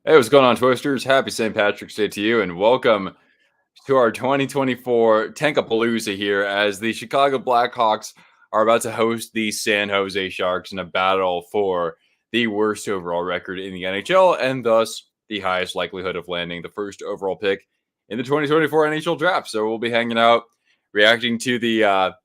Hey, what's going on, Twisters? Happy St. Patrick's Day to you, and welcome to our 2024 Tankapalooza here as the Chicago Blackhawks are about to host the San Jose Sharks in a battle for the worst overall record in the NHL and thus the highest likelihood of landing the first overall pick in the 2024 NHL draft. So we'll be hanging out, reacting to the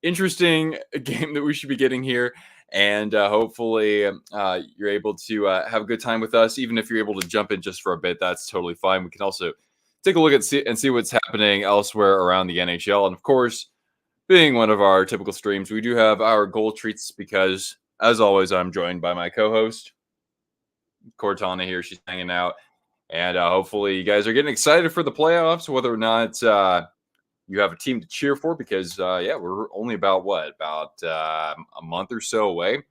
interesting game that we should be getting here. And hopefully, you're able to have a good time with us. Even if you're able to jump in just for a bit, that's totally fine. We can also take a look at see what's happening elsewhere around the NHL. And of course, being one of our typical streams, we do have our goal treats because, as always, I'm joined by my co-host Cortana here. She's hanging out, and hopefully, you guys are getting excited for the playoffs. Whether or not you have a team to cheer for, because we're only about a month or so away,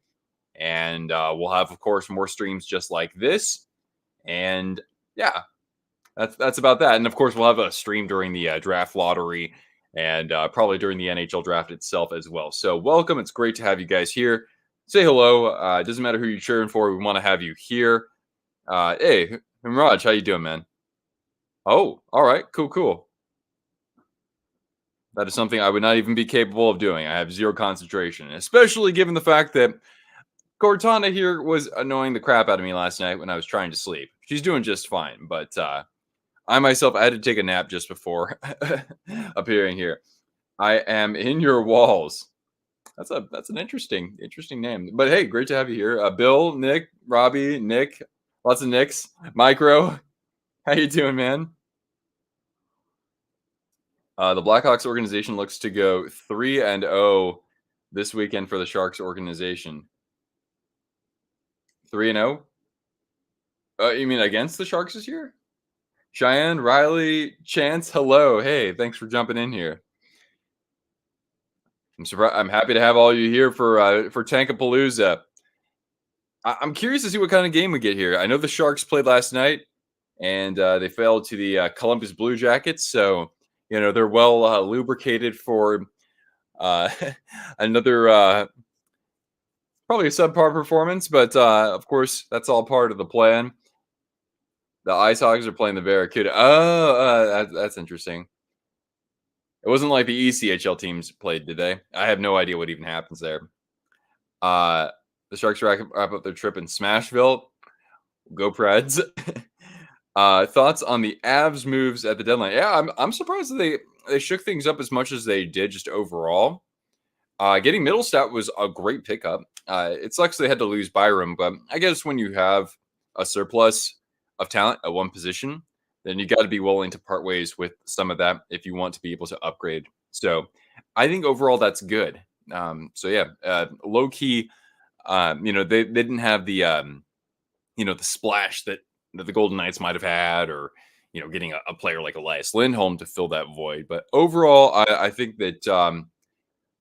and we'll have, of course, more streams just like this. And yeah, that's about that. And of course, we'll have a stream during the draft lottery and probably during the NHL draft itself as well. So welcome. It's great to have you guys here. Say hello. It doesn't matter who you're cheering for. We want to have you here. Hey, Raj, how you doing, man? Oh, all right, cool. That is something I would not even be capable of doing. I have zero concentration, especially given the fact that Cortana here was annoying the crap out of me last night when I was trying to sleep. She's doing just fine, but I myself, I had to take a nap just before appearing here. I am in your walls. That's an interesting name. But hey, great to have you here. Bill, Nick, Robbie, Nick, lots of Nicks. Micro, how you doing, man? The Blackhawks organization looks to go 3-0 this weekend for the Sharks organization. 3-0? You mean against the Sharks this year? Cheyenne, Riley, Chance, hello. Hey, thanks for jumping in here. I'm happy to have all you here for Tankapalooza. I'm curious to see what kind of game we get here. I know the Sharks played last night, and they fell to the Columbus Blue Jackets. So they're well lubricated for uh, another probably a subpar performance. But of course, that's all part of the plan. The Ice Hogs are playing the Barracuda. Oh, that's interesting. It wasn't like the ECHL teams played, did they? I have no idea what even happens there. The Sharks wrap up their trip in Smashville. Go Preds. Thoughts on the Avs moves at the deadline? Yeah, I'm surprised that they shook things up as much as they did just overall. Getting Middlestat was a great pickup. It sucks they had to lose Byram, but I guess when you have a surplus of talent at one position, then you got to be willing to part ways with some of that if you want to be able to upgrade. So I think overall that's good. Low key, they didn't have the the splash that the Golden Knights might have had, or getting a player like Elias Lindholm to fill that void. But overall, I think that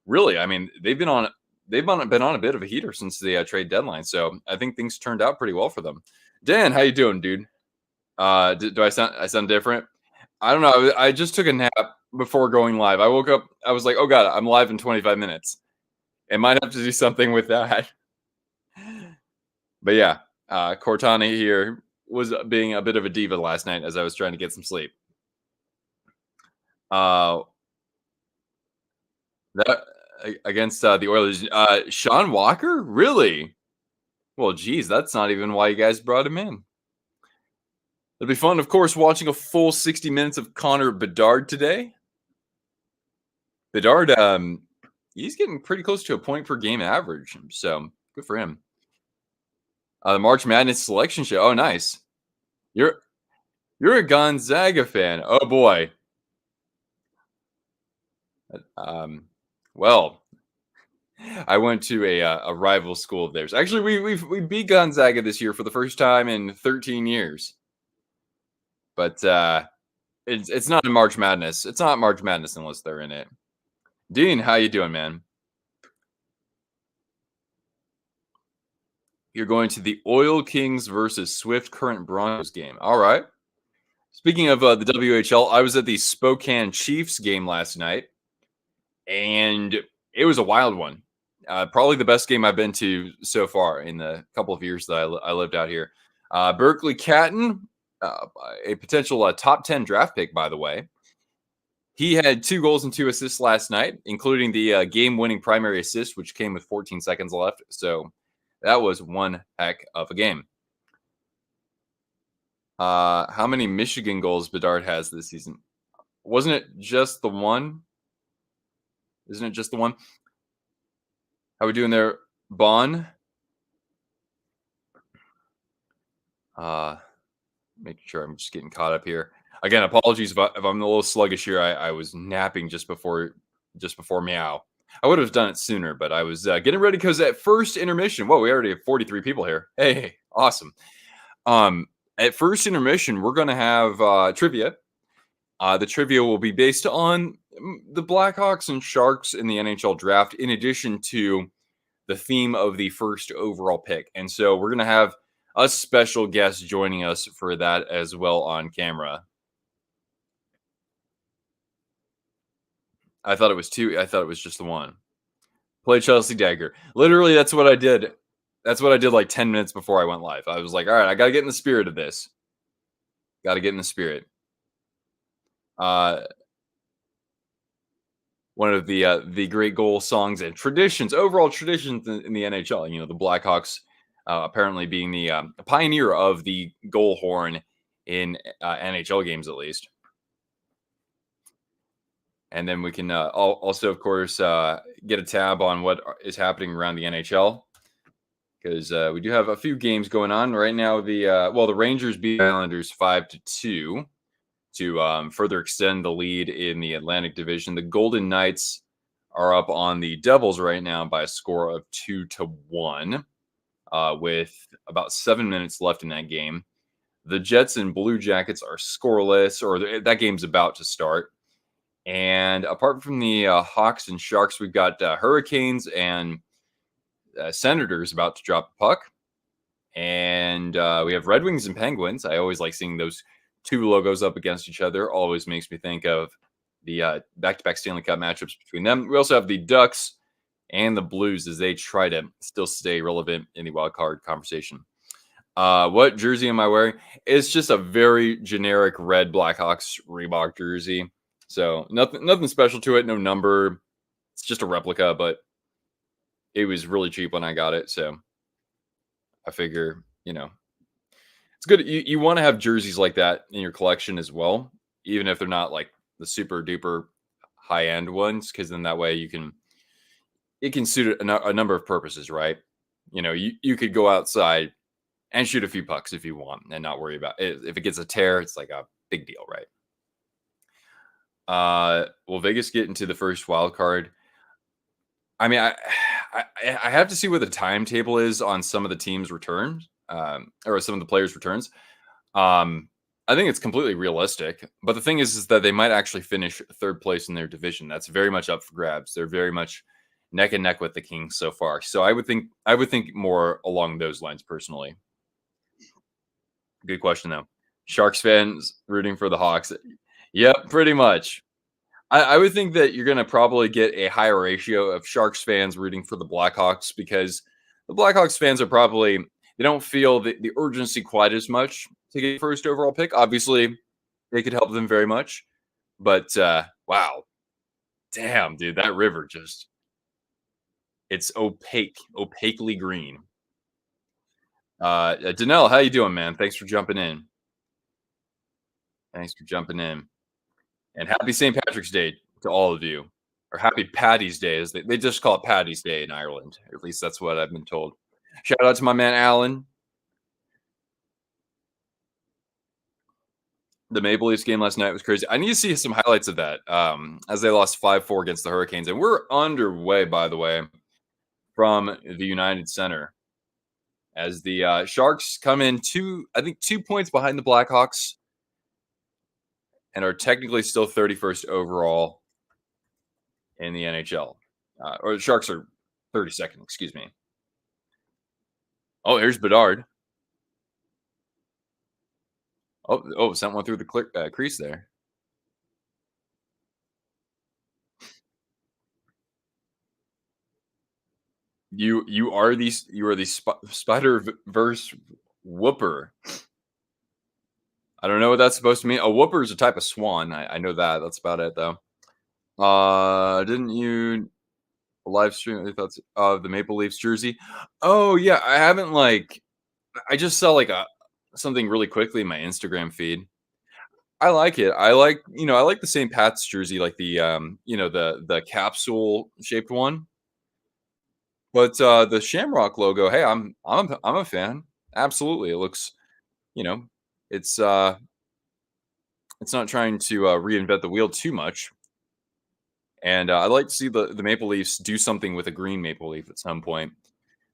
really, I mean, been on a bit of a heater since the trade deadline. So I think things turned out pretty well for them. Dan, how you doing, dude? Do I sound different? I don't know. I just took a nap before going live. I woke up. I was like, oh god, I'm live in 25 minutes. It might have to do something with that. But yeah, Cortana here was being a bit of a diva last night as I was trying to get some sleep. That against the Oilers. Sean Walker? Really? Well, geez, that's not even why you guys brought him in. It'll be fun, of course, watching a full 60 minutes of Connor Bedard today. Bedard, he's getting pretty close to a point per game average, so good for him. The March Madness selection show. Oh, nice. You're a Gonzaga fan. Oh boy. Well, I went to a rival school of theirs. Actually, we beat Gonzaga this year for the first time in 13 years. But it's not in March Madness. It's not March Madness unless they're in it. Dean, how you doing, man? You're going to the Oil Kings versus Swift Current Broncos game. All right. Speaking of the WHL, I was at the Spokane Chiefs game last night, and it was a wild one. Probably the best game I've been to so far in the couple of years that I lived out here. Berkeley Catton, a potential top 10 draft pick, by the way. He had 2 goals and 2 assists last night, including the game-winning primary assist, which came with 14 seconds left. So that was one heck of a game. How many Michigan goals Bedard has this season? Wasn't it just the one? Isn't it just the one? How we doing there, Bon? Uh, Making sure I'm just getting caught up here. Again, apologies if I'm a little sluggish here. I was napping just before meow. I would have done it sooner, but I was getting ready because at first intermission. Whoa, we already have 43 people here. Hey, awesome. Um, at first intermission, we're gonna have trivia. The trivia will be based on the Blackhawks and Sharks in the NHL draft, in addition to the theme of the first overall pick. And so we're going to have a special guest joining us for that as well on camera. I thought it was two. I thought it was just the one. Play Chelsea Dagger. Literally, that's what I did. That's what I did like 10 minutes before I went live. I was like, all right, I got to get in the spirit of this. Got to get in the spirit. Uh, One of the great goal songs and traditions, overall traditions in the NHL. You know, the Blackhawks apparently being the pioneer of the goal horn in NHL games, at least. And then we can also, of course, get a tab on what is happening around the NHL, because we do have a few games going on right now. The Rangers beat the Islanders 5-2 to further extend the lead in the Atlantic Division. The Golden Knights are up on the Devils right now by a score of 2-1, with about 7 minutes left in that game. The Jets and Blue Jackets are scoreless, or that game's about to start. And apart from the Hawks and Sharks, we've got Hurricanes and Senators about to drop a puck. And we have Red Wings and Penguins. I always like seeing those two logos up against each other. Always makes me think of the back-to-back Stanley Cup matchups between them. We also have the Ducks and the Blues as they try to still stay relevant in the wild card conversation. What jersey am I wearing? It's just a very generic red Blackhawks Reebok jersey. So nothing special to it. No number. It's just a replica, but it was really cheap when I got it. So I figure, it's good. You want to have jerseys like that in your collection as well, even if they're not like the super duper high end ones, because then that way it can suit a number of purposes, right? You could go outside and shoot a few pucks if you want and not worry about it. If it gets a tear, it's like a big deal, right? Will Vegas get into the first wild card? I mean, I have to see what the timetable is on some of the teams' returns, or some of the players' returns. I think it's completely realistic, but the thing is that they might actually finish third place in their division. That's very much up for grabs. They're very much neck and neck with the Kings so far. So I would think more along those lines personally. Good question though. Sharks fans rooting for the Hawks. Yep, pretty much. I would think that you're going to probably get a higher ratio of Sharks fans rooting for the Blackhawks, because the Blackhawks fans are probably, they don't feel the urgency quite as much to get first overall pick. Obviously, they could help them very much, but wow, damn, dude, that river just, it's opaquely green. Danelle, how you doing, man? Thanks for jumping in. Thanks for jumping in. And happy St. Patrick's Day to all of you. Or happy Paddy's Day, as they just call it Paddy's Day in Ireland. At least that's what I've been told. Shout out to my man Alan. The Maple Leafs game last night was crazy. I need to see some highlights of that, as they lost 5-4 against the Hurricanes. And we're underway, by the way, from the United Center, as the Sharks come in I think 2 points behind the Blackhawks, and are technically still 31st overall in the NHL. Or the Sharks are 32nd, excuse me. Oh, here's Bedard. Oh, sent one through the crease there. You are the Spider Verse Whooper. I don't know what that's supposed to mean. A whooper is a type of swan. I know that. That's about it though. Didn't you live stream your thoughts of the Maple Leafs jersey? Oh yeah, I haven't like I just saw like a something really quickly in my Instagram feed. I like it. I like, I like the St. Pat's jersey, like the the capsule shaped one. But the Shamrock logo, hey, I'm a fan. Absolutely. It looks, you know, it's it's not trying to reinvent the wheel too much. And I'd like to see the Maple Leafs do something with a green Maple Leaf at some point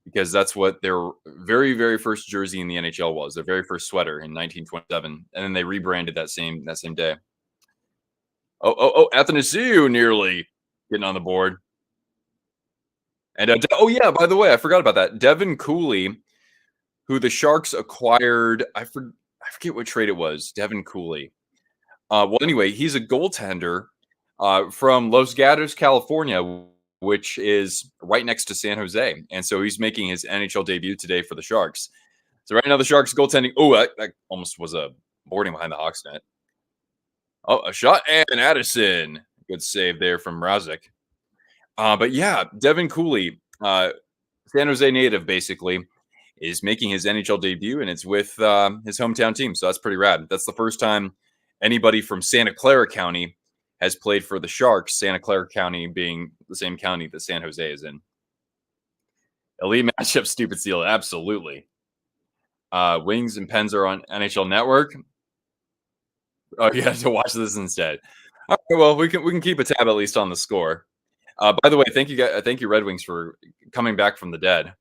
because that's what their very, very first jersey in the NHL was, their very first sweater in 1927. And then they rebranded that same day. Oh, Athanasiu nearly getting on the board. And oh yeah, by the way, I forgot about that. Devin Cooley, who the Sharks acquired, I forget what trade it was. Devin Cooley. Well, anyway, he's a goaltender from Los Gatos, California, which is right next to San Jose, and so he's making his NHL debut today for the Sharks. So right now, the Sharks goaltending. Oh, that almost was a boarding behind the Hawks net. Oh, a shot and Addison. Good save there from Razik. But yeah, Devin Cooley, San Jose native, basically, is making his NHL debut, and it's with his hometown team. So that's pretty rad. That's the first time anybody from Santa Clara County has played for the Sharks. Santa Clara County being the same county that San Jose is in. Elite matchup, stupid seal, absolutely. Wings and Pens are on NHL Network. Oh, you have to watch this instead. All right, well, we can keep a tab at least on the score. By the way, thank you guys, thank you Red Wings for coming back from the dead.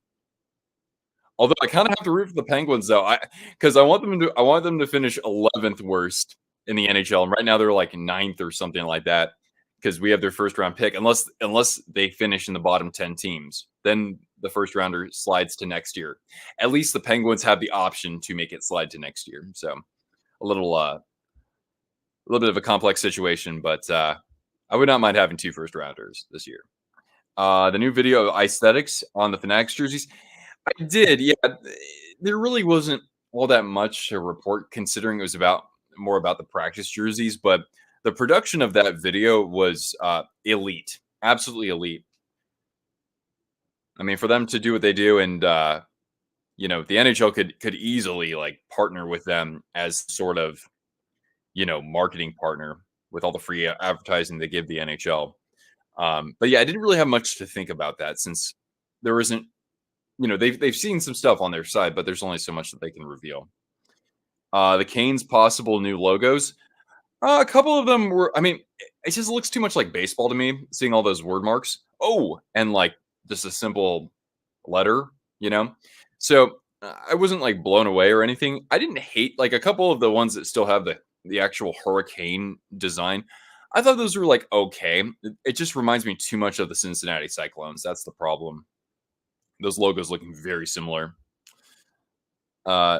Although I kind of have to root for the Penguins though, because I want them to finish 11th worst in the NHL, and right now they're like ninth or something like that because we have their first round pick. Unless they finish in the bottom 10 teams, then the first rounder slides to next year. At least the Penguins have the option to make it slide to next year. So a little bit of a complex situation, but I would not mind having two first rounders this year. The new video of aesthetics on the Fanatics jerseys. I did, yeah. There really wasn't all that much to report considering it was more about the practice jerseys, but the production of that video was elite, absolutely elite. I mean, for them to do what they do, and the NHL could easily like partner with them as sort of marketing partner with all the free advertising they give the NHL. But yeah, I didn't really have much to think about that since there isn't. They've seen some stuff on their side, but there's only so much that they can reveal. The Canes' possible new logos. A couple of them were. I mean, it just looks too much like baseball to me. Seeing all those word marks. Oh, and like just a simple letter. So I wasn't like blown away or anything. I didn't hate like a couple of the ones that still have the actual hurricane design. I thought those were like okay. It just reminds me too much of the Cincinnati Cyclones. That's the problem. Those logos looking very similar. Oh,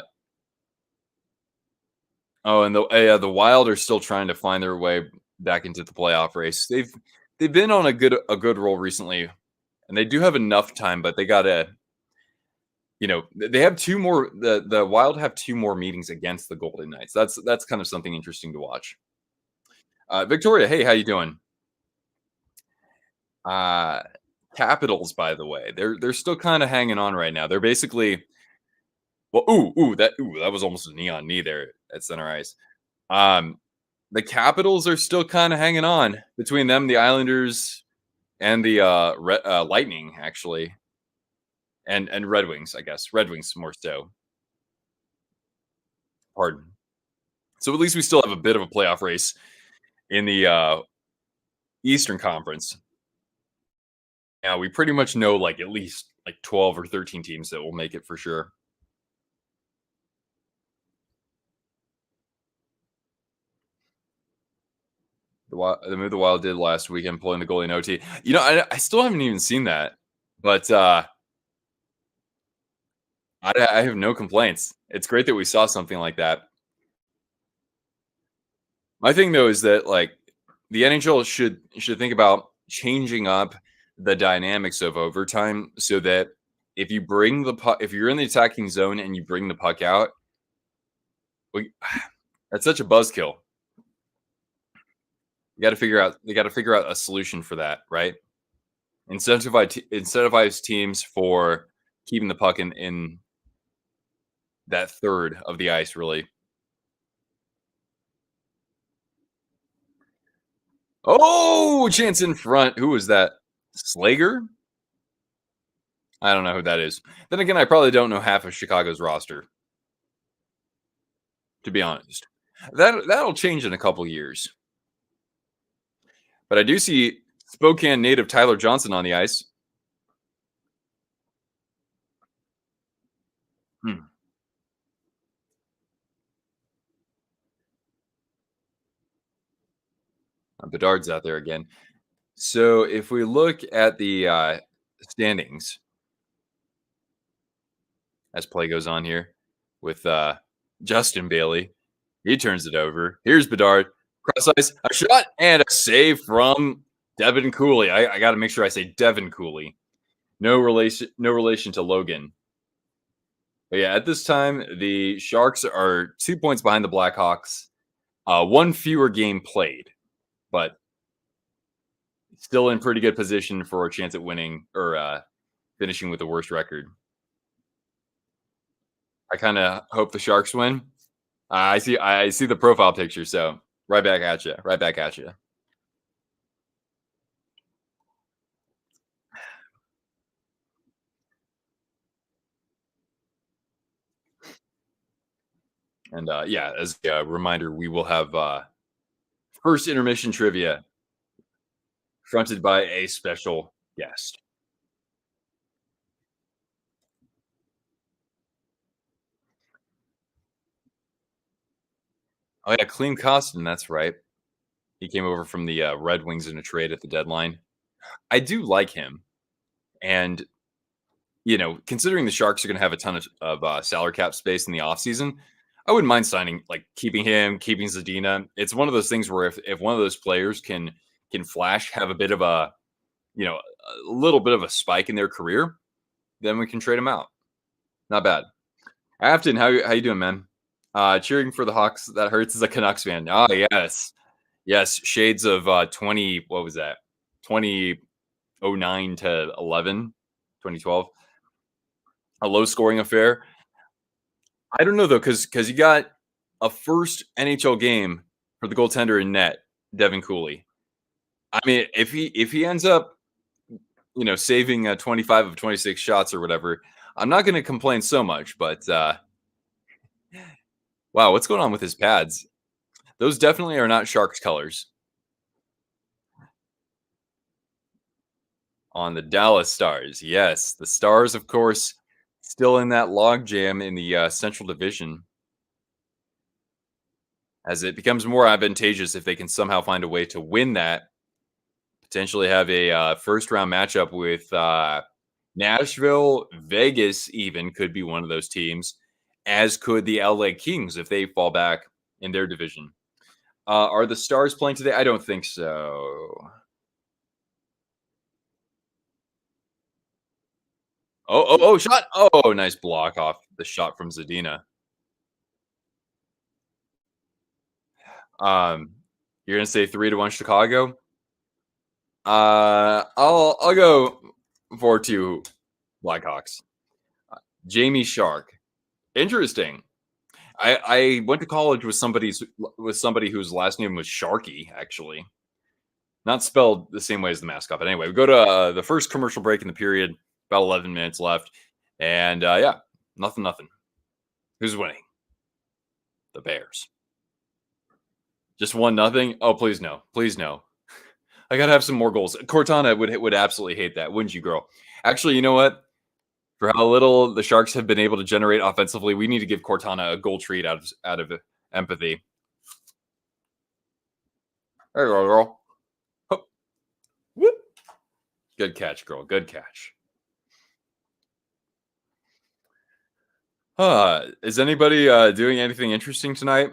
and the Wild are still trying to find their way back into the playoff race. They've been on a good roll recently, and they do have enough time, but they gotta, they have two more. The Wild have two more meetings against the Golden Knights. That's kind of something interesting to watch. Victoria, hey, how you doing? Capitals, by the way, they're still kind of hanging on right now. They're basically, well, that was almost a neon knee there at center ice. The Capitals are still kind of hanging on between them, the Islanders, and the Lightning, actually, and Red Wings, I guess. Red Wings more so. Pardon. So at least we still have a bit of a playoff race in the Eastern Conference. Now we pretty much know like at least like 12 or 13 teams that will make it for sure. The move the Wild did last weekend, pulling the goalie in OT. I still haven't even seen that, but I have no complaints. It's great that we saw something like that. My thing though is that like the NHL should think about changing up the dynamics of overtime so that if you bring the puck, if you're in the attacking zone and you bring the puck out, we, that's such a buzzkill. You got to figure out a solution for that, right? Incentivize teams for keeping the puck in that third of the ice. Really. Oh, chance in front. Who was that? Slager? I don't know who that is. Then again, I probably don't know half of Chicago's roster, to be honest. That'll change in a couple years. But I do see Spokane native Tyler Johnson on the ice. Hmm. Bedard's out there again. So if we look at the standings as play goes on here with Justin Bailey, he turns it over. Here's Bedard. Cross ice, a shot, and a save from Devin Cooley. I got to make sure I say Devin Cooley. No relation to Logan. But yeah, at this time, the Sharks are 2 points behind the Blackhawks. One fewer game played, but still in pretty good position for a chance at winning or finishing with the worst record. I kind of hope the Sharks win. I see the profile picture, so right back at you. Right back at you. And yeah, as a reminder, we will have first intermission trivia fronted by a special guest. Oh yeah, Clean Costin, that's right. He came over from the Red Wings in a trade at the deadline. I do like him, and considering the Sharks are going to have a ton of salary cap space in the offseason, I wouldn't mind signing, like keeping him, keeping Zadina. It's one of those things where if one of those players can flash, have a bit of a little bit of a spike in their career, then we can trade them out. Not bad. Afton, how you doing, man? Cheering for the Hawks. That hurts as a Canucks fan. Oh yes, yes. Shades of 20. What was that? 2009 to 11, 2012. A low scoring affair. I don't know though, because you got a first NHL game for the goaltender in net, Devin Cooley. I mean, if he ends up, saving 25 of 26 shots or whatever, I'm not going to complain so much. But wow, what's going on with his pads? Those definitely are not Sharks colors on the Dallas Stars. Yes, the Stars, of course, still in that log jam in the Central Division. As it becomes more advantageous if they can somehow find a way to win that, potentially have a first round matchup with Nashville, Vegas, even could be one of those teams, as could the LA Kings if they fall back in their division. Are the Stars playing today? I don't think so. Oh, shot. Oh, nice block off the shot from Zadina. Um, you're gonna say 3-1 Chicago? I'll go 4-2 Blackhawks. Jamie Shark. Interesting. I went to college with somebody whose last name was Sharky, actually. Not spelled the same way as the mascot. But anyway, we go to the first commercial break in the period. About 11 minutes left, and yeah, nothing. Who's winning? The Bears. Just 1-0. Oh, please no, please no. I gotta have some more goals. Cortana would absolutely hate that, wouldn't you, girl? Actually, you know what? For how little the Sharks have been able to generate offensively, we need to give Cortana a goal treat out of empathy. There you go, girl. Oh, whoop. Good catch, girl. Good catch. Is anybody doing anything interesting tonight?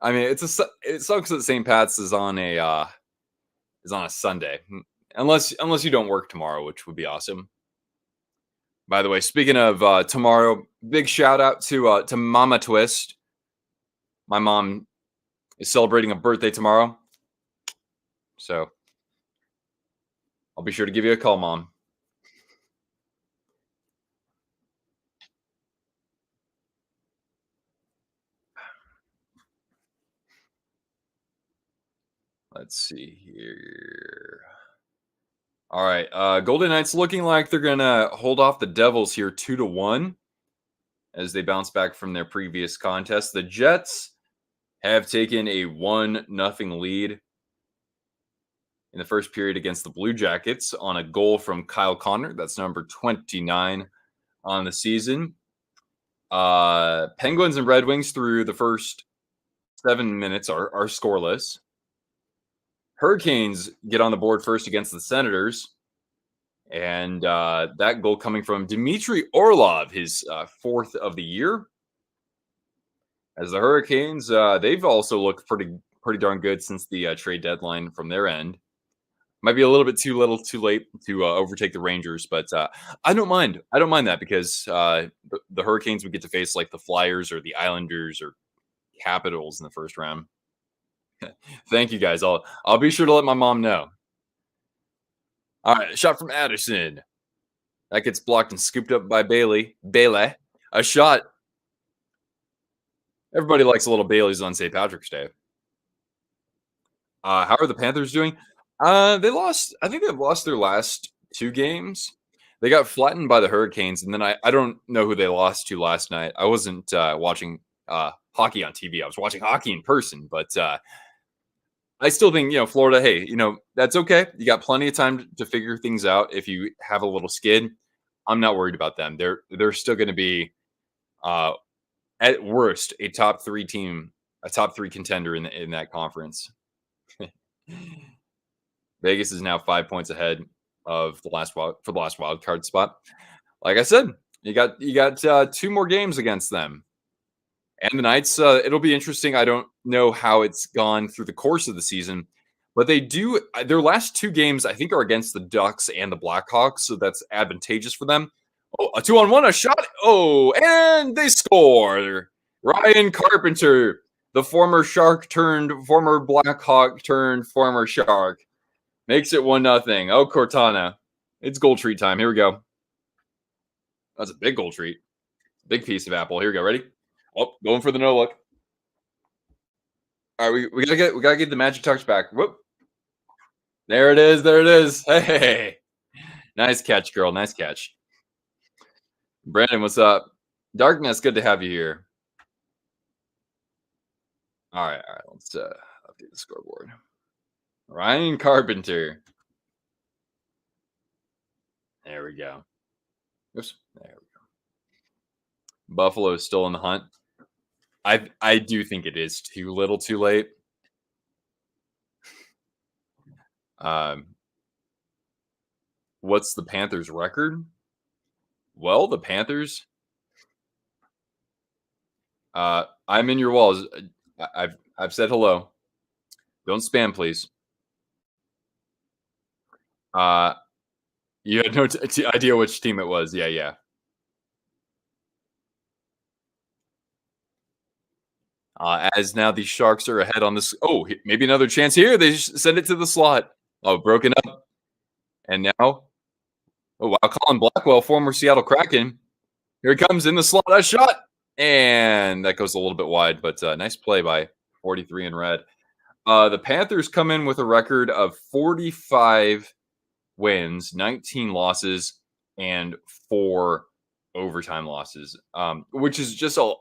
I mean, it sucks that St. Pat's is on a Sunday, unless you don't work tomorrow, which would be awesome. By the way, speaking of tomorrow, big shout out to Mama Twist. My mom is celebrating a birthday tomorrow, so I'll be sure to give you a call, Mom. Let's see here. All right, Golden Knights looking like they're gonna hold off the Devils here 2-1 as they bounce back from their previous contest. The Jets have taken a 1-0 lead in the first period against the Blue Jackets on a goal from Kyle Connor. That's number 29 on the season. Penguins and Red Wings through the first 7 minutes are scoreless. Hurricanes get on the board first against the Senators. And that goal coming from Dmitry Orlov, his fourth of the year. As the Hurricanes, they've also looked pretty darn good since the trade deadline from their end. Might be a little bit too little, too late to overtake the Rangers, but I don't mind. I don't mind that because the Hurricanes would get to face like the Flyers or the Islanders or Capitals in the first round. Thank you guys. I'll be sure to let my mom know. All right, shot from Addison. That gets blocked and scooped up by Bailey. Bailey. A shot. Everybody likes a little Bailey's on St. Patrick's Day. How are the Panthers doing? They lost. I think they've lost their last two games. They got flattened by the Hurricanes, and then I don't know who they lost to last night. I wasn't watching hockey on TV. I was watching hockey in person, but I still think Florida. Hey, that's okay. You got plenty of time to figure things out. If you have a little skid, I'm not worried about them. They're still going to be at worst a top three team, a top three contender in that conference. Vegas is now 5 points ahead of the last wild card spot. Like I said, you got two more games against them, and the Knights. It'll be interesting. I don't know how it's gone through the course of the season, but they do their last two games. I think are against the Ducks and the Blackhawks, so that's advantageous for them. Oh, a 2-on-1, a shot. Oh, and they score. Ryan Carpenter, the former Shark turned former Blackhawk turned former Shark, makes it 1-0. Oh, Cortana. It's goal treat time. Here we go. That's a big goal treat. Big piece of apple. Here we go. Ready? Oh, going for the no look. All right, we gotta get the magic touch back. Whoop. There it is. There it is. Hey. Nice catch, girl. Nice catch. Brandon, what's up? Darkness, good to have you here. All right. Let's update the scoreboard. Ryan Carpenter. There we go. Oops. There we go. Buffalo is still in the hunt. I do think it is too little, too late. What's the Panthers' record? Well, the Panthers. I'm in your walls. I've said hello. Don't spam, please. You had no idea which team it was. Yeah. As now the Sharks are ahead on this. Oh, maybe another chance here. They send it to the slot. Oh, broken up. And now, oh wow, Colin Blackwell, former Seattle Kraken. Here he comes in the slot. A shot. And that goes a little bit wide, but nice play by 43 in red. The Panthers come in with a record of 45 wins, 19 losses, and 4 overtime losses, which is just a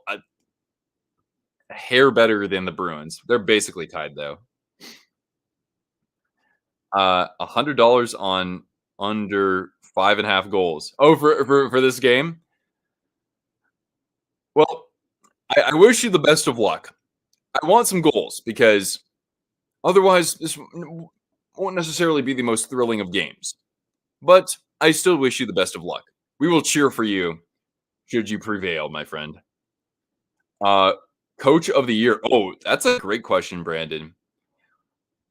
hair better than the Bruins. They're basically tied, though. $100 on under 5.5 goals. Oh, for this game? Well, I wish you the best of luck. I want some goals because otherwise this won't necessarily be the most thrilling of games. But I still wish you the best of luck. We will cheer for you should you prevail, my friend. Coach of the year. Oh, that's a great question, Brandon.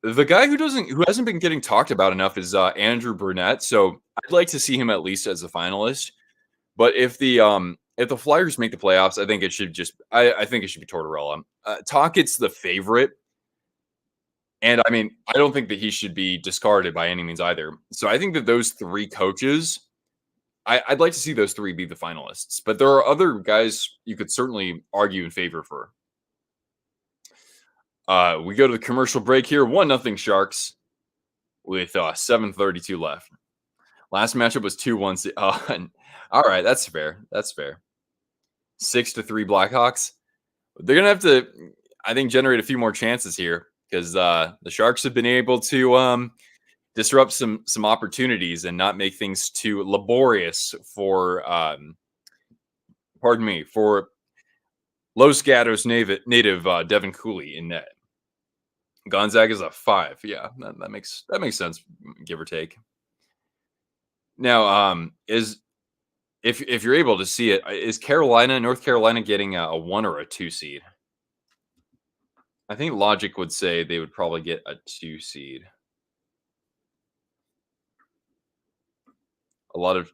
The guy who hasn't been getting talked about enough is Andrew Brunette. So I'd like to see him at least as a finalist. But if the Flyers make the playoffs, I think it should just I think it should be Tortorella. Talkett's the favorite, and I mean, I don't think that he should be discarded by any means either. So I think that those 3 coaches, I'd like to see those 3 be the finalists. But there are other guys you could certainly argue in favor for. We go to the commercial break here, 1-0 Sharks with 7:32 left. Last matchup was 2-1. All right, that's fair. That's fair. 6-3 Blackhawks. They're gonna have to, I think, generate a few more chances here because the Sharks have been able to disrupt some opportunities and not make things too laborious for pardon me, for Los Gatos native Devin Cooley in net. Gonzaga's a 5. Yeah, that makes sense, give or take. Now, is if you're able to see it, is North Carolina getting a 1 or a 2 seed? I think logic would say they would probably get a 2 seed. A lot of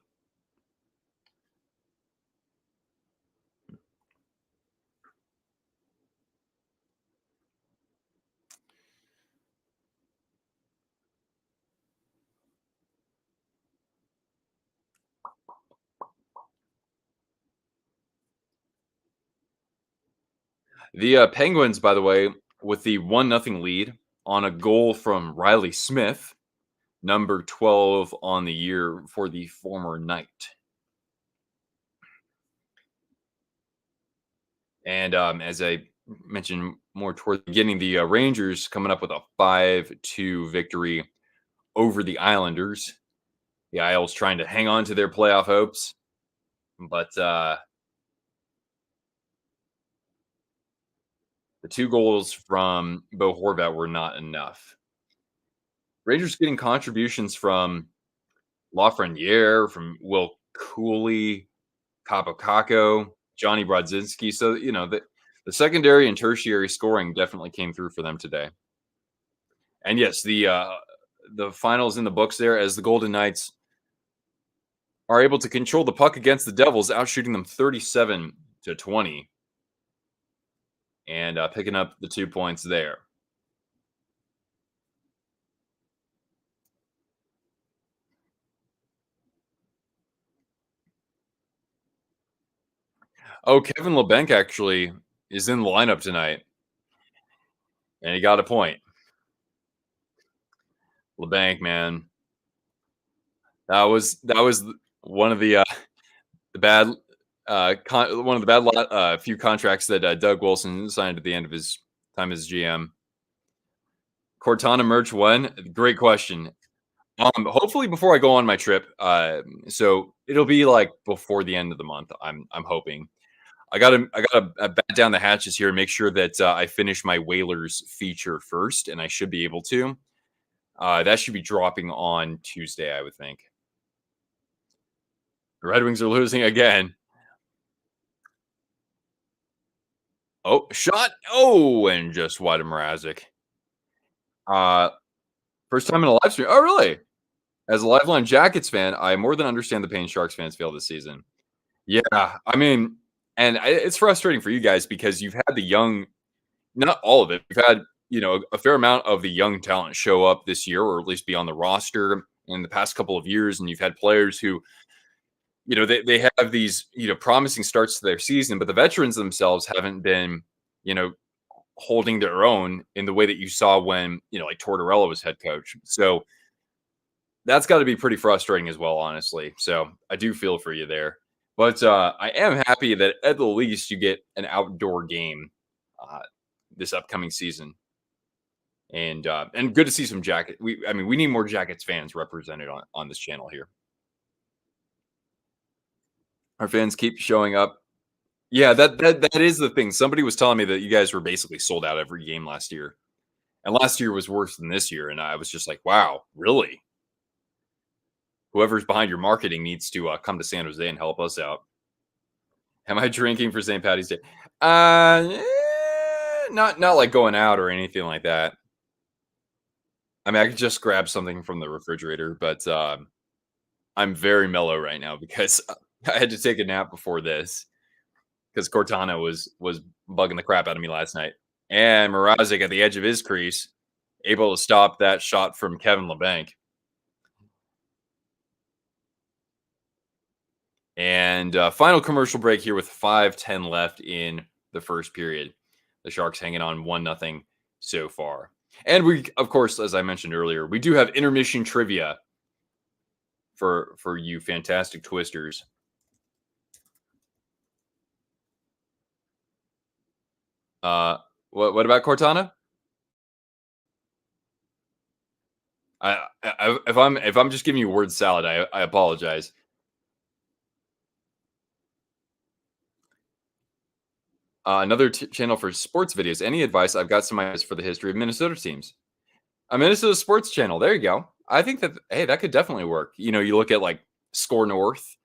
the Penguins, by the way, with the 1-0 lead on a goal from Riley Smith, number 12 on the year for the former Knight. And as I mentioned more toward the beginning, the Rangers coming up with a 5-2 victory over the Islanders. The Isles trying to hang on to their playoff hopes, but the 2 goals from Bo Horvat were not enough. Rangers getting contributions from Lafreniere, from Will Cooley, Capo Johnny Brodzinski. So, the secondary and tertiary scoring definitely came through for them today. And yes, the finals in the books there as the Golden Knights are able to control the puck against the Devils, outshooting them 37-20 and picking up the 2 points there. Oh, Kevin LeBanc actually is in the lineup tonight, and he got a point. LeBanc, man, that was one of the bad one of the few contracts that Doug Wilson signed at the end of his time as GM. Cortana merch when? Great question. Hopefully before I go on my trip. So it'll be like before the end of the month. I'm hoping. I gotta bat down the hatches here and make sure that I finish my Whalers feature first, and I should be able to. That should be dropping on Tuesday, I would think. The Red Wings are losing again. Oh, shot! Oh, and just wide of Mrazek. First time in a live stream. Oh, really? As a Lifeline Jackets fan, I more than understand the pain Sharks fans feel this season. Yeah, I mean, and it's frustrating for you guys because you've had the young, not all of it. You've had a fair amount of the young talent show up this year, or at least be on the roster in the past couple of years, and you've had players who, they have these promising starts to their season, but the veterans themselves haven't been holding their own in the way that you saw when like Tortorella was head coach. So that's got to be pretty frustrating as well, honestly. So I do feel for you there. But I am happy that at the least you get an outdoor game this upcoming season, and good to see some Jacket. We need more Jackets fans represented on this channel here. Our fans keep showing up. Yeah, that is the thing. Somebody was telling me that you guys were basically sold out every game last year, and last year was worse than this year. And I was just like, wow, really? Whoever's behind your marketing needs to come to San Jose and help us out. Am I drinking for St. Patty's Day? Not like going out or anything like that. I mean, I could just grab something from the refrigerator, but I'm very mellow right now because I had to take a nap before this because Cortana was bugging the crap out of me last night. And Mrazek at the edge of his crease, able to stop that shot from Kevin LeBanc. And final commercial break here with 5:10 left in the first period. The Sharks hanging on 1-0 so far. And we, of course, as I mentioned earlier, we do have intermission trivia for you fantastic twisters. Uh, what about Cortana? If I'm just giving you word salad, I apologize. Another channel for sports videos. Any advice? I've got some ideas for the history of Minnesota teams. A Minnesota sports channel. There you go. I think that hey, that could definitely work. You know, you look at like Score North.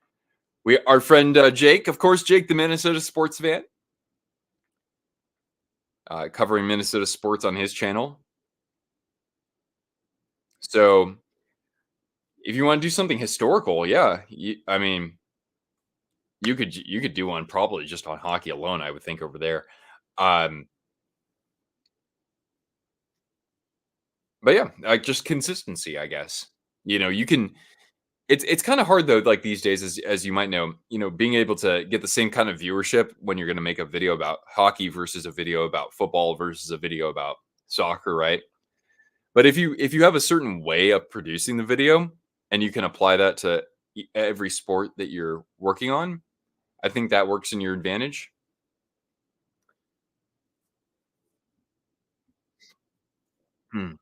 We our friend Jake, of course, Jake, the Minnesota sports fan, covering Minnesota sports on his channel. So if you want to do something historical, yeah, I mean, you could do one probably just on hockey alone. I would think over there. Um, but yeah, just consistency, I guess. You know, you can. It's kind of hard though, like these days, as you might know, being able to get the same kind of viewership when you're going to make a video about hockey versus a video about football versus a video about soccer, right? But if you have a certain way of producing the video and you can apply that to every sport that you're working on, I think that works in your advantage. Hmm.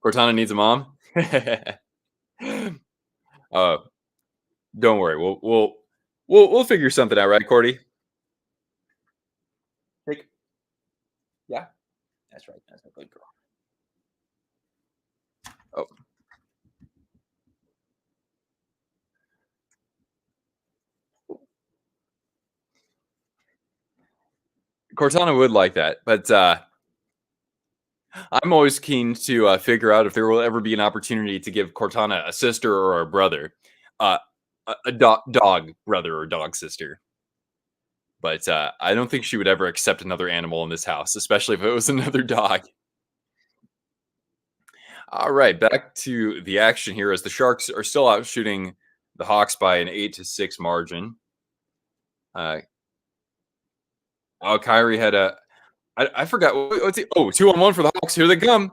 Cortana needs a mom. uh, don't worry, we'll figure something out, right, Cordy? Take, yeah, that's right. That's a good girl. Oh, Cortana would like that, but I'm always keen to figure out if there will ever be an opportunity to give Cortana a sister or a brother, uh, a dog brother or dog sister. But I don't think she would ever accept another animal in this house, especially if it was another dog. All right, back to the action here as the Sharks are still out shooting the Hawks by an 8-6 margin. Uh, Kyrie had I forgot what's he? Oh, 2-on-1 for the Hawks. Here they come.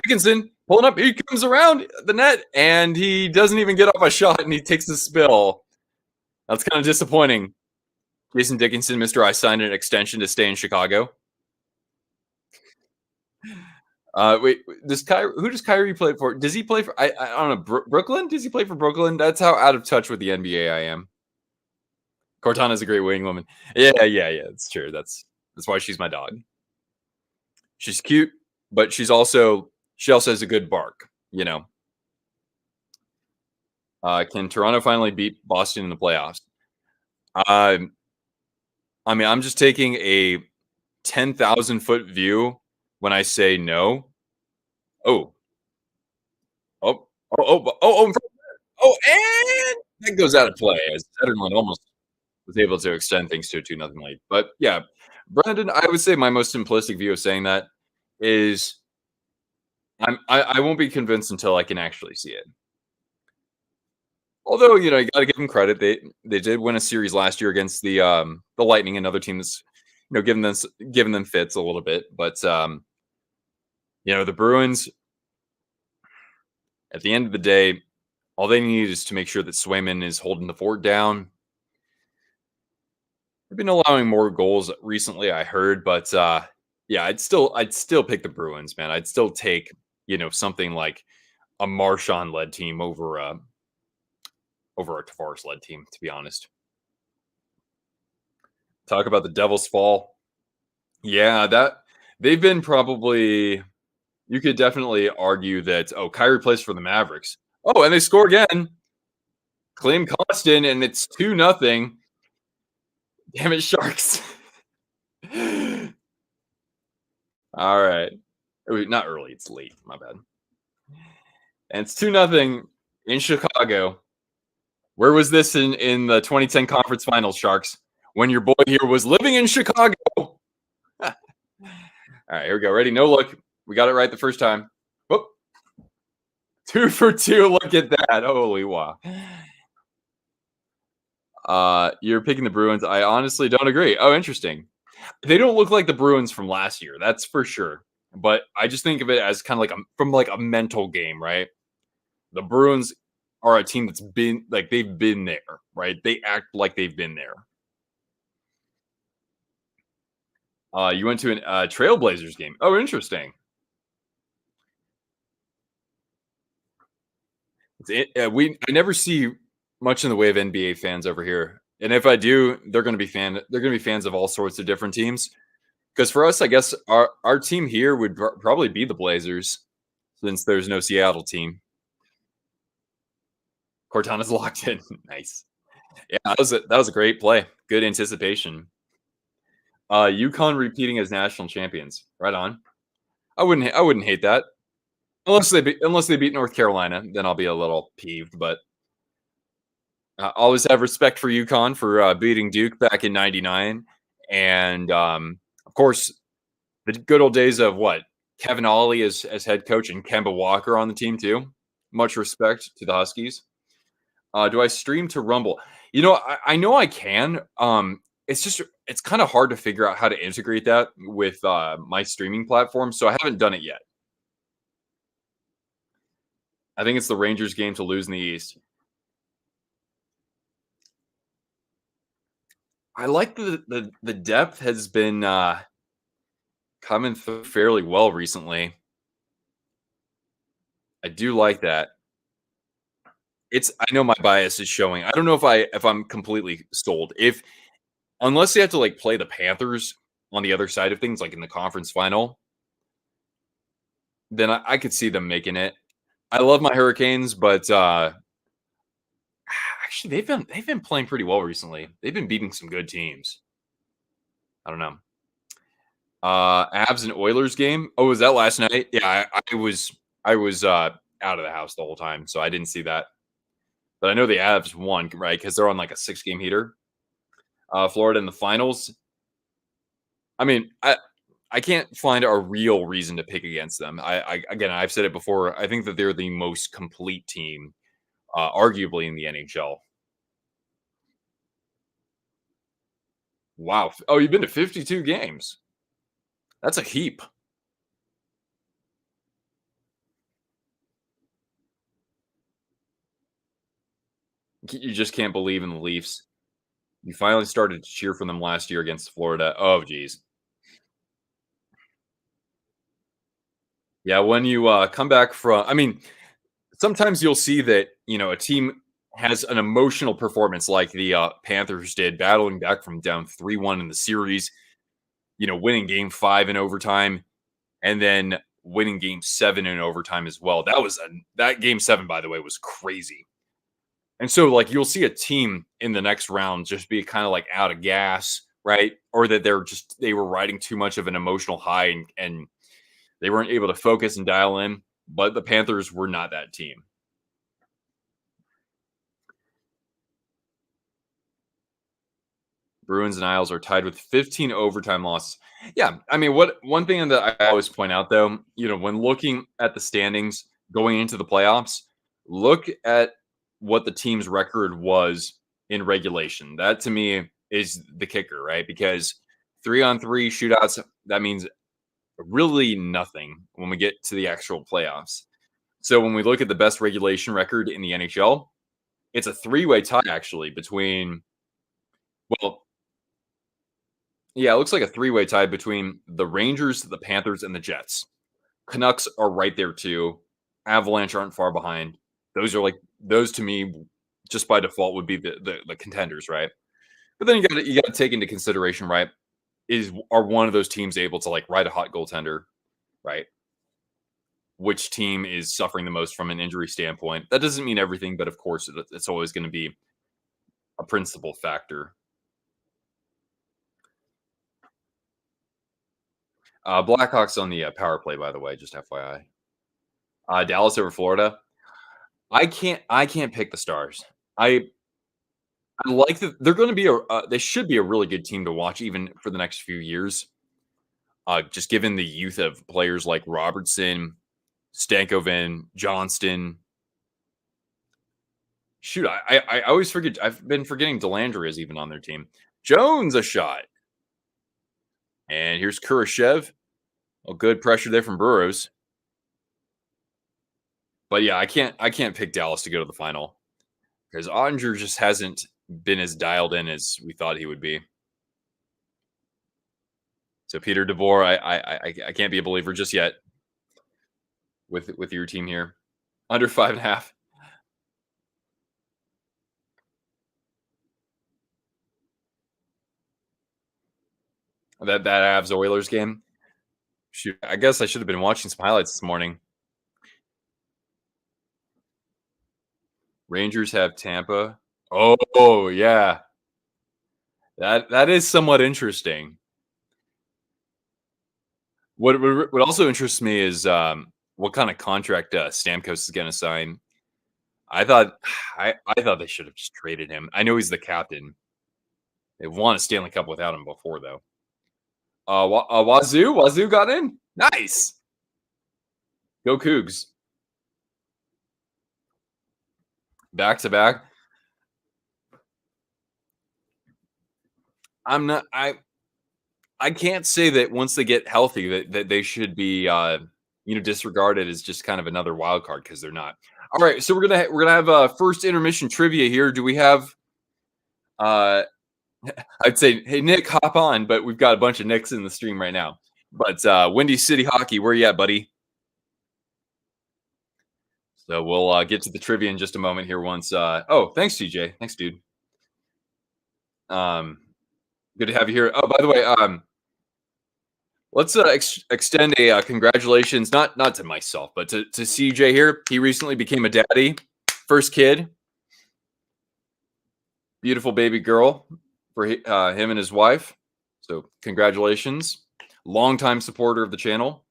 Dickinson pulling up. He comes around the net and he doesn't even get off a shot and he takes a spill. That's kind of disappointing. Jason Dickinson, Mr. I signed an extension to stay in Chicago. Wait, who does Kyrie play for? Does he play for? I don't know. Brooklyn? Does he play for Brooklyn? That's how out of touch with the NBA I am. Cortana's a great wing woman. Yeah. It's true. That's why she's my dog. She's cute, but she also has a good bark. Can Toronto finally beat Boston in the playoffs? Um, I mean, I'm just taking a 10,000-foot view when I say no. Oh, oh, oh, and that goes out of play as Zetterlund almost was able to extend things to a 2-0 lead. But yeah, Brandon, I would say my most simplistic view of saying that is I won't be convinced until I can actually see it. Although, you got to give them credit. They did win a series last year against the Lightning, another team that's giving them fits a little bit. But the Bruins, at the end of the day, all they need is to make sure that Swayman is holding the fort down. They've been allowing more goals recently, I heard, but yeah, I'd still pick the Bruins, man. I'd still take something like a Marchand led team over a Tavares led team, to be honest. Talk about the Devil's Fall. Yeah, that they've been probably. You could definitely argue that. Oh, Kyrie plays for the Mavericks. Oh, and they score again. Claim Constant, and it's 2-0. Damn it, Sharks. All right. Not early, it's late. My bad. And it's 2-0 in Chicago. Where was this in the 2010 conference finals, Sharks? When your boy here was living in Chicago. All right, here we go. Ready? No look. We got it right the first time. Whoop. 2 for 2. Look at that. Holy wow. You're picking the Bruins. I honestly don't agree. Oh, interesting. They don't look like the Bruins from last year. That's for sure. But I just think of it as kind of like from like a mental game, right? The Bruins are a team that's been like they've been there, right? They act like they've been there. You went to an Trailblazers game. Oh, interesting. I never see much in the way of NBA fans over here, and if I do, they're going to be fans of all sorts of different teams. Because for us, I guess our team here would probably be the Blazers, since there's no Seattle team. Cortana's locked in. Nice. Yeah, that was a great play. Good anticipation. UConn repeating as national champions. Right on. I wouldn't hate that. Unless they beat North Carolina, then I'll be a little peeved. But always have respect for UConn for beating Duke back in '99, and of course the good old days of what Kevin Ollie as head coach and Kemba Walker on the team too. Much respect to the Huskies. Do I stream to Rumble? I know I can. It's kind of hard to figure out how to integrate that with my streaming platform, so I haven't done it yet. I think it's the Rangers game to lose in the East. I like the depth has been coming through fairly well recently. I do like that. I know my bias is showing. I don't know if I'm completely sold. If unless they have to like play the Panthers on the other side of things, like in the conference final, then I could see them making it. I love my Hurricanes, but actually they've been playing pretty well recently. They've been beating some good teams. I don't know. Avs and Oilers game. Oh, was that last night? Yeah, I was out of the house the whole time, so I didn't see that. But I know the Avs won, right? Because they're on like a 6-game heater. Florida in the finals. I mean, I can't find a real reason to pick against them. Again, I've said it before. I think that they're the most complete team, arguably in the NHL. Wow. Oh, you've been to 52 games. That's a heap. You just can't believe in the Leafs. You finally started to cheer for them last year against Florida. Oh, geez. Yeah, when you come back from, I mean, sometimes you'll see that a team has an emotional performance like the Panthers did, battling back from down 3-1 in the series. Winning Game 5 in overtime, and then winning Game 7 in overtime as well. That Game 7, by the way, was crazy. And so, like, you'll see a team in the next round just be kind of like out of gas, right? Or that they were riding too much of an emotional high and they weren't able to focus and dial in. But the Panthers were not that team. Bruins and Isles are tied with 15 overtime losses. Yeah, I mean, one thing that I always point out though, when looking at the standings going into the playoffs, look at what the team's record was in regulation. That to me is the kicker, right? Because 3-on-3 shootouts, that means really nothing when we get to the actual playoffs. So when we look at the best regulation record in the NHL, it's a three-way tie actually between well, yeah, it looks like a three-way tie between the Rangers, the Panthers, and the Jets. Canucks are right there too. Avalanche aren't far behind. Those to me, just by default, would be the contenders, right? But then you got to take into consideration, right? Are one of those teams able to like ride a hot goaltender, right? Which team is suffering the most from an injury standpoint? That doesn't mean everything, but of course, it's always going to be a principal factor. Blackhawks on the power play, by the way, just FYI. Dallas over Florida. I can't pick the Stars. I like that they're going to be they should be a really good team to watch even for the next few years. Just given the youth of players like Robertson, Stankoven, Johnston. Shoot, I always forget. I've been forgetting Delandry is even on their team. Jones a shot, and here's Kurashev. A good pressure there from Burrows. But yeah, I can't pick Dallas to go to the final because Ottinger just hasn't been as dialed in as we thought he would be. So Peter DeBoer, I can't be a believer just yet with your team here. Under 5.5. That Avs Oilers game. Shoot, I guess I should have been watching some highlights this morning. Rangers have Tampa. Oh yeah, that is somewhat interesting. What also interests me is what kind of contract Stamkos is going to sign. I thought I thought they should have just traded him. I know he's the captain. They won a Stanley Cup without him before, though. Wazoo got in. Nice. Go Cougs. Back to back. I'm not. I can't say that once they get healthy that they should be disregarded as just kind of another wild card because they're not. All right, so we're gonna have first intermission trivia here. Do we have? Uh, I'd say, hey Nick, hop on, but we've got a bunch of Nicks in the stream right now. But Windy City Hockey, where you at, buddy? So we'll get to the trivia in just a moment here. Once, oh, thanks, TJ. Thanks, dude. Good to have you here. Oh, by the way, let's extend a congratulations, not to myself, but to CJ here. He recently became a daddy, first kid, beautiful baby girl for him and his wife. So congratulations, longtime supporter of the channel,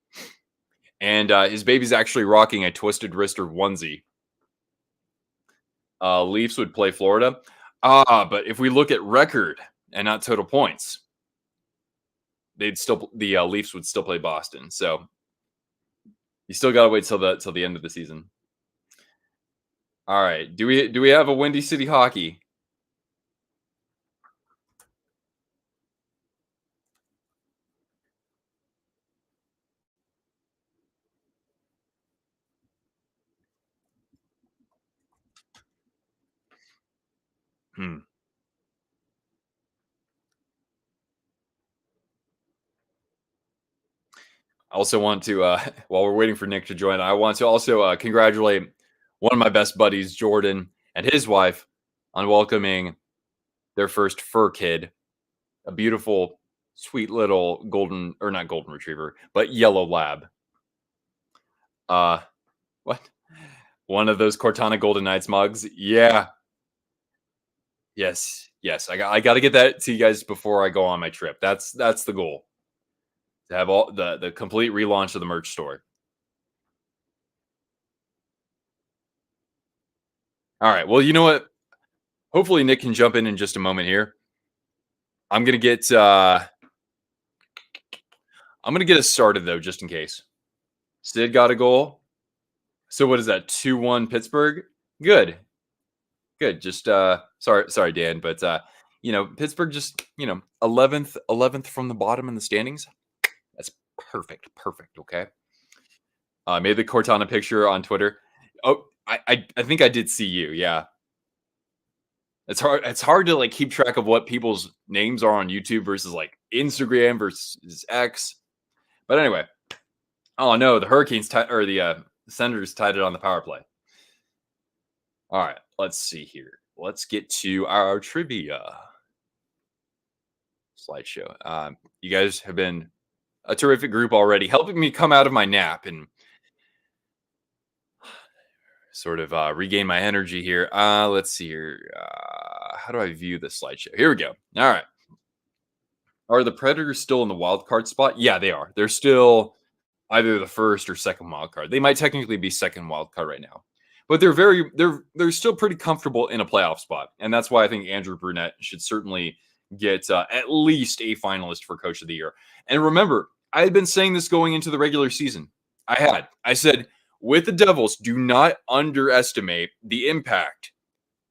and his baby's actually rocking a twisted wrister onesie. Leafs would play Florida. But if we look at record and not total points, the Leafs would still play Boston. So you still got to wait till the end of the season. All right. Do we have a Windy City Hockey? Hmm. I also want to, while we're waiting for Nick to join, I want to also congratulate one of my best buddies, Jordan, and his wife on welcoming their first fur kid, a beautiful, sweet little golden, or not golden retriever, but yellow lab. What? One of those Cortana Golden Knights mugs? Yeah. Yes. I got to get that to you guys before I go on my trip. That's the goal. To have all the complete relaunch of the merch store. All right. Well, you know what? Hopefully Nick can jump in just a moment here. I'm gonna get us started though, just in case. Sid got a goal. So what is that? 2-1 Pittsburgh. Good. Just sorry, Dan, but Pittsburgh just 11th from the bottom in the standings. That's perfect. Okay. Made the Cortana picture on Twitter. Oh, I think I did see you. Yeah. It's hard to like keep track of what people's names are on YouTube versus like Instagram versus X. But anyway, oh no, the Hurricanes or the Senators tied it on the power play. All right, let's see here. Let's get to our trivia slideshow. You guys have been a terrific group already, helping me come out of my nap and sort of regain my energy here. Let's see here. How do I view this slideshow? Here we go. All right. Are the Predators still in the wild card spot? Yeah, they are. They're still either the first or second wild card. They might technically be second wild card right now. but they're still pretty comfortable in a playoff spot, and that's why I think Andrew Brunette should certainly get at least a finalist for Coach of the Year. And remember, I had been saying this going into the regular season. I said, with the Devils, do not underestimate the impact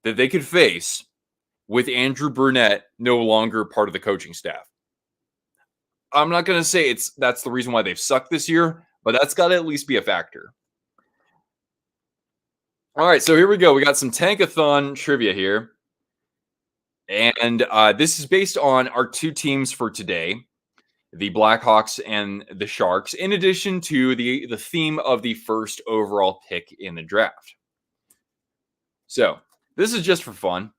that they could face with Andrew Brunette no longer part of the coaching staff. I'm not going to say that's the reason why they've sucked this year, but that's got to at least be a factor. All right, so here we go. We got some Tankathon trivia here. And this is based on our two teams for today, the Blackhawks and the Sharks, in addition to the theme of the first overall pick in the draft. So this is just for fun.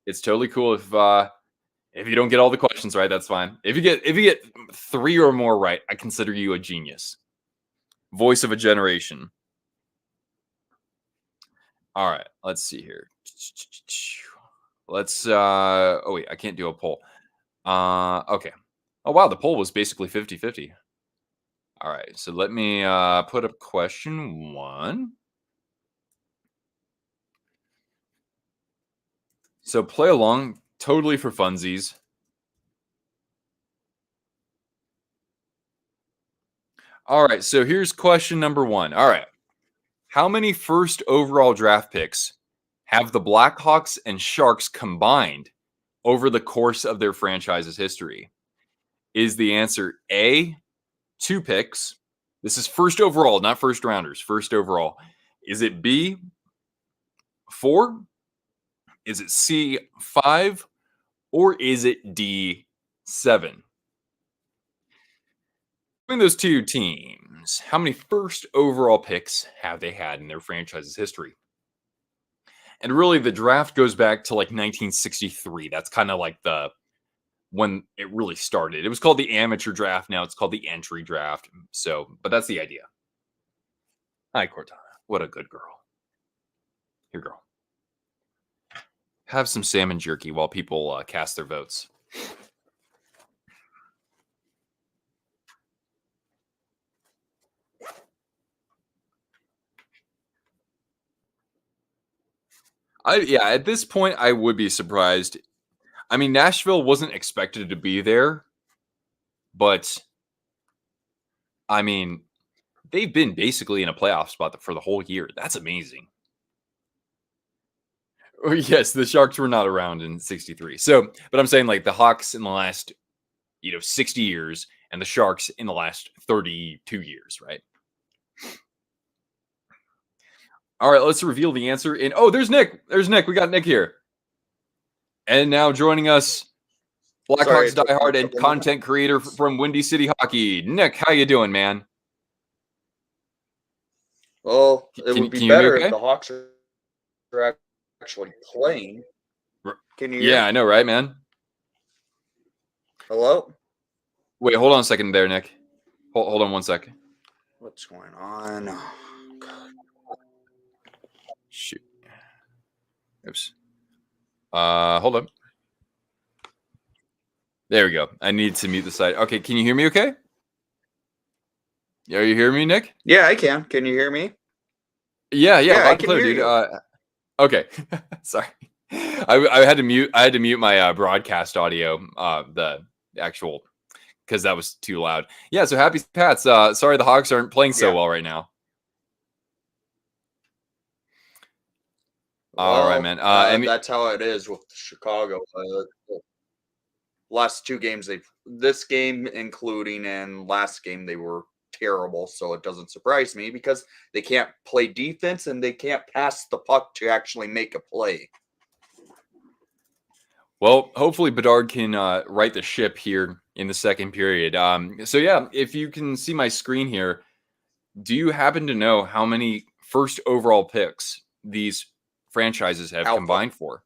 It's totally cool if you don't get all the questions right, that's fine. If you get 3 or more right, I consider you a genius. Voice of a generation. All right, let's see here. Let's oh wait, I can't do a poll. Okay. Oh wow, the poll was basically 50-50. All right, so let me put up question 1. So play along, totally for funsies. All right, so here's question number 1. All right. How many first overall draft picks have the Blackhawks and Sharks combined over the course of their franchise's history? Is the answer A, 2 picks? This is first overall, not first rounders, first overall. Is it B, 4? Is it C, 5? Or is it D, 7? Between those two teams, how many first overall picks have they had in their franchise's history? And really, the draft goes back to like 1963. That's kind of like when it really started. It was called the amateur draft. Now it's called the entry draft. So, but that's the idea. Hi, Cortana. What a good girl. Here, girl. Have some salmon jerky while people cast their votes. Yeah, at this point, I would be surprised. I mean, Nashville wasn't expected to be there, but I mean, they've been basically in a playoff spot for the whole year. That's amazing. Oh, yes, the Sharks were not around in 63. So, but I'm saying like the Hawks in the last, 60 years and the Sharks in the last 32 years, right? All right, let's reveal the answer. Oh, there's Nick. There's Nick. We got Nick here. And now joining us, Blackhawks diehard and content creator from Windy City Hockey. Nick, how you doing, man? Well, it would be better if the Hawks are actually playing. Can you hear me? Yeah, I know, right, man? Hello? Wait, hold on a second there, Nick. Hold on 1 second. What's going on? Oh, God. Shoot. Oops. Hold on. There we go. I need to mute the side. Okay, can you hear me okay? Are you hearing me, Nick? Yeah, I can. Can you hear me? Yeah, I can hear you. Okay. Sorry. I had to mute my broadcast audio, the actual, because that was too loud. Yeah, so happy Pats. Sorry the Hawks aren't playing so well right now. All right, man. That's how it is with Chicago. Last 2 games, this game including and last game, they were terrible. So it doesn't surprise me because they can't play defense and they can't pass the puck to actually make a play. Well, hopefully Bedard can right the ship here in the second period. So yeah, if you can see my screen here, do you happen to know how many first overall picks these franchises have combined for?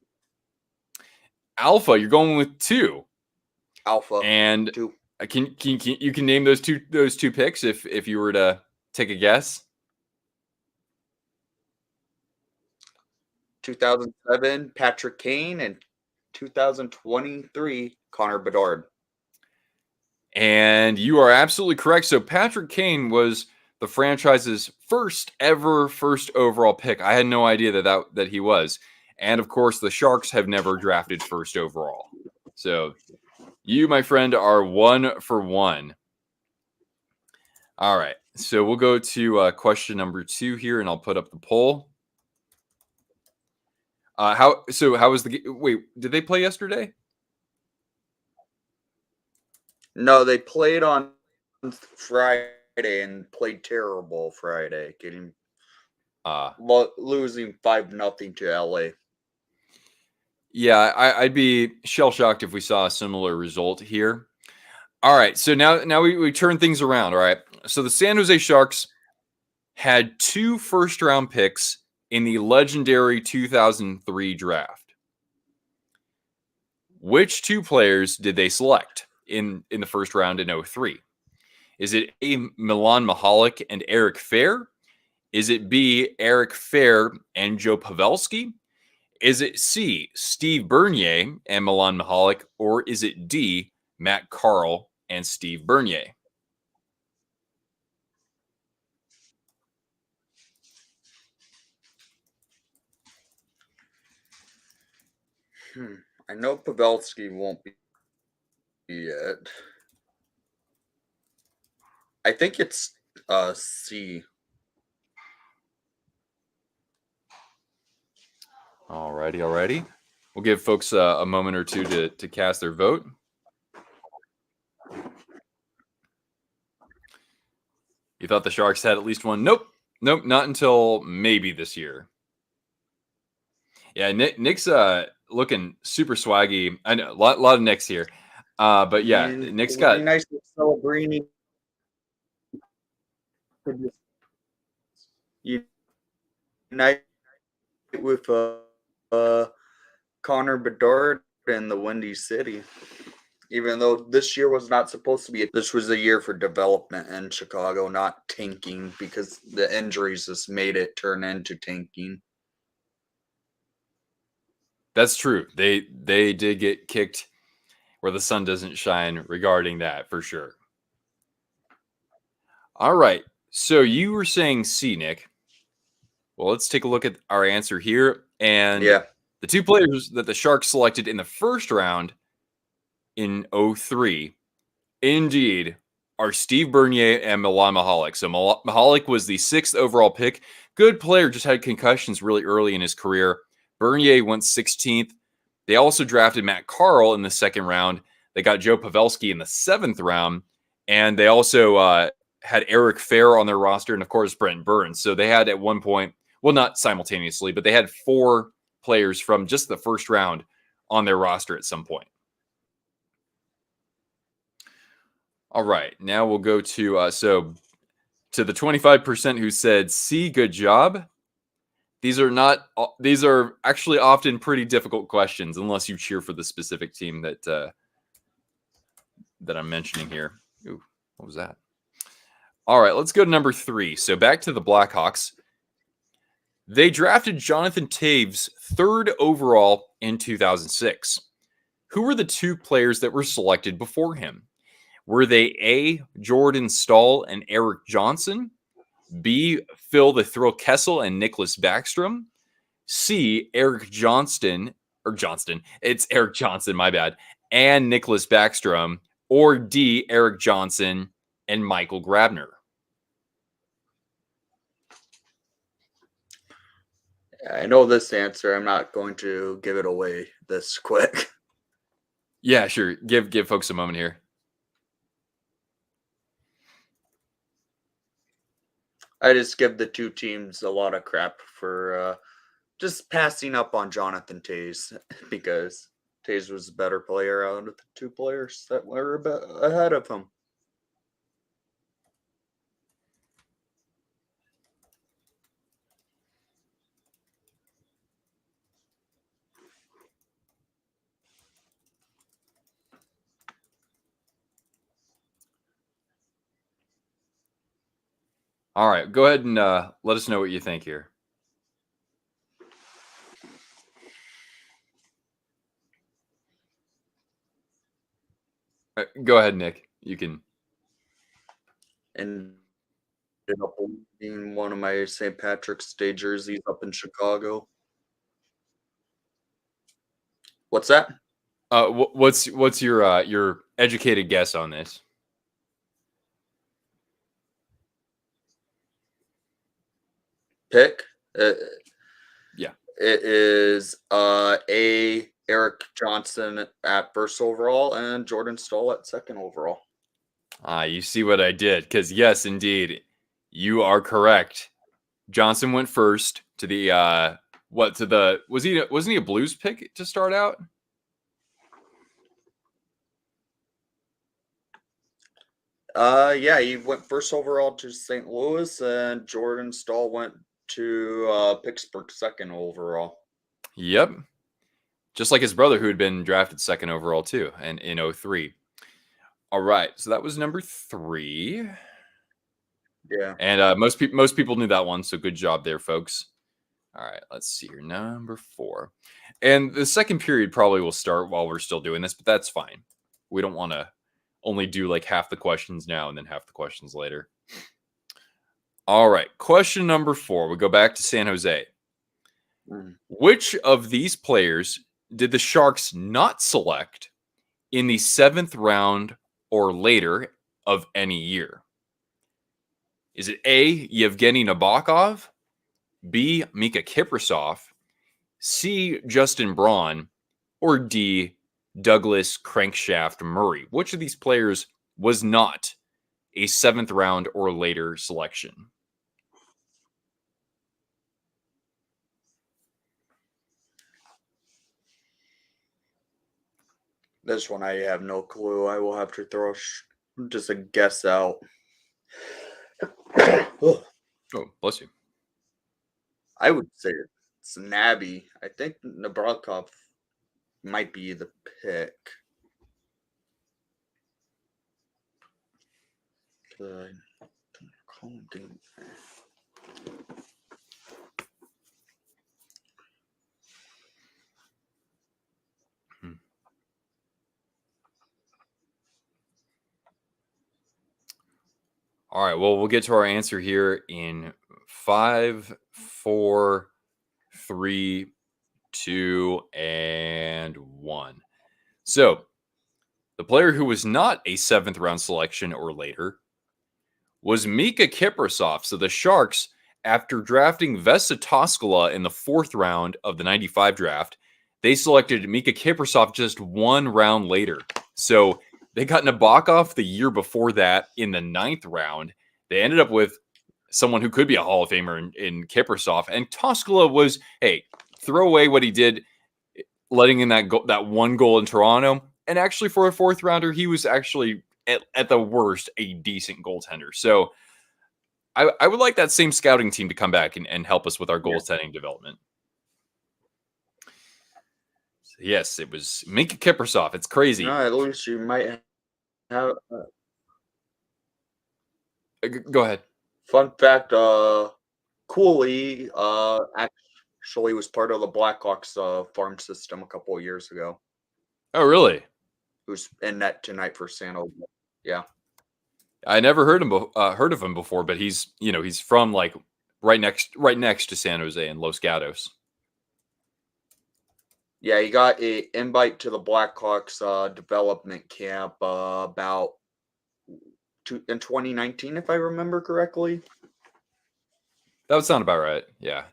Alpha, you're going with 2. Alpha and 2. Can you can name those two picks if you were to take a guess? 2007 Patrick Kane and 2023 Connor Bedard. And you are absolutely correct. So Patrick Kane was the franchise's first ever first overall pick. I had no idea that he was. And of course, the Sharks have never drafted first overall. So you, my friend, are 1 for 1. All right. So we'll go to question number 2 here, and I'll put up the poll. How was the game? Wait, did they play yesterday? No, they played on Friday and played terrible Friday, losing 5-0 to LA. Yeah, I'd be shell shocked if we saw a similar result here. All right, so now we turn things around. All right, so the San Jose Sharks had 2 first-round picks in the legendary 2003 draft. Which 2 players did they select in the first round in 03? Is it A, Milan Michalek and Eric Fair? Is it B, Eric Fair and Joe Pavelski? Is it C, Steve Bernier and Milan Michalek? Or is it D, Matt Carl and Steve Bernier? I know Pavelski won't be it. I think it's C. Alrighty. We'll give folks a moment or two to cast their vote. You thought the Sharks had at least one? Nope, not until maybe this year. Yeah, Nick's looking super swaggy. I know a lot of Nicks here, but yeah, Nick's got nice Celebrini. Unite with Connor Bedard in the Windy City. Even though this year was not supposed to be, this was a year for development in Chicago, not tanking, because the injuries just made it turn into tanking. That's true. They did get kicked where the sun doesn't shine regarding that for sure. All right. So you were saying C, Nick. Well, let's take a look at our answer here. And the 2 players that the Sharks selected in the first round in 03, indeed, are Steve Bernier and Milan Michalek. So Michalek was the 6th overall pick. Good player, just had concussions really early in his career. Bernier went 16th. They also drafted Matt Carl in the 2nd round. They got Joe Pavelski in the 7th round. And they also had Eric Fair on their roster and, of course, Brent Burns. So they had at one point, well, not simultaneously, but they had 4 players from just the first round on their roster at some point. All right, now we'll go to to the 25% who said C, good job. These are actually often pretty difficult questions unless you cheer for the specific team that I'm mentioning here. Ooh, what was that? All right, let's go to number 3. So back to the Blackhawks. They drafted Jonathan Toews 3rd overall in 2006. Who were the 2 players that were selected before him? Were they A, Jordan Stahl and Eric Johnson? B, Phil the Thrill Kessel and Nicholas Backstrom? C, Eric Johnston, it's Eric Johnson, my bad, and Nicholas Backstrom? Or D, Eric Johnson and Michael Grabner? I know this answer. I'm not going to give it away this quick. Yeah, sure. Give folks a moment here. I just give the 2 teams a lot of crap for just passing up on Jonathan Toews because Toews was a better player out of the 2 players that were a bit ahead of him. All right, go ahead and let us know what you think here. Go ahead, Nick. You can. And ended up being one of my St. Patrick's Day jerseys up in Chicago. What's that? What's your educated guess on this? Pick? Yeah. It is A. Eric Johnson at first overall and Jordan Stahl at second overall. You see what I did? Because yes, indeed, you are correct. Johnson went first to the wasn't he a Blues pick to start out? Yeah, he went first overall to St. Louis, and Jordan Stahl went to Pittsburgh second overall. Yep. Just like his brother, who had been drafted second overall too, and in 03. All right, so that was number 3. Yeah. And most people knew that one, so good job there, folks. All right, let's see here. Number 4. And the second period probably will start while we're still doing this, but that's fine. We don't want to only do like half the questions now and then half the questions later. All right, question number 4. We go back to San Jose. Which of these players did the Sharks not select in the 7th round or later of any year? Is it A, Yevgeny Nabokov, B, Mika Kiprasov, C, Justin Braun, or D, Douglas Crankshaft Murray? Which of these players was not a 7th round or later selection? This one I have no clue. I will have to throw just a guess out. Oh, bless you. I would say it's Nabby. I think Nabokov might be the pick. All right. Well, we'll get to our answer here in 5, 4, 3, 2, and 1. So, the player who was not a 7th round selection or later was Mika Kiprasov. So, the Sharks, after drafting Vesa Toskala in the 4th round of the 95 draft, they selected Mika Kiprasov just 1 round later. So, they got Nabokov the year before that in the 9th round. They ended up with someone who could be a Hall of Famer in Kiprasov. And Toskala was, hey, throw away what he did, letting in that one goal in Toronto. And actually, for a 4th rounder, he was actually, at the worst, a decent goaltender. So I would like that same scouting team to come back and help us with our goaltending development. Yes, it was Mika Kiprasov. It's crazy. No, at least you might have. Go ahead. Fun fact: Cooley actually was part of the Blackhawks farm system a couple of years ago. Oh, really? Who's in net tonight for San Jose? Yeah, I never heard of him before, but he's from like right next to San Jose and Los Gatos. Yeah, he got an invite to the Blackhawks development camp about in 2019, if I remember correctly. That would sound about right. Yeah.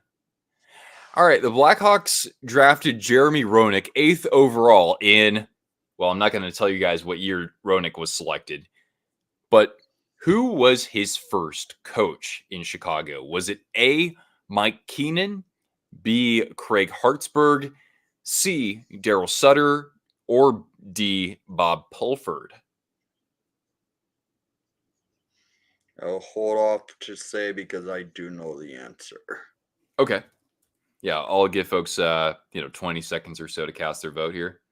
All right. The Blackhawks drafted Jeremy Roenick 8th overall in, well, I'm not going to tell you guys what year Roenick was selected, but who was his first coach in Chicago? Was it A, Mike Keenan, B, Craig Hartsburg, C, Daryl Sutter, or D, Bob Pulford? I'll hold off to say because I do know the answer. Okay. Yeah, I'll give folks 20 seconds or so to cast their vote here.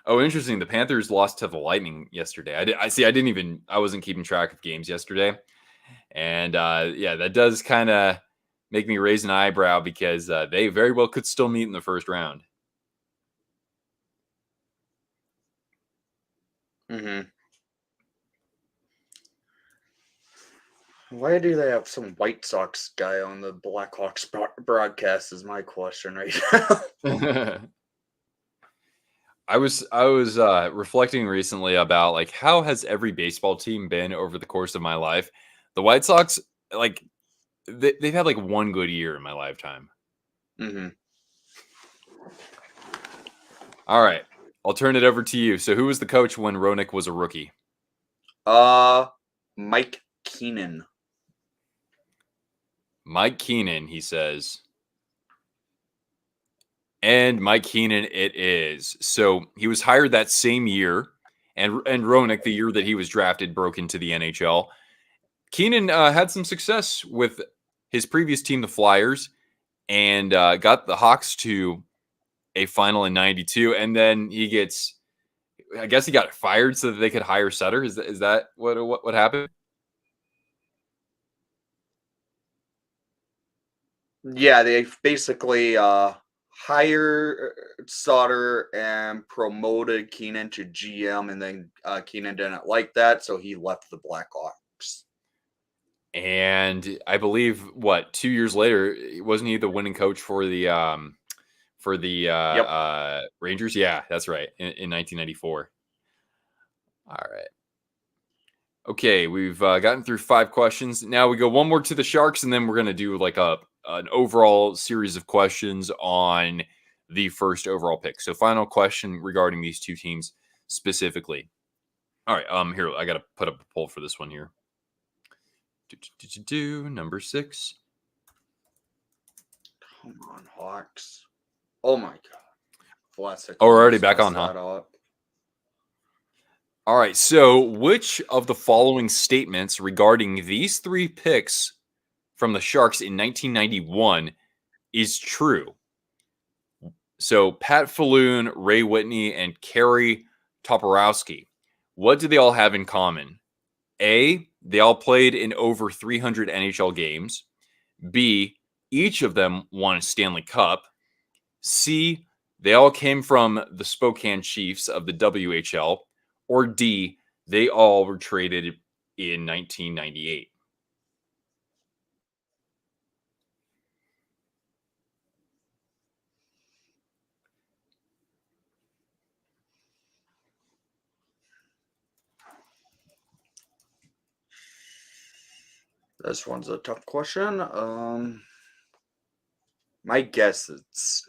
Oh, interesting. The Panthers lost to the Lightning yesterday. I wasn't keeping track of games yesterday. And yeah, that does kind of make me raise an eyebrow because they very well could still meet in the first round. Mm-hmm. Why do they have some White Sox guy on the Blackhawks broadcast? Is my question right now. I was reflecting recently about like how has every baseball team been over the course of my life. The White Sox, like they've had like one good year in my lifetime. Mm-hmm. All right, I'll turn it over to you. So, who was the coach when Roenick was a rookie? Mike Keenan. Mike Keenan, he says. And Mike Keenan, it is. So he was hired that same year, and Roenick, the year that he was drafted, broke into the NHL. Keenan had some success with his previous team, the Flyers, and got the Hawks to a final in '92. And then he gets, I guess, he got fired so that they could hire Sutter. Is that what happened? Yeah, they basically hired Sauter and promoted Keenan to GM, and then Keenan didn't like that, so he left the Blackhawks. And I believe 2 years later, wasn't he the winning coach for the Yep. Rangers? Yeah, that's right. In 1994. All right. Okay, we've gotten through 5 questions. Now we go one more to the Sharks, and then we're gonna do like an overall series of questions on the first overall pick. So, final question regarding these two teams specifically. All right. Here I got to put up a poll for this one here. Number 6. Come on, Hawks. Oh my god. Vlasic Oh, we're already almost back messed on, huh? that up. All right. So, which of the following statements regarding these 3 picks from the Sharks in 1991 is true? So, Pat Falloon, Ray Whitney, and Kerry Toporowski. What do they all have in common? A, they all played in over 300 NHL games. B, each of them won a Stanley Cup. C, they all came from the Spokane Chiefs of the WHL. Or D, they all were traded in 1998. This one's a tough question. My guess it's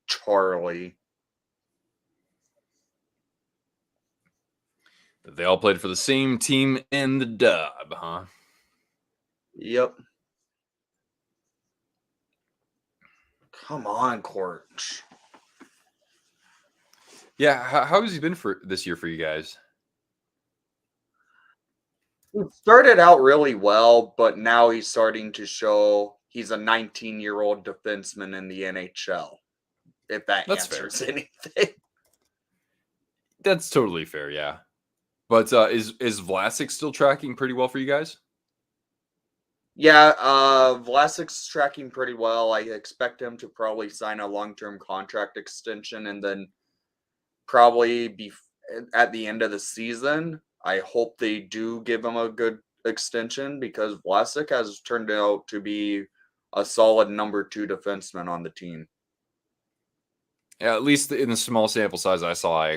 Charlie. They all played for the same team in the dub, huh? Yep. Come on, Court. Yeah, how has he been for this year for you guys? He started out really well, but now he's starting to show he's a 19-year-old defenseman in the NHL. If that That's fair. answers anything. That's totally fair, yeah. But is Vlasic still tracking pretty well for you guys? Yeah, Vlasic's tracking pretty well. I expect him to probably sign a long-term contract extension and then probably be at the end of the season. I hope they do give him a good extension because Vlasic has turned out to be a solid number 2 defenseman on the team. Yeah, at least in the small sample size I saw,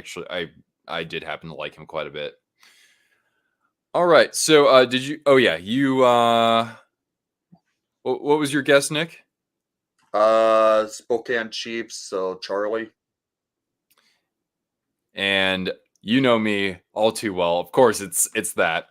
I did happen to like him quite a bit. All right, so did you? Oh yeah, you. What was your guess, Nick? Spokane Chiefs, so Charlie. And you know me all too well. Of course, it's that.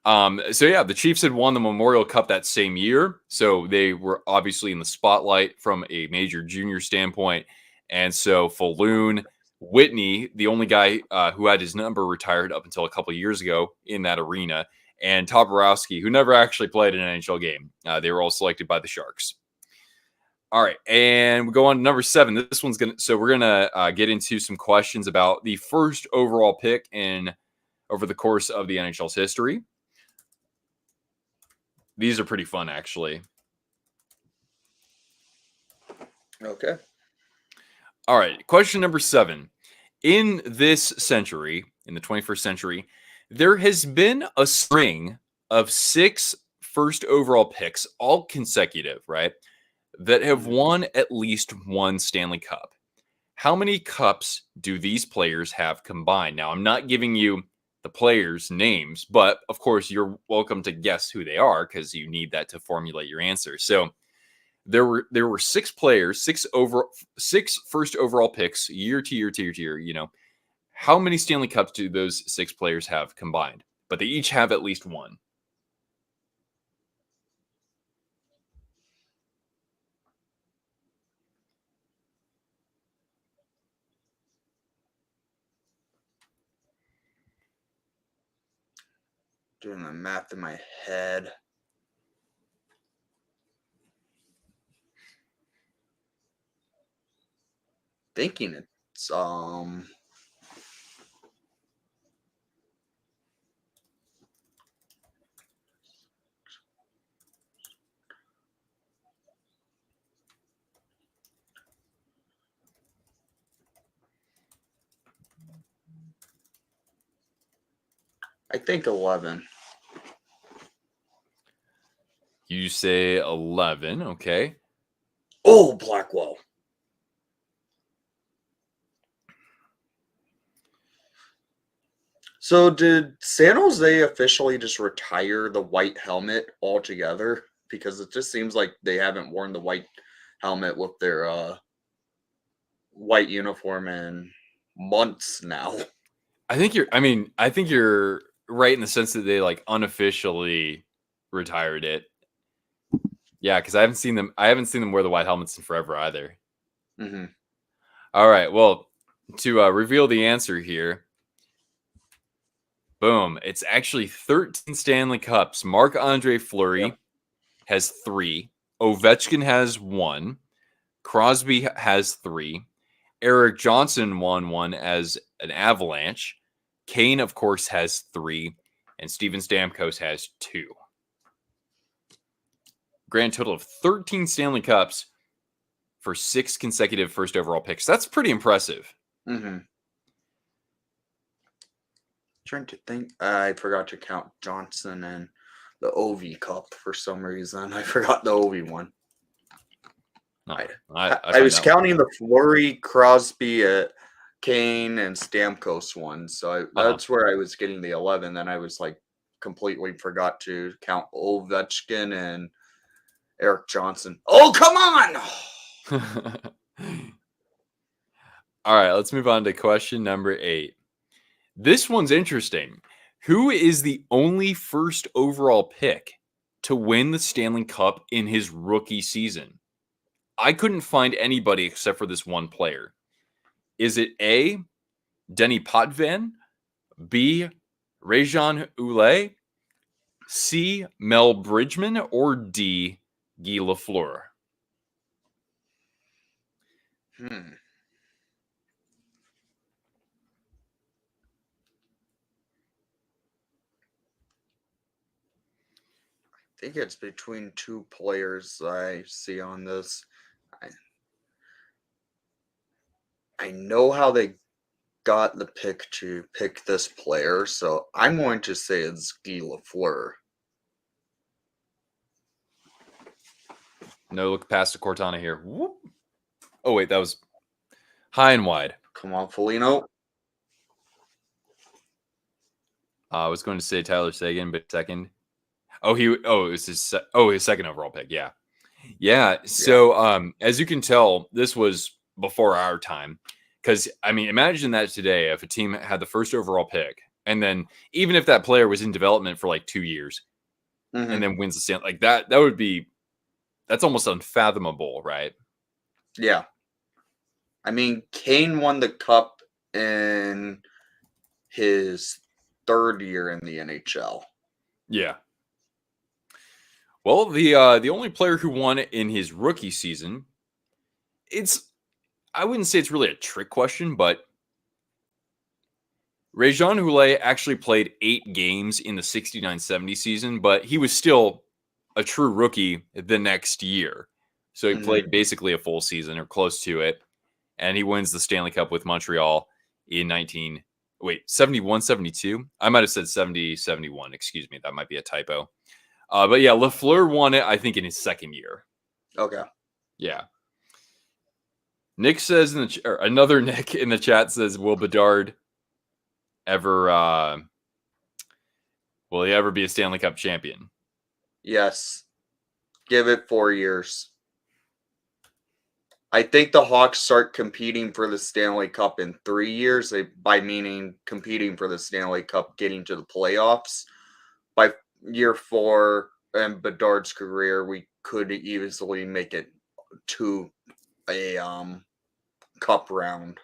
So yeah, the Chiefs had won the Memorial Cup that same year, so they were obviously in the spotlight from a major junior standpoint. And so Falloon, Whitney, the only guy who had his number retired up until a couple of years ago in that arena, and Toporowski, who never actually played an NHL game. They were all selected by the Sharks. All right, and we go on to number 7. This one's gonna. So we're gonna get into some questions about the first overall pick over the course of the NHL's history. These are pretty fun, actually. Okay. All right, question number 7. In this century, in the 21st century, there has been a string of 6 first overall picks, all consecutive, right, that have won at least one Stanley Cup, how many cups do these players have combined? Now, I'm not giving you the players' names, but of course, you're welcome to guess who they are because you need that to formulate your answer. So there were 6 players, 6 first overall picks, year to year to year to year. You know, how many Stanley Cups do those 6 players have combined? But they each have at least one. Doing the math in my head. Thinking it's I think 11. You say 11, okay. Oh, Blackwell. So did San Jose officially just retire the white helmet altogether? Because it just seems like they haven't worn the white helmet with their white uniform in months now. I think you're right in the sense that they like unofficially retired it. Yeah, because I haven't seen them wear the white helmets in forever either. Mm-hmm. All right, well, to reveal the answer here, boom, it's actually 13 Stanley Cups. Marc-Andre Fleury has 3. Ovechkin has 1. Crosby has 3. Eric Johnson won 1 as an Avalanche. Kane, of course, has 3. And Steven Stamkos has 2. Grand total of 13 Stanley Cups for 6 consecutive first overall picks. That's pretty impressive. Mm-hmm. Trying to think. I forgot to count Johnson and the OV Cup for some reason. I forgot the OV one. No, I was counting the Fleury, Crosby, Kane, and Stamkos one. So that's where I was getting the 11. Then I was like completely forgot to count Ovechkin and Eric Johnson. Oh, come on! All right, let's move on to question number 8. This one's interesting. Who is the only first overall pick to win the Stanley Cup in his rookie season? I couldn't find anybody except for this one player. Is it A, Denny Potvin, B, Rajan Ouellet, C, Mel Bridgman, or D, Guy Lafleur? I think it's between 2 players I see on this. I know how they got the pick to pick this player, so I'm going to say it's Guy Lafleur. No look past the Cortana here. Whoop. Oh, wait, that was high and wide. Come on, Foligno. I was going to say Tyler Seguin, but second. It was his second overall pick. Yeah. So, as you can tell, this was before our time. Because, I mean, imagine that today if a team had the first overall pick, and then even if that player was in development for like 2 years, and then wins the Stanley, like that's almost unfathomable, right? Yeah. I mean, Kane won the cup in his 3rd year in the NHL. Yeah. Well, the only player who won it in his rookie season, I wouldn't say it's really a trick question, but Rajan Ouellet actually played 8 games in the 69-70 season, but he was still a true rookie the next year. So he played basically a full season or close to it, and he wins the Stanley Cup with Montreal in Wait, 71, 72? I might have said 70, 71. Excuse me. That might be a typo. But yeah, Lafleur won it, I think, in his second year. Okay. Yeah. Nick says another Nick in the chat says, will Bedard ever will he ever be a Stanley Cup champion? Yes. Give it 4 years. I think the Hawks start competing for the Stanley Cup in 3 years, by meaning competing for the Stanley Cup, getting to the playoffs. By year 4 in Bedard's career, we could easily make it to a cup round.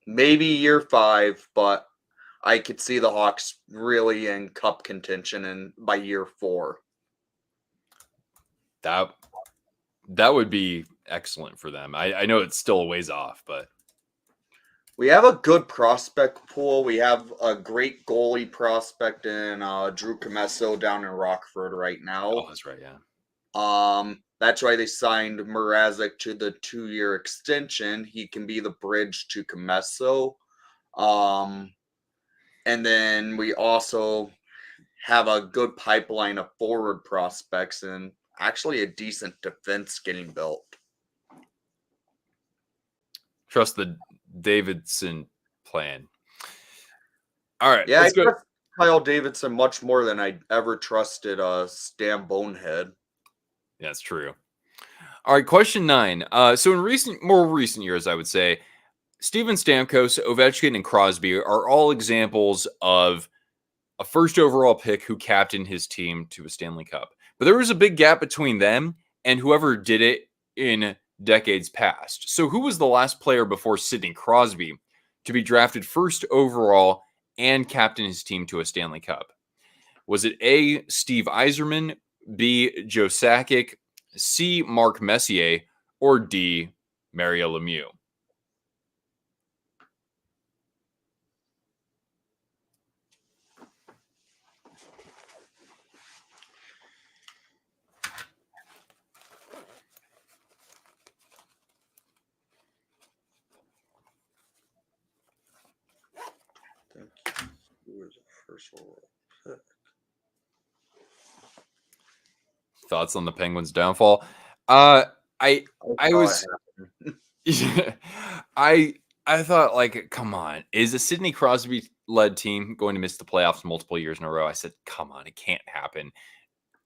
Maybe year 5, but I could see the Hawks really in cup contention and by year 4. That would be excellent for them. I know it's still a ways off, but we have a good prospect pool. We have a great goalie prospect in Drew Comesso down in Rockford right now. Oh, that's right, yeah. That's why they signed Mrazek to the 2-year extension. He can be the bridge to Comesso. And then we also have a good pipeline of forward prospects and actually a decent defense getting built. Trust the Davidson plan. All right. Yeah, I trust Kyle Davidson much more than I ever trusted Stan Bonehead. That's true. All right, question 9. So in more recent years, I would say, Steven Stamkos, Ovechkin, and Crosby are all examples of a first overall pick who captained his team to a Stanley Cup. But there was a big gap between them and whoever did it in decades past. So who was the last player before Sidney Crosby to be drafted first overall and captain his team to a Stanley Cup? Was it A, Steve Yzerman, B, Joe Sakic, C, Mark Messier, or D, Mario Lemieux? Who was the first overall pick? Thoughts on the Penguins' downfall? I was I thought, like, come on, is a Sidney Crosby led team going to miss the playoffs multiple years in a row? I said, come on, it can't happen.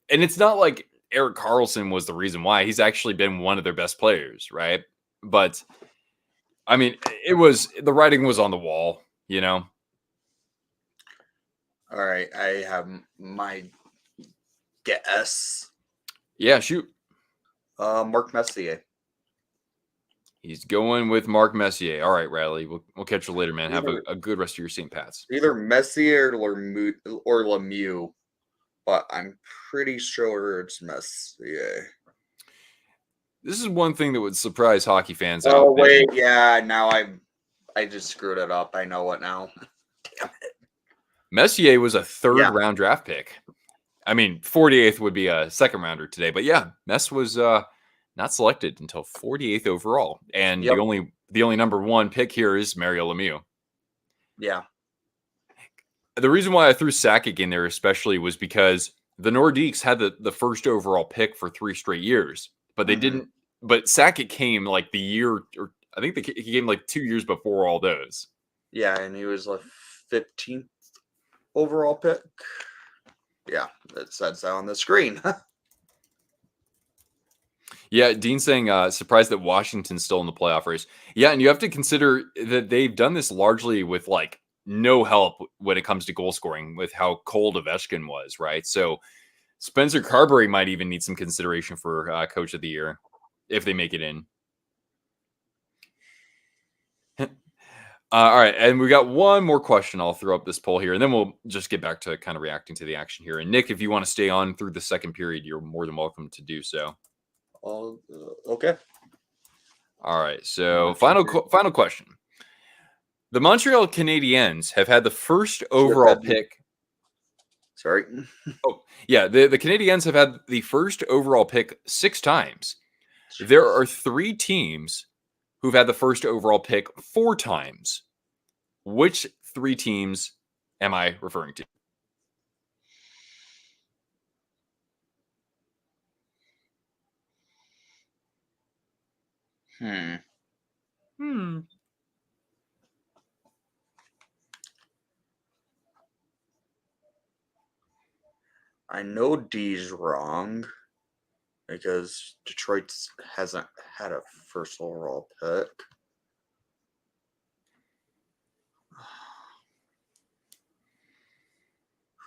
And it's not like Erik Karlsson was the reason why. He's actually been one of their best players, right? But I mean, the writing was on the wall, you know. All right, I have my guess. Yeah, shoot. Mark Messier. He's going with Mark Messier. All right, Riley. We'll catch you later, man. Have a good rest of your St. Pat's. Either Messier or Lemieux, but I'm pretty sure it's Messier. This is one thing that would surprise hockey fans. Oh, wait. Yeah, now I just screwed it up. I know it now. Damn it. Messier was a third-round draft pick. I mean, 48th would be a second-rounder today. But, yeah, Mess was not selected until 48th overall. And the only number 1 pick here is Mario Lemieux. Yeah. The reason why I threw Sakic in there especially was because the Nordiques had the first overall pick for 3 straight years. But they didn't. But Sakic came like the year, or I think he came like 2 years before all those. Yeah, and he was like 15th overall pick. Yeah, it says that on the screen. Yeah, Dean saying surprised that Washington's still in the playoff race. Yeah, and you have to consider that they've done this largely with like no help when it comes to goal scoring with how cold Ovechkin was, right? So Spencer Carberry might even need some consideration for Coach of the Year if they make it in. All right, and we got one more question. I'll throw up this poll here, and then we'll just get back to kind of reacting to the action here. And Nick, if you want to stay on through the second period, you're more than welcome to do so. Okay. All right, so final question. The Montreal Canadiens have had the first overall pick. Sorry. Oh, yeah, the Canadiens have had the first overall pick 6 times. There are 3 teams who've had the first overall pick 4 times. Which 3 teams am I referring to? I know D's wrong because Detroit hasn't had a first overall pick.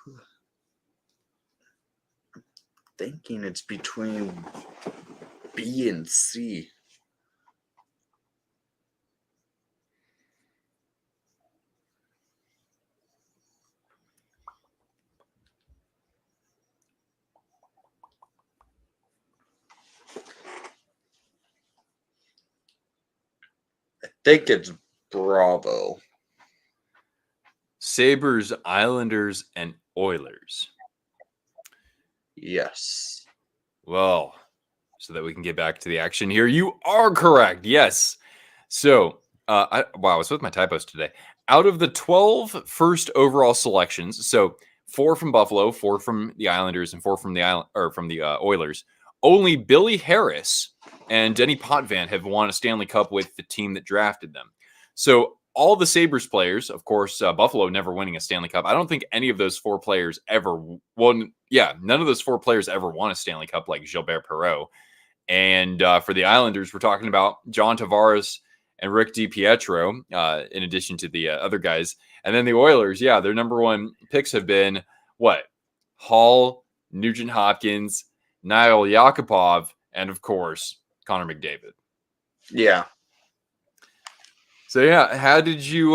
I'm thinking it's between B and C. I think it's Bravo. Sabres, Islanders, and Oilers. Yes. Well, so that we can get back to the action here, you are correct. Yes. So, I was with my typos today. Out of the 12 first overall selections, so 4 from Buffalo, 4 from the Islanders, and 4 from the Oilers, only Billy Harris and Denny Potvin have won a Stanley Cup with the team that drafted them. So all the Sabres players, of course, Buffalo never winning a Stanley Cup. I don't think any of those 4 players ever won. Yeah, none of those 4 players ever won a Stanley Cup like Gilbert Perreault. And for the Islanders, we're talking about John Tavares and Rick DiPietro, in addition to the other guys. And then the Oilers, their number 1 picks have been what? Hall, Nugent Hopkins, Niall Yakupov, and of course, Connor McDavid. Yeah. So how did you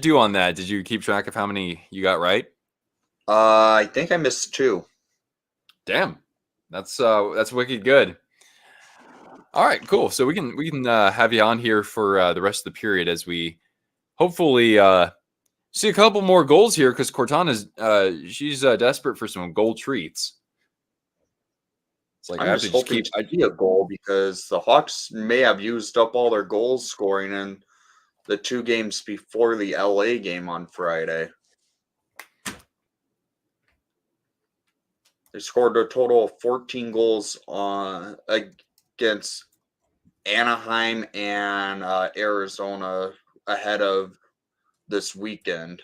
do on that? Did you keep track of how many you got right? I think I missed 2. Damn, that's wicked good. All right, cool. So we can have you on here for the rest of the period as we hopefully see a couple more goals here because Cortana's she's desperate for some goal treats. It's like I'm I have just to hoping to see a goal because the Hawks may have used up all their goals scoring in the 2 games before the LA game on Friday. They scored a total of 14 goals against Anaheim and Arizona ahead of this weekend.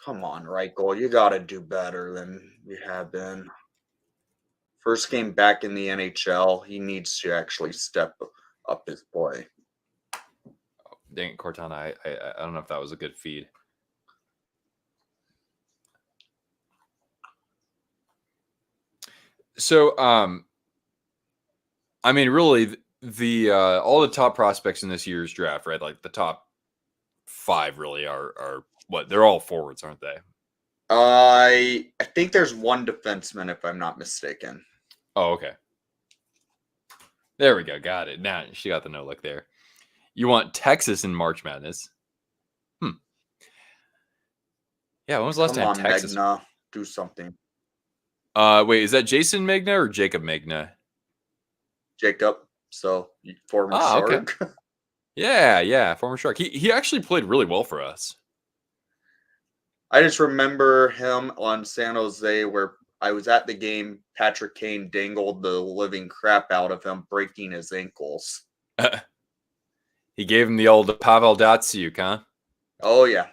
Come on, Reichel. You got to do better than you have been. First game back in the NHL, he needs to actually step up his play. Dang it, Cortana, I don't know if that was a good feed. So, I mean, really, the all the top prospects in this year's draft, right? Like the top 5 really are what? They're all forwards, aren't they? I think there's 1 defenseman, if I'm not mistaken. Oh, okay. There we go. Got it. Now she got the no look there. You want Texas in March Madness? Yeah, when was the last time Texas? Megna, do something. Wait, is that Jason Megna or Jacob Megna? Jacob, so former Shark. Okay. Yeah, former Shark. He actually played really well for us. I just remember him on San Jose where I was at the game. Patrick Kane dangled the living crap out of him, breaking his ankles. He gave him the old Pavel Datsyuk, huh? Oh, yeah.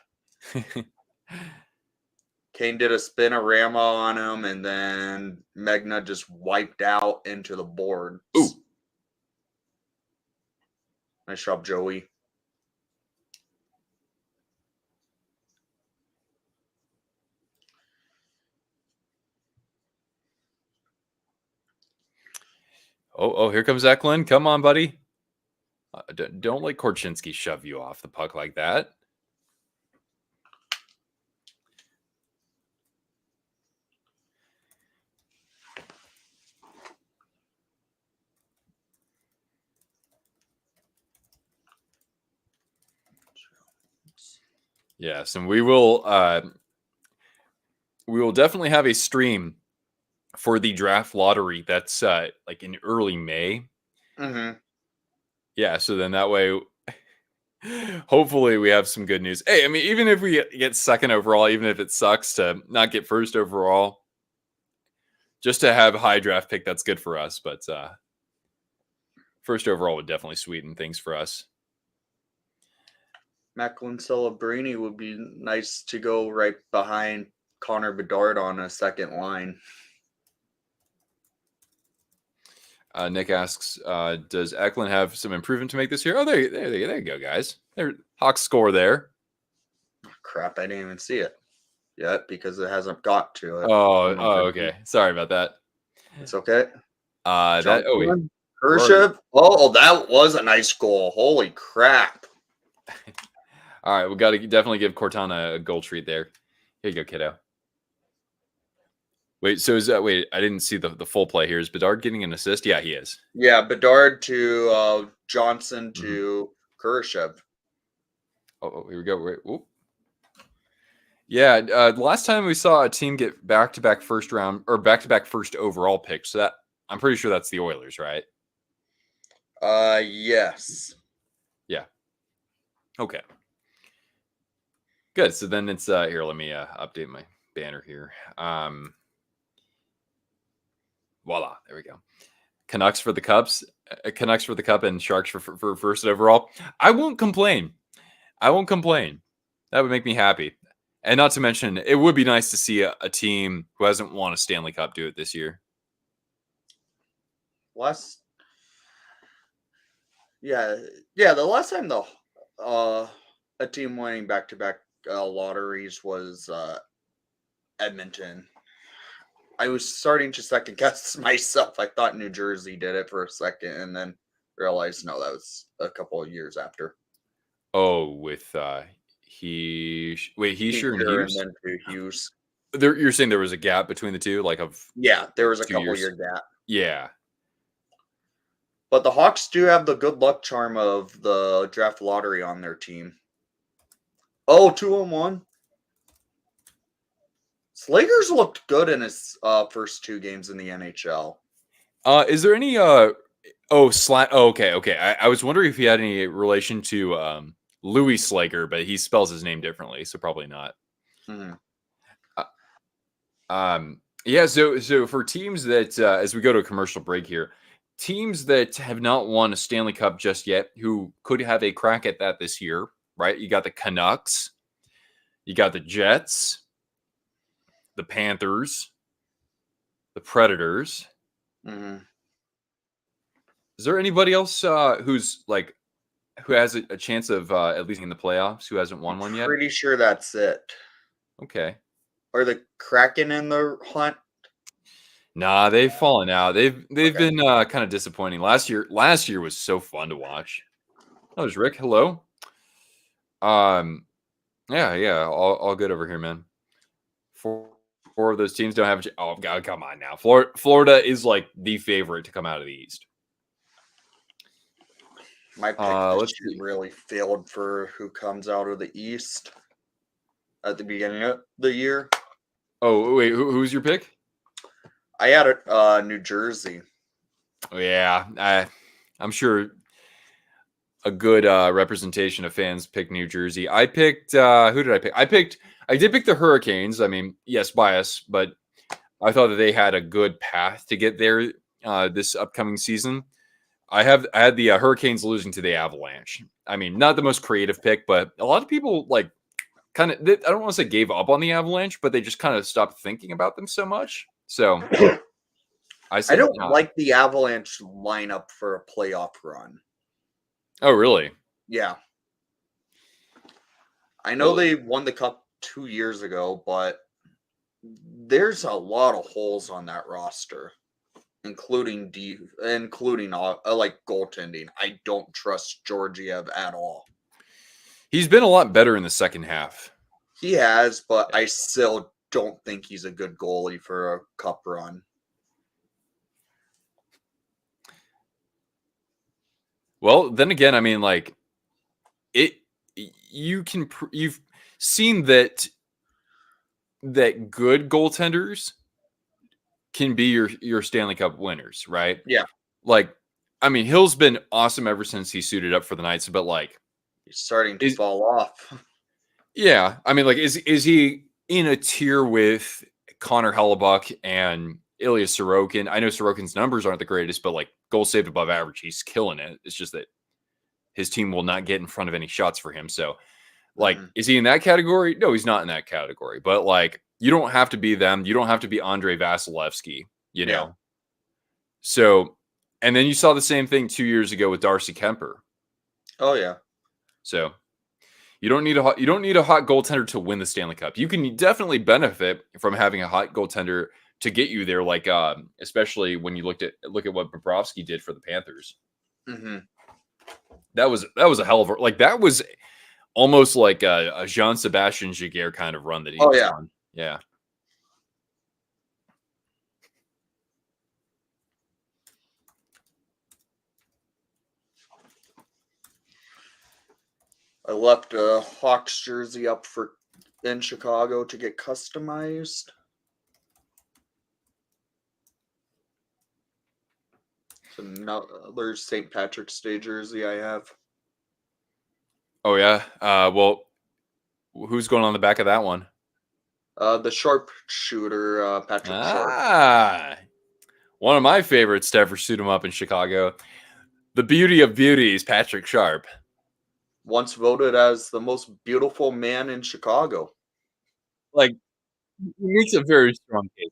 Kane did a spinorama on him, and then Megna just wiped out into the boards. Ooh. Nice job, Joey. Oh, here comes Eklund. Come on, buddy. Don't let Korchinski shove you off the puck like that. Yes, and we will definitely have a stream for the draft lottery. That's like in early May. Mm-hmm. Yeah, so then that way, hopefully we have some good news. Hey, I mean, even if we get second overall, even if it sucks to not get first overall, just to have a high draft pick, that's good for us. But first overall would definitely sweeten things for us. Macklin Celebrini would be nice to go right behind Connor Bedard on a second line. Nick asks, does Eklund have some improvement to make this year? Oh, there you go, guys. There, Hawks score there. Crap, I didn't even see it yet because it hasn't got to it. Okay. Sorry about that. It's okay. Wait. Kershaw. Oh, that was a nice goal. Holy crap. All right, we got to definitely give Cortana a goal treat there. Here you go, kiddo. Wait, so is that I didn't see the full play here. Is Bedard getting an assist? Yeah, he is. Yeah, Bedard to Johnson to Kershaw. Oh, here we go. Wait, whoop. Yeah, the last time we saw a team get back-to-back first round or back-to-back first overall picks, so that I'm pretty sure that's the Oilers, right? Yes. Yeah. Okay. Good. So then it's here. Let me update my banner here. Voila, there we go. Canucks for the Cups, Canucks for the Cup, and Sharks for first overall. I won't complain. That would make me happy. And not to mention, it would be nice to see a team who hasn't won a Stanley Cup do it this year. The last time a team winning back-to-back lotteries was Edmonton. I was starting to second guess myself. I thought New Jersey did it for a second and then realized no, that was a couple of years after. Oh, with Heischer and Hughes? And then to Hughes. You're saying there was a gap between the two? There was a couple year gap. Yeah. But the Hawks do have the good luck charm of the draft lottery on their team. Oh, 2-1. Slager's looked good in his first two games in the NHL. Is there any okay. I was wondering if he had any relation to Louis Slager, but he spells his name differently, so probably not. Mm-hmm. Yeah, so for teams that as we go to a commercial break here, teams that have not won a Stanley Cup just yet, who could have a crack at that this year, right? You got the Canucks, you got the Jets, the Panthers, the Predators. Mm-hmm. Is there anybody else who has a chance of at least in the playoffs who hasn't won one yet? Pretty sure that's it. Okay. Are the Kraken in the hunt? Nah, they've fallen out. They've been kind of disappointing. Last year was so fun to watch. Oh, there's Rick. Hello. Yeah, all good over here, man. Four of those teams don't have. Oh God, come on now. Florida is like the favorite to come out of the East. My pick really failed for who comes out of the East at the beginning of the year. Oh wait, who's your pick? I had New Jersey. Oh, yeah, I'm sure a good representation of fans picked New Jersey. I picked who did I pick? I did pick the Hurricanes. I mean, yes, bias, but I thought that they had a good path to get there this upcoming season. I had the Hurricanes losing to the Avalanche. I mean, not the most creative pick, but a lot of people I don't want to say gave up on the Avalanche, but they just kind of stopped thinking about them so much. So I don't like the Avalanche lineup for a playoff run. Oh, really? Yeah. I know they won the cup 2 years ago, but there's a lot of holes on that roster, including goaltending. I don't trust Georgiev at all. He's been a lot better in the second half. He has, but I still don't think he's a good goalie for a cup run. Well, then again, I mean, you've seen that good goaltenders can be your Stanley Cup winners, right? Yeah. Like, I mean, Hill's been awesome ever since he suited up for the Knights, but like, He's starting to fall off. yeah, I mean, like, is he in a tier with Connor Hellebuck and Ilya Sorokin? I know Sorokin's numbers aren't the greatest, but like goals saved above average, he's killing it. It's just that his team will not get in front of any shots for him. So, like, is he in that category? No, he's not in that category. But like, you don't have to be them. You don't have to be Andrei Vasilevsky, you know? Yeah. So, and then you saw the same thing 2 years ago with Darcy Kemper. Oh yeah. So you don't need a hot goaltender to win the Stanley Cup. You can definitely benefit from having a hot goaltender to get you there. Like, especially when you look at what Bobrovsky did for the Panthers. Mm-hmm. That was a hell of a, like, that was almost like a Jean-Sebastien Giguère kind of run that he was on. Yeah. I left a Hawks jersey up in Chicago to get customized. So now there's St. Patrick's Day jersey I have. Oh yeah. Well, who's going on the back of that one? The sharpshooter, Patrick Sharp. Ah, one of my favorites to ever shoot him up in Chicago. The beauty of beauties, Patrick Sharp. Once voted as the most beautiful man in Chicago. Like, he makes a very strong case.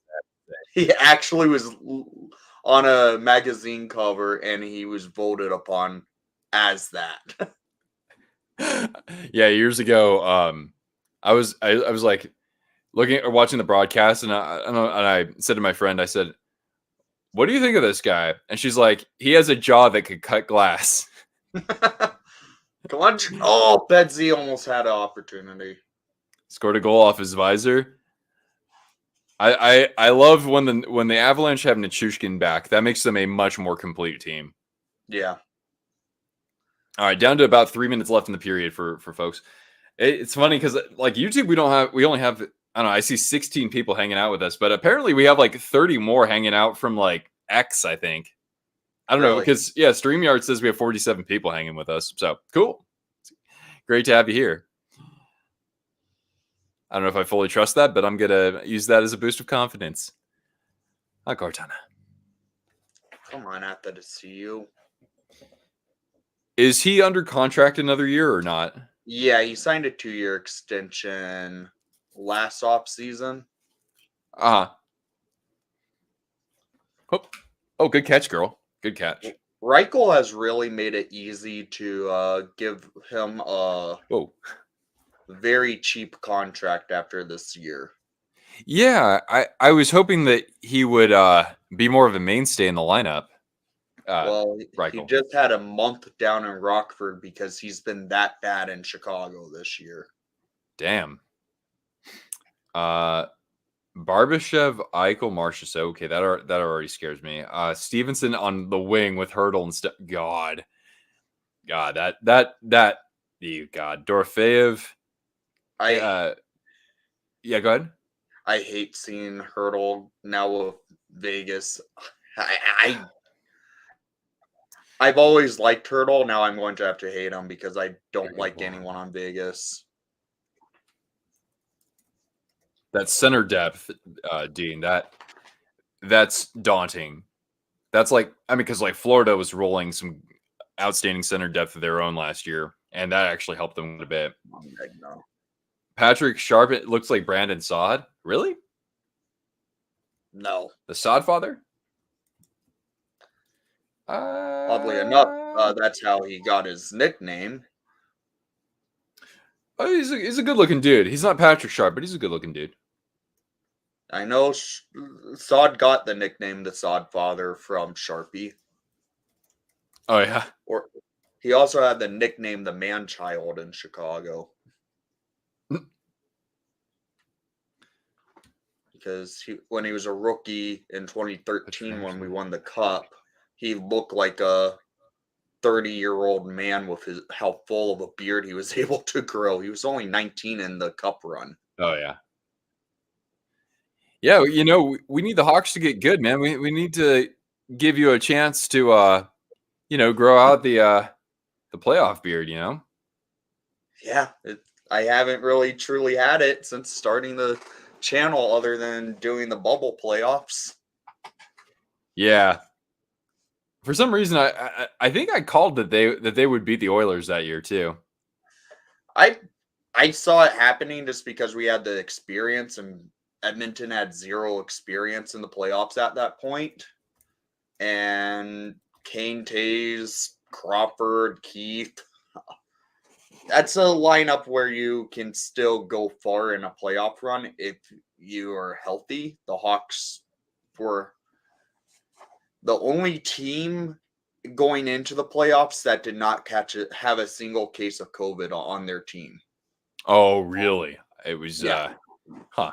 He actually was on a magazine cover, and he was voted upon as that. Yeah, years ago, I was like looking or watching the broadcast, and I said to my friend, I said, "What do you think of this guy?" And she's like, "He has a jaw that could cut glass." Come on! Oh, Bedsy almost had an opportunity. Scored a goal off his visor. I love when the Avalanche have Nichushkin back. That makes them a much more complete team. Yeah. All right, down to about 3 minutes left in the period for folks. It's funny because like YouTube, we only have, I don't know, I see 16 people hanging out with us, but apparently we have like 30 more hanging out from like X, I think. I don't know, because yeah, StreamYard says we have 47 people hanging with us. So cool. Great to have you here. I don't know if I fully trust that, but I'm gonna use that as a boost of confidence. Hi, Cortana. Come on, after to see you. Is he under contract another year or not? Yeah, he signed a 2-year extension last off season. Oh, good catch, girl. Good catch. Reichel has really made it easy to give him a very cheap contract after this year. Yeah, I was hoping that he would be more of a mainstay in the lineup. Well, Reichel. He just had a month down in Rockford because he's been that bad in Chicago this year. Damn. Barbashev, Eichel, Marchessault. Okay, that already scares me. Stevenson on the wing with Hurdle and stuff. God, that. You God, Dorofeyev. Yeah, go ahead. I hate seeing Hurdle now with Vegas. I've always liked Hurdle. Now I'm going to have to hate him because I don't like anyone on Vegas. That center depth, Dean, that's daunting. That's like, I mean, because like Florida was rolling some outstanding center depth of their own last year, and that actually helped them a bit. No. Patrick Sharp, it looks like Brandon Saad. Really? No. The Saad father? Oddly enough, that's how he got his nickname. Oh, he's a good-looking dude. He's not Patrick Sharp, but he's a good-looking dude. I know Saad got the nickname the Saad father from Sharpie. Oh, yeah. Or he also had the nickname the man-child in Chicago. Because when he was a rookie in 2013 when we won the cup, he looked like a 30-year-old man with how full of a beard he was able to grow. He was only 19 in the cup run. Oh, yeah. Yeah, we need the Hawks to get good, man. We need to give you a chance to grow out the playoff beard, Yeah, I haven't really truly had it since starting the channel, other than doing the bubble playoffs. Yeah. For some reason, I think I called that they would beat the Oilers that year too. I I saw it happening just because we had the experience, and Edmonton had zero experience in the playoffs at that point. And Kane, Tays, Crawford, Keith. That's a lineup where you can still go far in a playoff run if you are healthy. The Hawks were the only team going into the playoffs that did not have a single case of COVID on their team. Oh, really? It was Yeah. huh.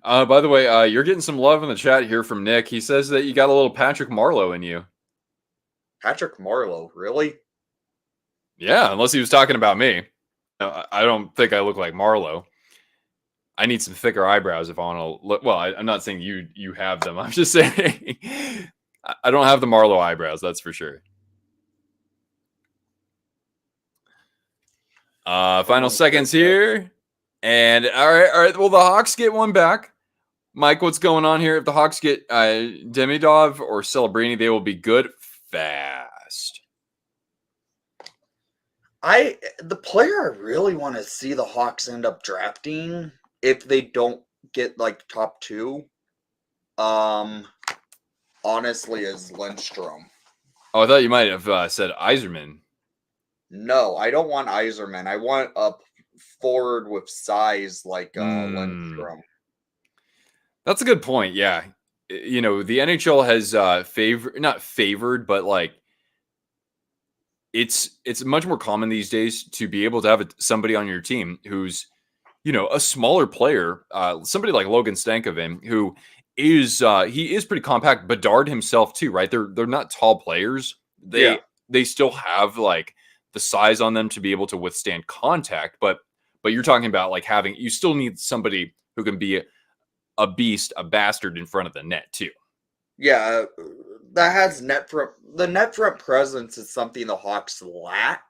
By the way, you're getting some love in the chat here from Nick. He says that you got a little Patrick Marleau in you. Patrick Marleau, really? Yeah, unless he was talking about me. I don't think I look like Marleau. I need some thicker eyebrows if I want to look. Well, I'm not saying you have them. I'm just saying I don't have the Marleau eyebrows. That's for sure. Final seconds here, and all right. Well, the Hawks get one back. Mike, what's going on here? If the Hawks get Demidov or Celebrini, they will be good fast. The player I really want to see the Hawks end up drafting, if they don't get like top two, honestly, is Lindstrom. Oh, I thought you might have said Yzerman. No, I don't want Yzerman. I want a forward with size like Lindstrom. That's a good point. Yeah, the NHL has not favored, but like it's much more common these days to be able to have somebody on your team who's a smaller player, somebody like Logan Stankoven, who is he is pretty compact. Bedard himself too, right? They're not tall players. They still have like the size on them to be able to withstand contact, but you're talking about like you still need somebody who can be a beast, a bastard in front of the net too. Yeah, that has the net front presence is something the Hawks lack.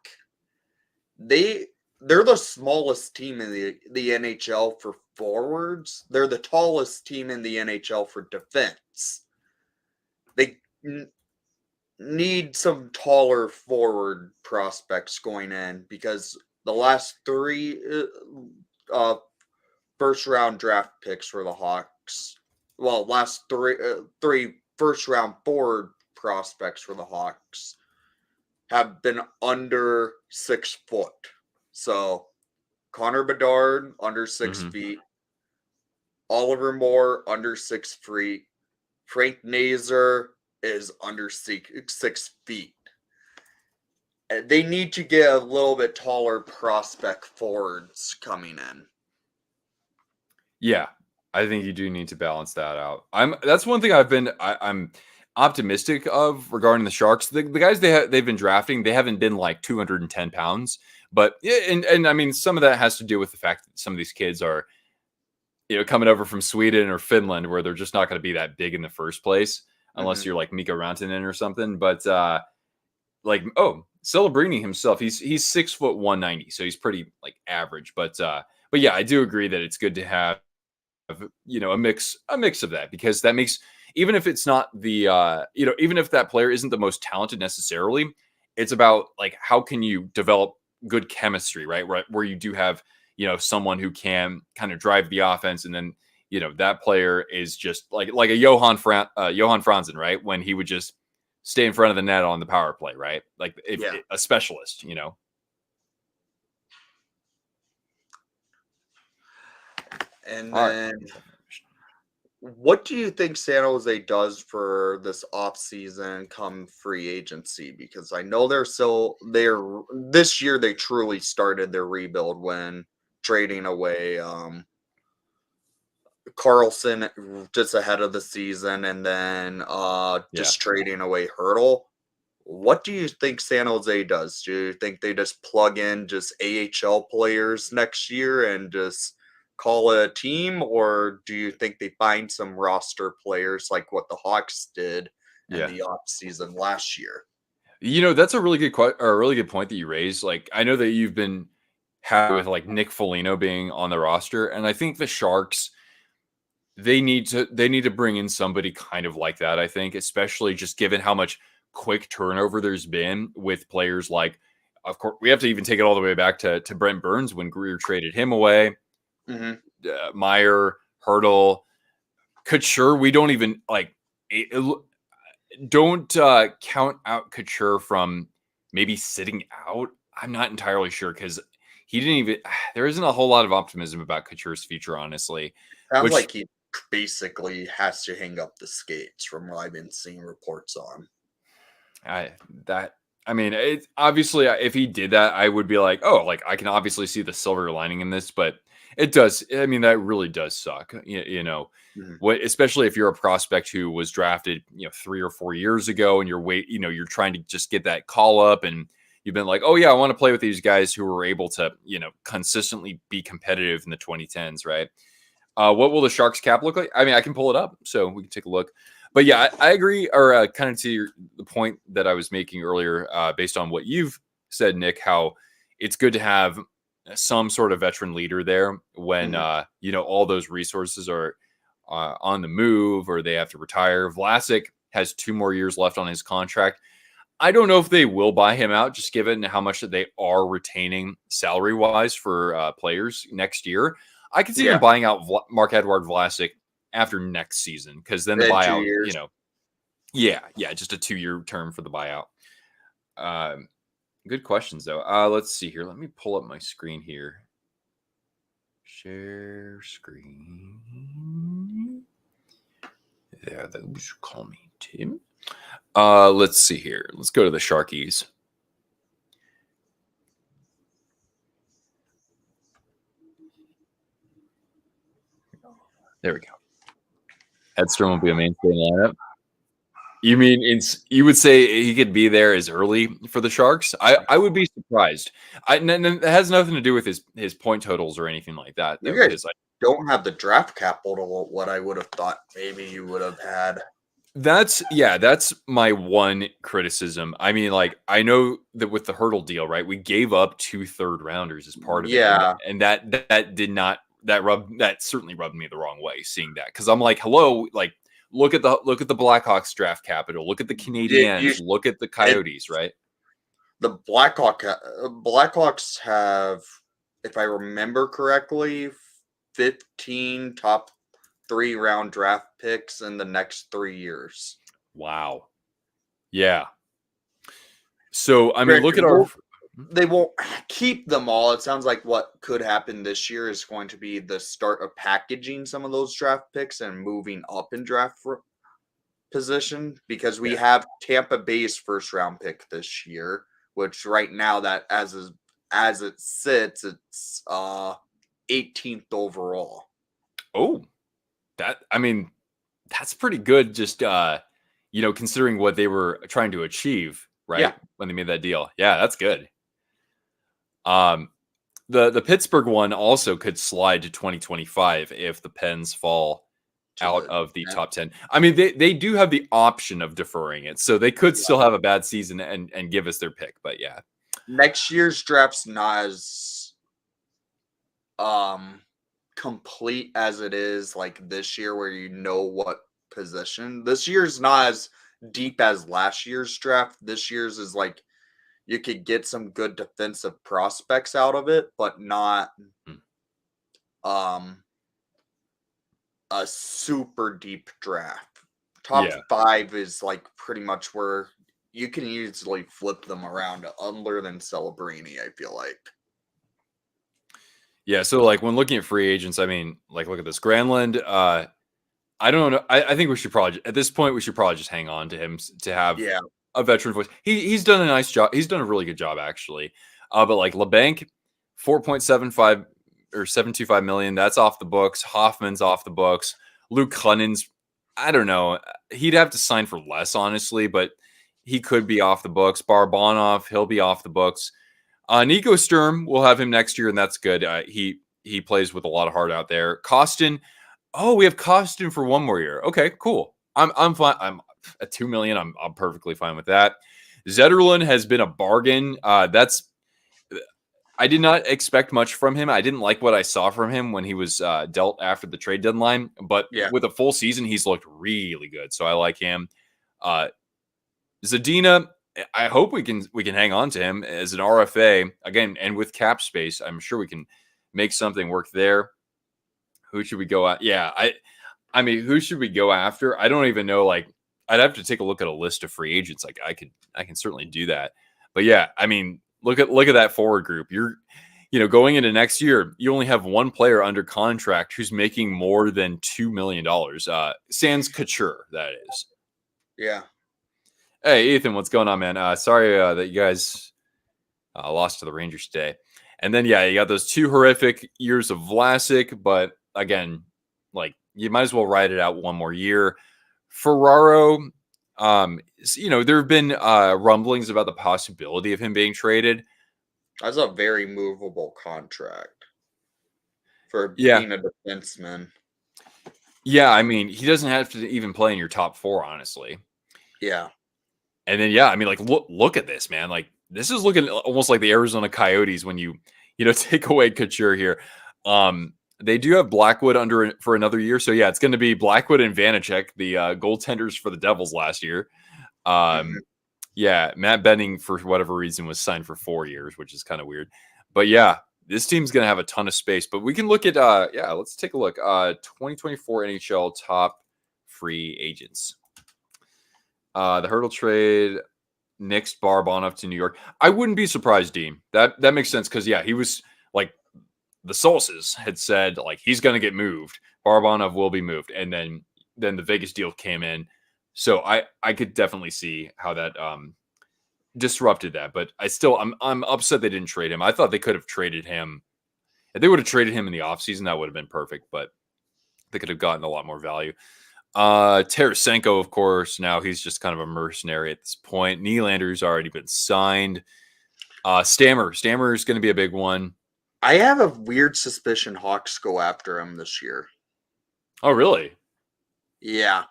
They're the smallest team in the NHL for forwards. They're the tallest team in the NHL for defense. They need some taller forward prospects going in, because the last three first round draft picks for the Hawks, well, last three first round forward prospects for the Hawks have been under 6 foot. So Connor Bedard under 6 feet, Oliver Moore under 6 feet, Frank Nazar is under 6 feet. They need to get a little bit taller prospect forwards coming in. Yeah, I think you do need to balance that out. That's one thing I'm optimistic of regarding the Sharks. The guys they've been drafting, they haven't been like 210 pounds, but yeah, and I mean some of that has to do with the fact that some of these kids are coming over from Sweden or Finland, where they're just not going to be that big in the first place unless you're like Mikko Rantanen or something. But Celebrini himself, he's 6'190", so he's pretty like average. But yeah, I do agree that it's good to have a mix of that, because that makes, even if it's not the even if that player isn't the most talented necessarily, it's about like how can you develop good chemistry, right? Where you do have someone who can kind of drive the offense, and then that player is just like a Johan Franzen, right? When he would just stay in front of the net on the power play, right? Like a specialist, And then, what do you think San Jose does for this offseason come free agency? Because I know they're this year they truly started their rebuild when trading away Carlson just ahead of the season, and then just trading away Hurdle. What do you think San Jose does? Do you think they just plug in just AHL players next year and just call it a team, or do you think they find some roster players like what the Hawks did in Yeah. the offseason last year? That's a really good or a really good point that you raised. Like, I know that you've been happy with like Nick Foligno being on the roster, and I think the Sharks they need to bring in somebody kind of like that. I think, especially just given how much quick turnover there's been with players like, of course, we have to even take it all the way back to Brent Burns when Greer traded him away. Mm-hmm. Meyer, Hurdle, Couture. We don't even like. Don't count out Couture from maybe sitting out. I'm not entirely sure because he didn't even. There isn't a whole lot of optimism about Couture's future, honestly. Sounds Which like he basically has to hang up the skates from what I've been seeing reports on. It obviously if he did that, I would be like, oh, like I can obviously see the silver lining in this, but it does. I mean, that really does suck. What, especially if you're a prospect who was drafted, 3 or 4 years ago, and you're trying to just get that call up, and you've been like, oh yeah, I want to play with these guys who were able to, consistently be competitive in the 2010s, right? What will the Sharks cap look like? I mean, I can pull it up so we can take a look. But yeah, I agree, or kind of to the point that I was making earlier, based on what you've said, Nick, how it's good to have some sort of veteran leader there when, all those resources are on the move or they have to retire. Vlasic has 2 more years left on his contract. I don't know if they will buy him out, just given how much that they are retaining salary-wise for players next year. I could see them buying out Marc-Edouard Vlasic after next season, because then the buyout, 2 years. Just a 2-year term for the buyout. Good questions, though. Let's see here. Let me pull up my screen here. Share screen. There, those call me Tim. Let's see here. Let's go to the Sharkies. There we go. Hedstrom will be a mainstay lineup. You mean you would say he could be there as early for the Sharks? I would be surprised. It has nothing to do with his point totals or anything like that. You guys don't have the draft capital what I would have thought maybe you would have had. That's my one criticism. I mean, like, I know that with the Hurdle deal, right? We gave up 2 third-rounders as part of it. And that did not that certainly rubbed me the wrong way seeing that, because I'm like, hello, like look at the Blackhawks draft capital, look at the Canadiens, look at the Coyotes, right? The Blackhawks have, if I remember correctly, 15 top 3 round draft picks in the next 3 years. Wow. Yeah. So I mean, look at they won't keep them all. It sounds like what could happen this year is going to be the start of packaging some of those draft picks and moving up in draft position, because we have Tampa Bay's first round pick this year, which right now that as it sits, it's 18th overall. Oh, that's pretty good. Just considering what they were trying to achieve, right? Yeah. When they made that deal. Yeah, that's good. The Pittsburgh one also could slide to 2025 if the Pens fall out of the top 10. I mean, they do have the option of deferring it, so they could still have a bad season and give us their pick. But yeah, next year's draft's not as complete as it is like this year, where you know what position. This year's not as deep as last year's draft. This year's is like you could get some good defensive prospects out of it, but not a super deep draft. Top 5 is like pretty much where you can easily flip them around, other than Celebrini, I feel like. Yeah, so like when looking at free agents, I mean, like look at this Granlund. I don't know. I think we should probably at this point just hang on to him to have a veteran voice. He's done a nice job. He's done a really good job actually. But like LeBanc, 4.75 or 7.25 million. That's off the books. Hoffman's off the books. Luke Clennan's, I don't know. He'd have to sign for less, honestly, but he could be off the books. Barabanov, he'll be off the books. Nico Sturm, we'll have him next year, and that's good. he plays with a lot of heart out there. Costin, we have Costin for one more year. Okay, cool. I'm fine. I'm at $2 million. I'm perfectly fine with that. Zetterlund has been a bargain. I did not expect much from him. I didn't like what I saw from him when he was dealt after the trade deadline, but Yeah. with a full season, he's looked really good. So I like him. Zadina, I hope we can hang on to him as an RFA again, and with cap space, I'm sure we can make something work there. Who should we go at? Yeah, I mean, who should we go after? I don't even know. Like, I'd have to take a look at a list of free agents. Like, I can certainly do that. But yeah, I mean, look at that forward group. You're, going into next year, you only have one player under contract who's making more than $2 million. Sans Couture, that is. Yeah. Hey, Ethan, what's going on, man? Sorry that you guys lost to the Rangers today. And then, yeah, you got those 2 horrific years of Vlasic, but again, like, you might as well ride it out one more year. Ferraro, there have been rumblings about the possibility of him being traded. That's a very movable contract for Yeah. being a defenseman. Yeah, I mean, he doesn't have to even play in your top 4, honestly. Yeah. And then, yeah, I mean, like, look at this, man. Like, this is looking almost like the Arizona Coyotes when you take away Couture here. They do have Blackwood under for another year. So, yeah, it's going to be Blackwood and Vanacek, the goaltenders for the Devils last year. Yeah, Matt Benning, for whatever reason, was signed for 4 years, which is kind of weird. But, yeah, this team's going to have a ton of space. But we can look at, let's take a look. 2024 NHL top free agents. The Hurdle trade nixed Barabanov to New York. I wouldn't be surprised, Dean. That makes sense because, yeah, he was like the sources had said like he's going to get moved. Barabanov will be moved, and then the Vegas deal came in. So I could definitely see how that disrupted that. But I'm upset they didn't trade him. I thought they could have traded him. If they would have traded him in the offseason, that would have been perfect. But they could have gotten a lot more value. Tarasenko, of course, now he's just kind of a mercenary at this point. Nylander's already been signed. Stammer is going to be a big one. I have a weird suspicion Hawks go after him this year. Oh, really? Yeah.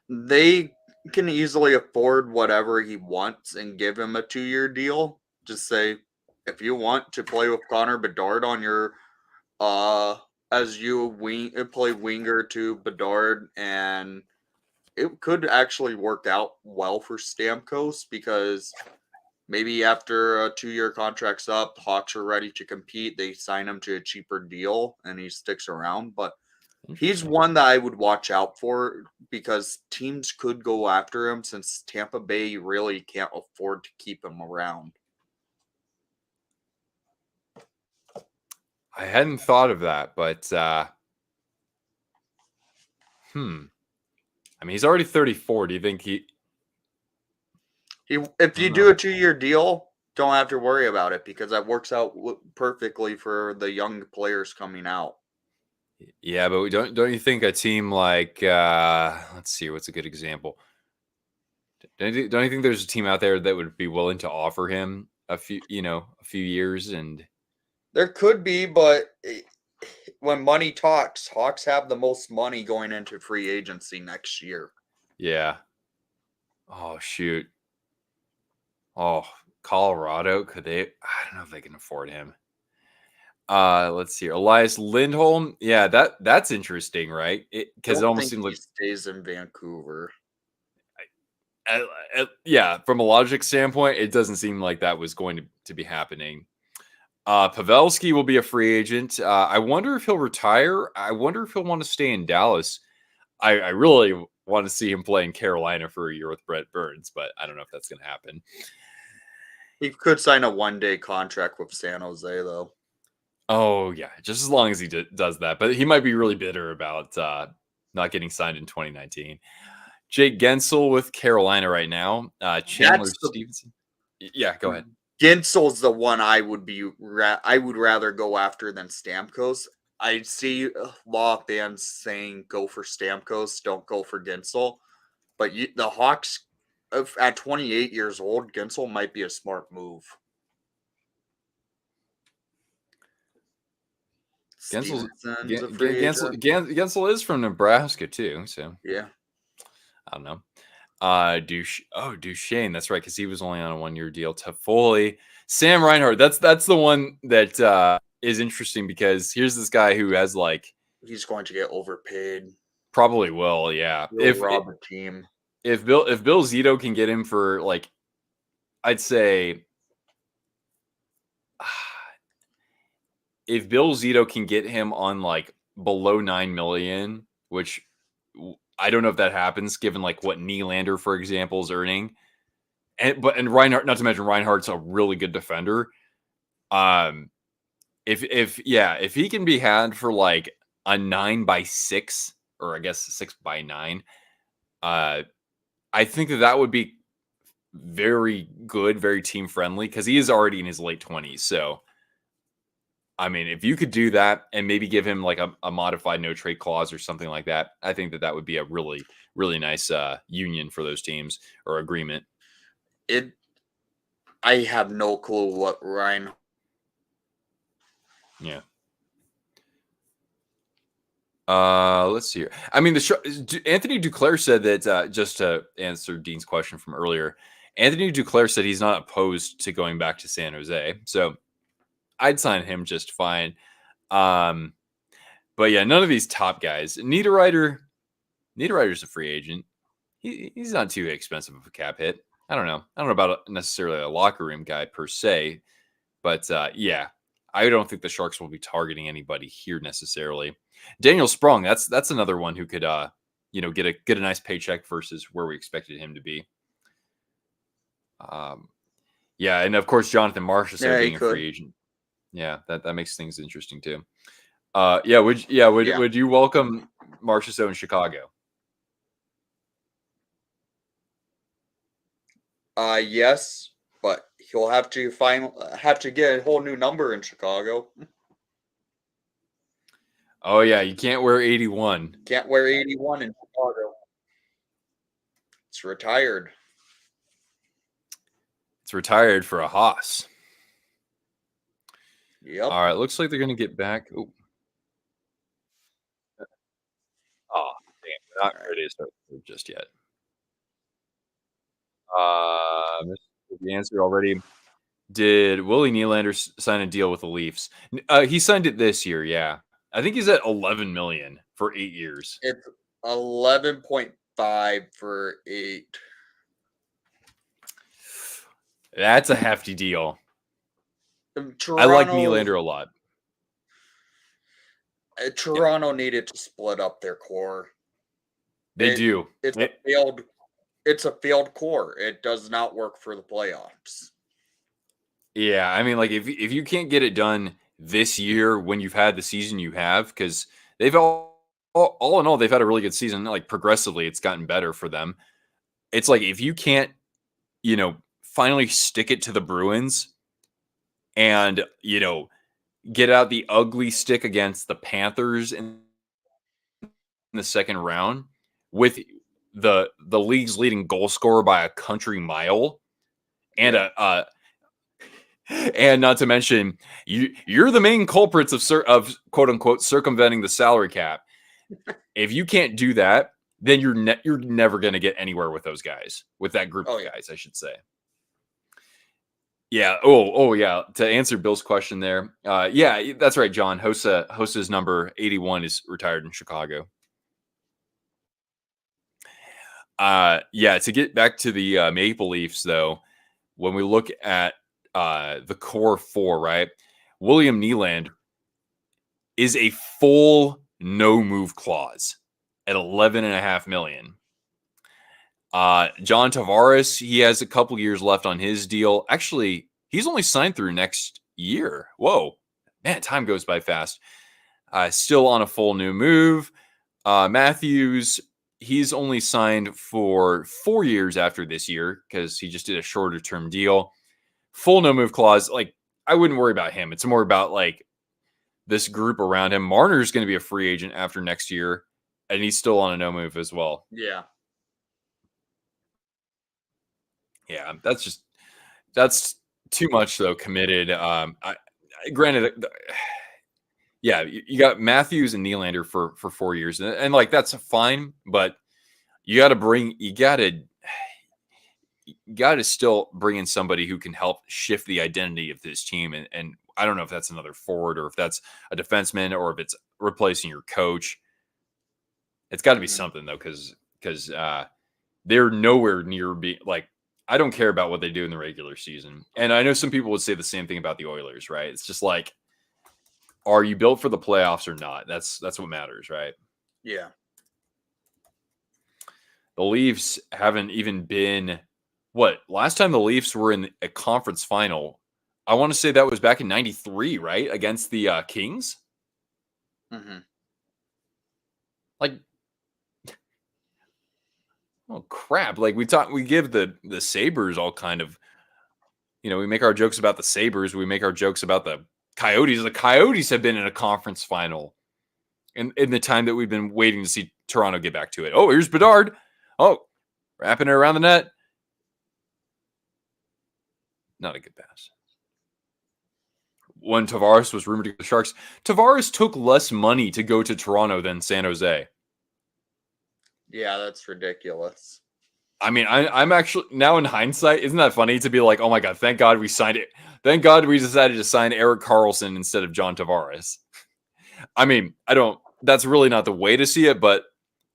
They can easily afford whatever he wants and give him a 2-year deal. Just say, if you want to play with Connor Bedard on your as you play winger to Bedard, and it could actually work out well for Stamkos because maybe after a 2-year contract's up, Hawks are ready to compete. They sign him to a cheaper deal and he sticks around. But he's one that I would watch out for because teams could go after him since Tampa Bay really can't afford to keep him around. I hadn't thought of that, but I mean, he's already 34. Do you think if you do a 2-year deal, don't have to worry about it because that works out perfectly for the young players coming out. Yeah, but don't you think a team like let's see, what's a good example? Don't you think there's a team out there that would be willing to offer him a few years? And there could be, but when money talks, Hawks have the most money going into free agency next year. Yeah. Oh, shoot. Oh, Colorado, could they? I don't know if they can afford him. Let's see. Elias Lindholm. Yeah, that's interesting, right? Because it almost seems like he stays in Vancouver. Yeah, from a logic standpoint, it doesn't seem like that was going to be happening. Pavelski will be a free agent. I wonder if he'll retire. I wonder if he'll want to stay in Dallas. I really want to see him play in Carolina for a year with Brett Burns, but I don't know if that's going to happen. He could sign a 1-day contract with San Jose, though. Oh, yeah, just as long as he does that. But he might be really bitter about not getting signed in 2019. Jake Gensel with Carolina right now. Chandler Stevenson. Yeah, go ahead. Gensel's the one I would rather go after than Stamkos. I see law fans saying go for Stamkos, don't go for Gensel. But the Hawks, at 28 years old, Gensel might be a smart move. Gensel's Stevenson's a free agent. Gensel is from Nebraska too, so Yeah. I don't know. Duchesne, that's right, because he was only on a 1-year deal. Toffoli, Sam Reinhart, that's the one that is interesting because here's this guy who has like He's going to get overpaid. probably will, yeah. He'll rob a team. If Bill Zito can get him for like, I'd say, if Bill Zito can get him on like below 9 million, which I don't know if that happens given like what Nylander, for example, is earning. And Reinhardt, not to mention Reinhardt's a really good defender. If he can be had for like a 9x6, or I guess 6x9, I think that would be very good, very team friendly, because he is already in his late 20s. So, I mean, if you could do that and maybe give him like a modified no trade clause or something like that, I think that would be a really, really nice union for those teams, or agreement. I have no clue what Ryan. Yeah. Let's see here. I mean, Anthony Duclair said that, just to answer Dean's question from earlier, Anthony Duclair said he's not opposed to going back to San Jose. So I'd sign him just fine. But yeah, none of these top guys. Niederreiter's a free agent. He's not too expensive of a cap hit. I don't know about necessarily a locker room guy per se, but yeah, I don't think the Sharks will be targeting anybody here necessarily. Daniel Sprong, that's another one who could get a nice paycheck versus where we expected him to be. Yeah, and of course Jonathan Marchessault being a free agent. Yeah, that makes things interesting too. Would you welcome Marchessault in Chicago? Yes, but he'll have to get a whole new number in Chicago. Oh yeah, you can't wear 81. Can't wear 81 in Chicago. It's retired. It's retired for a Haas. Yep. All right, looks like they're going to get back. Oh, damn, not ready to start just yet. The answer already. Did Willie Nylander sign a deal with the Leafs? He signed it this year, yeah. I think he's at 11 million for 8 years. It's 11.5 for 8. That's a hefty deal. I like Nylander a lot. Toronto needed to split up their core. They do. It's a failed core. It does not work for the playoffs. Yeah, I mean, like if you can't get it done this year when you've had the season you have, because they've all in all they've had a really good season. Like progressively, it's gotten better for them. It's like if you can't, finally stick it to the Bruins, and get out the ugly stick against the Panthers in the second round with the league's leading goal scorer by a country mile, and and not to mention you're the main culprits of quote unquote circumventing the salary cap. If you can't do that, then you're never going to get anywhere with those guys, with that group of guys, I should say. Yeah. Oh yeah. To answer Bill's question there. Yeah, that's right, John. Hosa's number 81 is retired in Chicago. Yeah, to get back to the Maple Leafs though, when we look at the core four, right? William Nylander is a full no move clause at 11.5 million. John Tavares, he has a couple years left on his deal. Actually, he's only signed through next year. Whoa, man, time goes by fast. Still on a full new move. Matthews, he's only signed for 4 years after this year because he just did a shorter term deal. Full no move clause. Like, I wouldn't worry about him. It's more about like this group around him. Marner's going to be a free agent after next year, and he's still on a no move as well. Yeah. Yeah, that's too much though. Committed. Granted, Yeah, you got Matthews and Nylander for 4 years, and like that's fine, but you got to still bring in somebody who can help shift the identity of this team, and I don't know if that's another forward or if that's a defenseman or if it's replacing your coach. It's got to be something though, because they're nowhere near being like. I don't care about what they do in the regular season, and I know some people would say the same thing about the Oilers, right? It's just like, are you built for the playoffs or not? That's what matters, right? Yeah. The Leafs haven't even been what? Last time the Leafs were in a conference final, I want to say that was back in '93, right? Against the Kings. Mm-hmm. Like, oh crap! Like we give the Sabres all kind of, we make our jokes about the Sabres, we make our jokes about the Coyotes. The Coyotes have been in a conference final in the time that we've been waiting to see Toronto get back to it. Oh, here's Bedard. Oh, wrapping it around the net. Not a good pass. When Tavares was rumored to go to the Sharks, Tavares took less money to go to Toronto than San Jose. Yeah, that's ridiculous. I mean, I'm actually, now in hindsight, isn't that funny to be like, oh my God, thank God we signed it. Thank God we decided to sign Erik Karlsson instead of John Tavares. I mean, that's really not the way to see it, but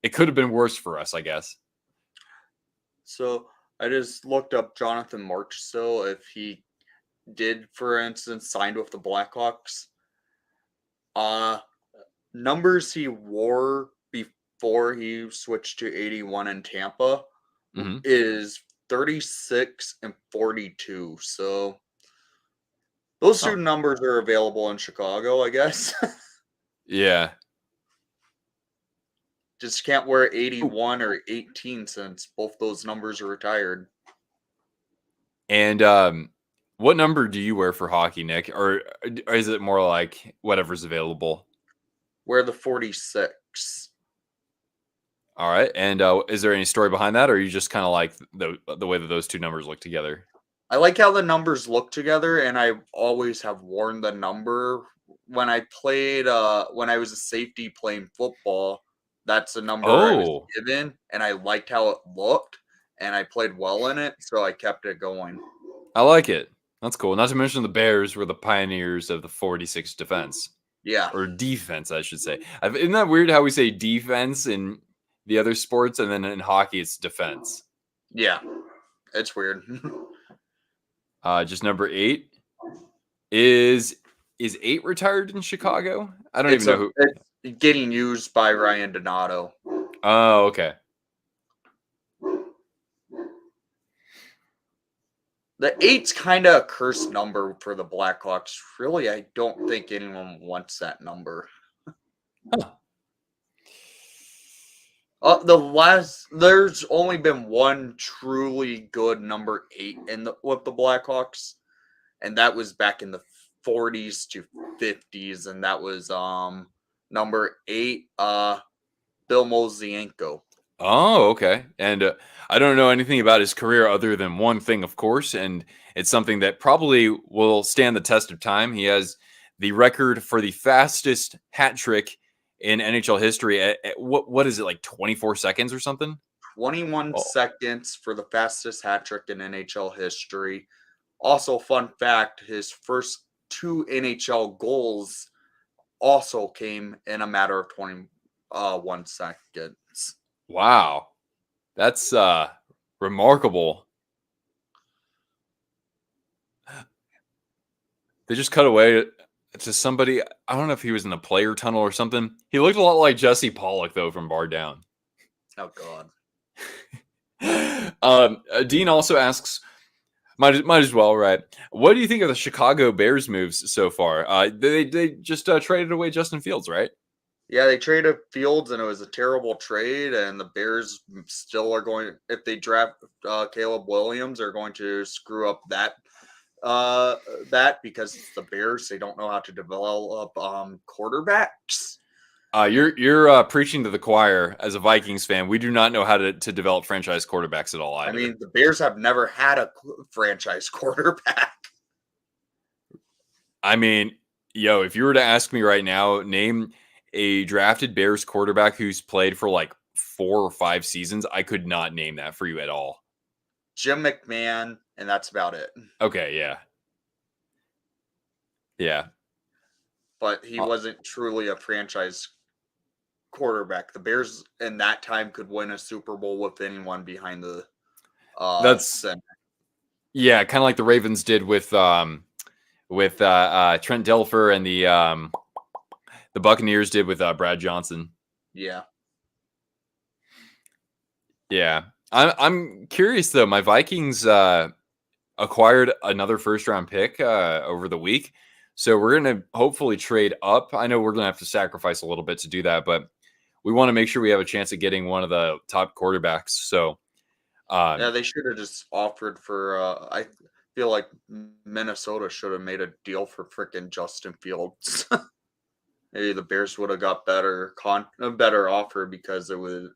it could have been worse for us, I guess. So I just looked up Jonathan Marchessault, if he did, for instance, signed with the Blackhawks. Numbers he wore before he switched to 81 in Tampa is 36 and 42. So those two numbers are available in Chicago, I guess. Yeah. Just can't wear 81 or 18 since both those numbers are retired. And what number do you wear for hockey, Nick? Or is it more like whatever's available? Wear the 46. All right. And is there any story behind that, or are you just kind of like the way that those two numbers look together? I like how the numbers look together, and I always have worn the number. When I played, when I was a safety playing football, that's the number I was given, and I liked how it looked, and I played well in it, so I kept it going. I like it. That's cool. Not to mention the Bears were the pioneers of the 46 defense. Yeah. Or defense, I should say. Isn't that weird how we say defense in the other sports, and then in hockey it's defense? Yeah. It's weird. Just number 8 is 8 retired in Chicago? I don't even know who. It's getting used by Ryan Donato. Oh, okay. The 8's kind of a cursed number for the Blackhawks. Really, I don't think anyone wants that number. There's only been one truly good number 8 with the Blackhawks, and that was back in the 40s to 50s, and that was number 8, Bill Mosienko. Oh, okay. And I don't know anything about his career other than one thing, of course, and it's something that probably will stand the test of time. He has the record for the fastest hat trick in NHL history. At what is it, like 24 seconds or something? 21 seconds for the fastest hat trick in NHL history. Also, fun fact, his first 2 NHL goals also came in a matter of 21 seconds. Wow. That's remarkable. They just cut away to somebody. I don't know if he was in the player tunnel or something. He looked a lot like Jesse Pollock, though, from Bar Down. Oh, God. Dean also asks, might as well, right? What do you think of the Chicago Bears moves so far? They just traded away Justin Fields, right? Yeah, they traded Fields, and it was a terrible trade. And the Bears still are going, if they draft Caleb Williams, are going to screw up that because it's the Bears. They don't know how to develop quarterbacks. You're preaching to the choir as a Vikings fan. We do not know how to develop franchise quarterbacks at all either. I mean, the Bears have never had a franchise quarterback. I mean, Yo, if you were to ask me right now, name a drafted Bears quarterback who's played for like 4 or 5 seasons, I could not name that for you at all. Jim McMahon, and that's about it. Okay, yeah. Yeah. But he wasn't truly a franchise quarterback. The Bears in that time could win a Super Bowl with anyone behind the That's center. yeah, kind of like the Ravens did with Trent Dilfer, and the Buccaneers did with Brad Johnson. Yeah. Yeah. I'm curious though. My Vikings acquired another first round pick over the week. So we're going to hopefully trade up. I know we're going to have to sacrifice a little bit to do that, but we want to make sure we have a chance at getting one of the top quarterbacks. So Yeah, they should have just offered for I feel like Minnesota should have made a deal for freaking Justin Fields. Maybe the Bears would have got a better offer because it would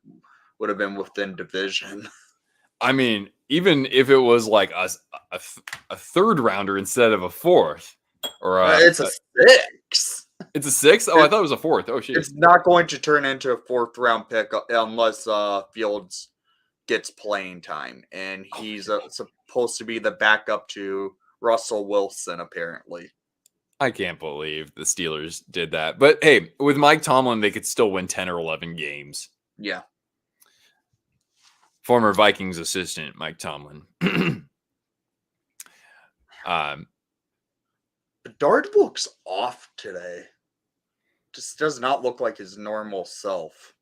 have been within division. I mean, even if it was like a third rounder instead of a fourth, or It's a 6. It's a 6th. Oh, I thought it was a 4th. Oh shit! It's not going to turn into a 4th round pick unless Fields gets playing time, and he's supposed to be the backup to Russell Wilson, apparently. I can't believe the Steelers did that. But hey, with Mike Tomlin, they could still win 10 or 11 games. Yeah. Former Vikings assistant Mike Tomlin. Bedard looks off today. Just does not look like his normal self.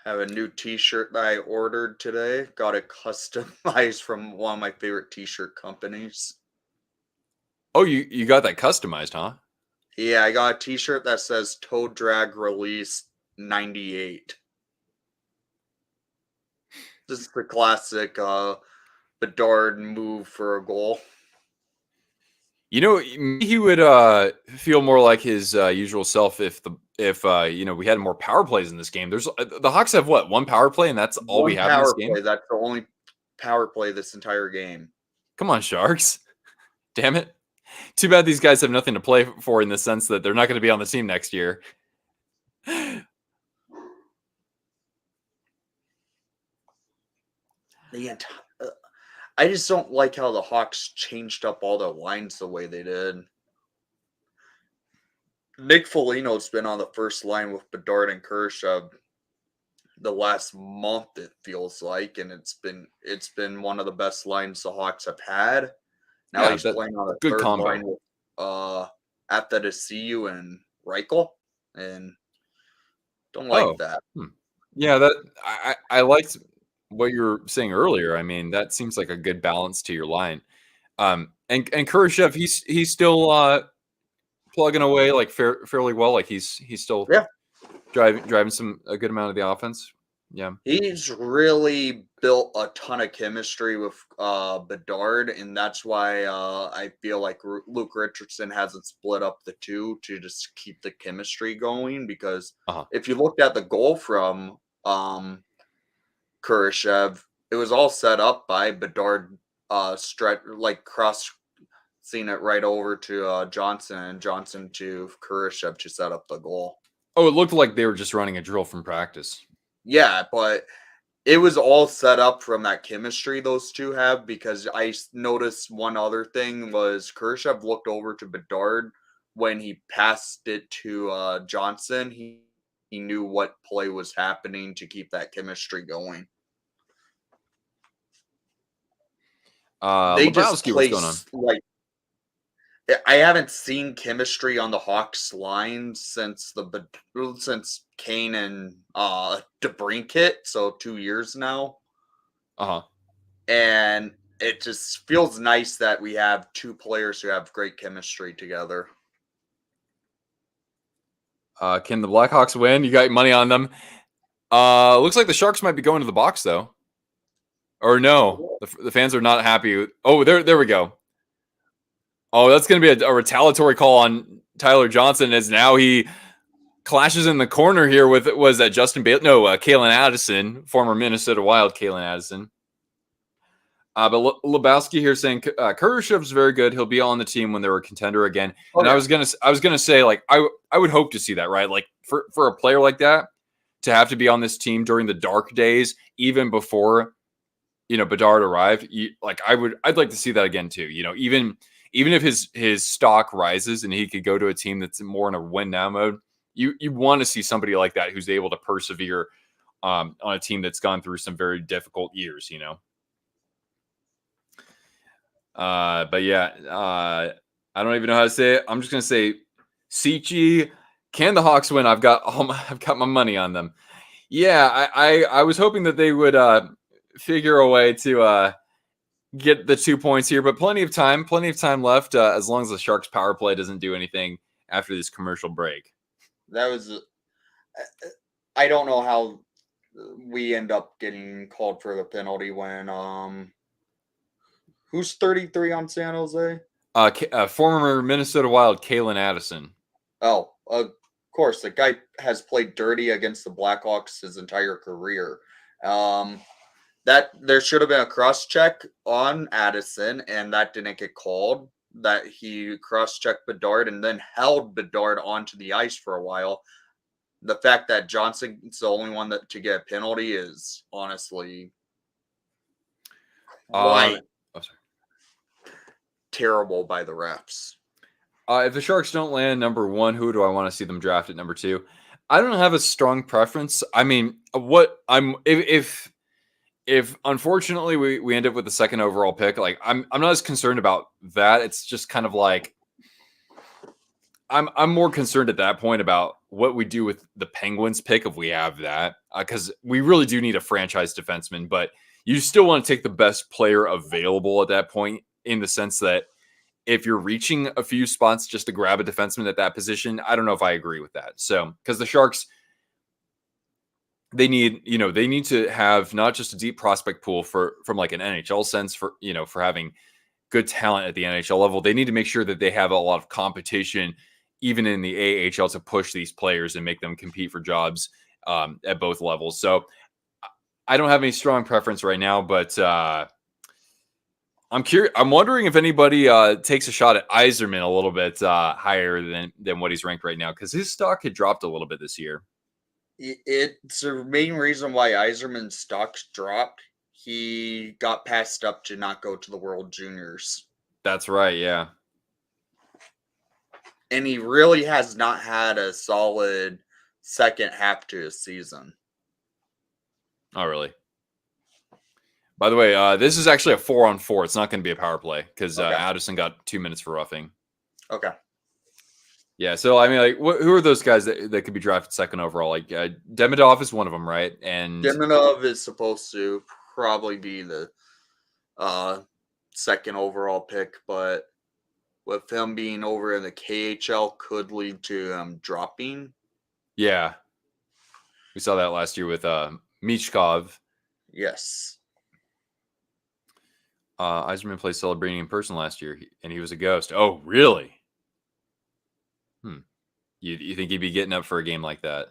Have a new t-shirt that I ordered today. Got it customized from one of my favorite t-shirt companies. Oh, you got that customized, huh? Yeah, I got a t-shirt that says Toe Drag Release 98. This is the classic Bedard move for a goal. You know, he would feel more like his usual self if we had more power plays in this game. There's the Hawks have what, one power play, and that's all we have in this game. That's the only power play this entire game. Come on, Sharks! Damn it! Too bad these guys have nothing to play for in the sense that they're not going to be on the team next year. I just don't like how the Hawks changed up all their lines the way they did. Nick Foligno's been on the first line with Bedard and Kershaw the last month, it feels like, and it's been one of the best lines the Hawks have had. Now he's playing on a good third combo line with Athanasiou and Reichel, and don't like that. Yeah, that I liked what you were saying earlier. I mean, that seems like a good balance to your line. And Kurashev, he's still plugging away like fairly well. Like he's still driving a good amount of the offense. Yeah, he's really built a ton of chemistry with Bedard, and that's why I feel like Luke Richardson hasn't split up the two to just keep the chemistry going. Because if you looked at the goal from Kurashev, it was all set up by Bedard, crossing it right over to Johnson, and Johnson to Kurashev to set up the goal. Oh, it looked like they were just running a drill from practice. Yeah, but it was all set up from that chemistry those two have, because I noticed one other thing was Kurashev looked over to Bedard when he passed it to Johnson. He knew what play was happening to keep that chemistry going. They just play like, I haven't seen chemistry on the Hawks line since Kane and DeBrincat, so 2 years now. And it just feels nice that we have two players who have great chemistry together. Can the Blackhawks win? You got money on them. Looks like the Sharks might be going to the box though. Or no, the fans are not happy. Oh, there we go. Oh, that's going to be a retaliatory call on Tyler Johnson, as now he clashes in the corner here with, was that Justin Bailey? No, Kalen Addison, former Minnesota Wild Kalen Addison. But Lebowski here saying Kurashev's very good. He'll be on the team when they're a contender again. Oh, And yeah. I was gonna say like I would hope to see that, right? Like for a player like that to have to be on this team during the dark days, even before Bedard arrived. I'd like to see that again too. Even if his stock rises and he could go to a team that's more in a win now mode, you want to see somebody like that who's able to persevere on a team that's gone through some very difficult years. But yeah, I don't even know how to say it. I'm just gonna say, Sichi, can the Hawks win? I've got my money on them. Yeah, I was hoping that they would figure a way to get the 2 points here, but plenty of time left as long as the Sharks power play doesn't do anything after this commercial break. That was. I don't know how we end up getting called for the penalty when who's 33 on San Jose? Former Minnesota Wild Kalen Addison. Oh, of course, the guy has played dirty against the Blackhawks his entire career. That there should have been a cross check on Addison, and that didn't get called. That he cross checked Bedard and then held Bedard onto the ice for a while. The fact that Johnson's the only one to get a penalty is honestly quite terrible by the refs. If the Sharks don't land number 1, who do I want to see them draft at number 2? I don't have a strong preference. I mean, if unfortunately we end up with the 2nd overall pick, like I'm not as concerned about that. It's just kind of like I'm more concerned at that point about what we do with the Penguins pick if we have that, because we really do need a franchise defenseman, but you still want to take the best player available at that point, in the sense that if you're reaching a few spots just to grab a defenseman at that position, I don't know if I agree with that. So, because the Sharks, they need to have not just a deep prospect pool from like an NHL sense for having good talent at the NHL level. They need to make sure that they have a lot of competition, even in the AHL, to push these players and make them compete for jobs at both levels. So I don't have any strong preference right now, but I'm curious. I'm wondering if anybody takes a shot at Yzerman a little bit higher than what he's ranked right now, because his stock had dropped a little bit this year. It's the main reason why Yzerman's stocks dropped. He got passed up to not go to the World Juniors. That's right, yeah. And he really has not had a solid second half to his season. Oh, really? By the way, this is actually a 4-on-4. It's not going to be a power play because Addison got 2 minutes for roughing. Okay. Yeah, so I mean, like, who are those guys that could be drafted 2nd overall? Like, Demidov is one of them, right? And Demidov is supposed to probably be the 2nd overall pick, but with him being over in the KHL could lead to him dropping. Yeah, we saw that last year with Michkov. Yes. Yzerman played Celebrini in person last year, and he was a ghost. Oh, really? You think he'd be getting up for a game like that?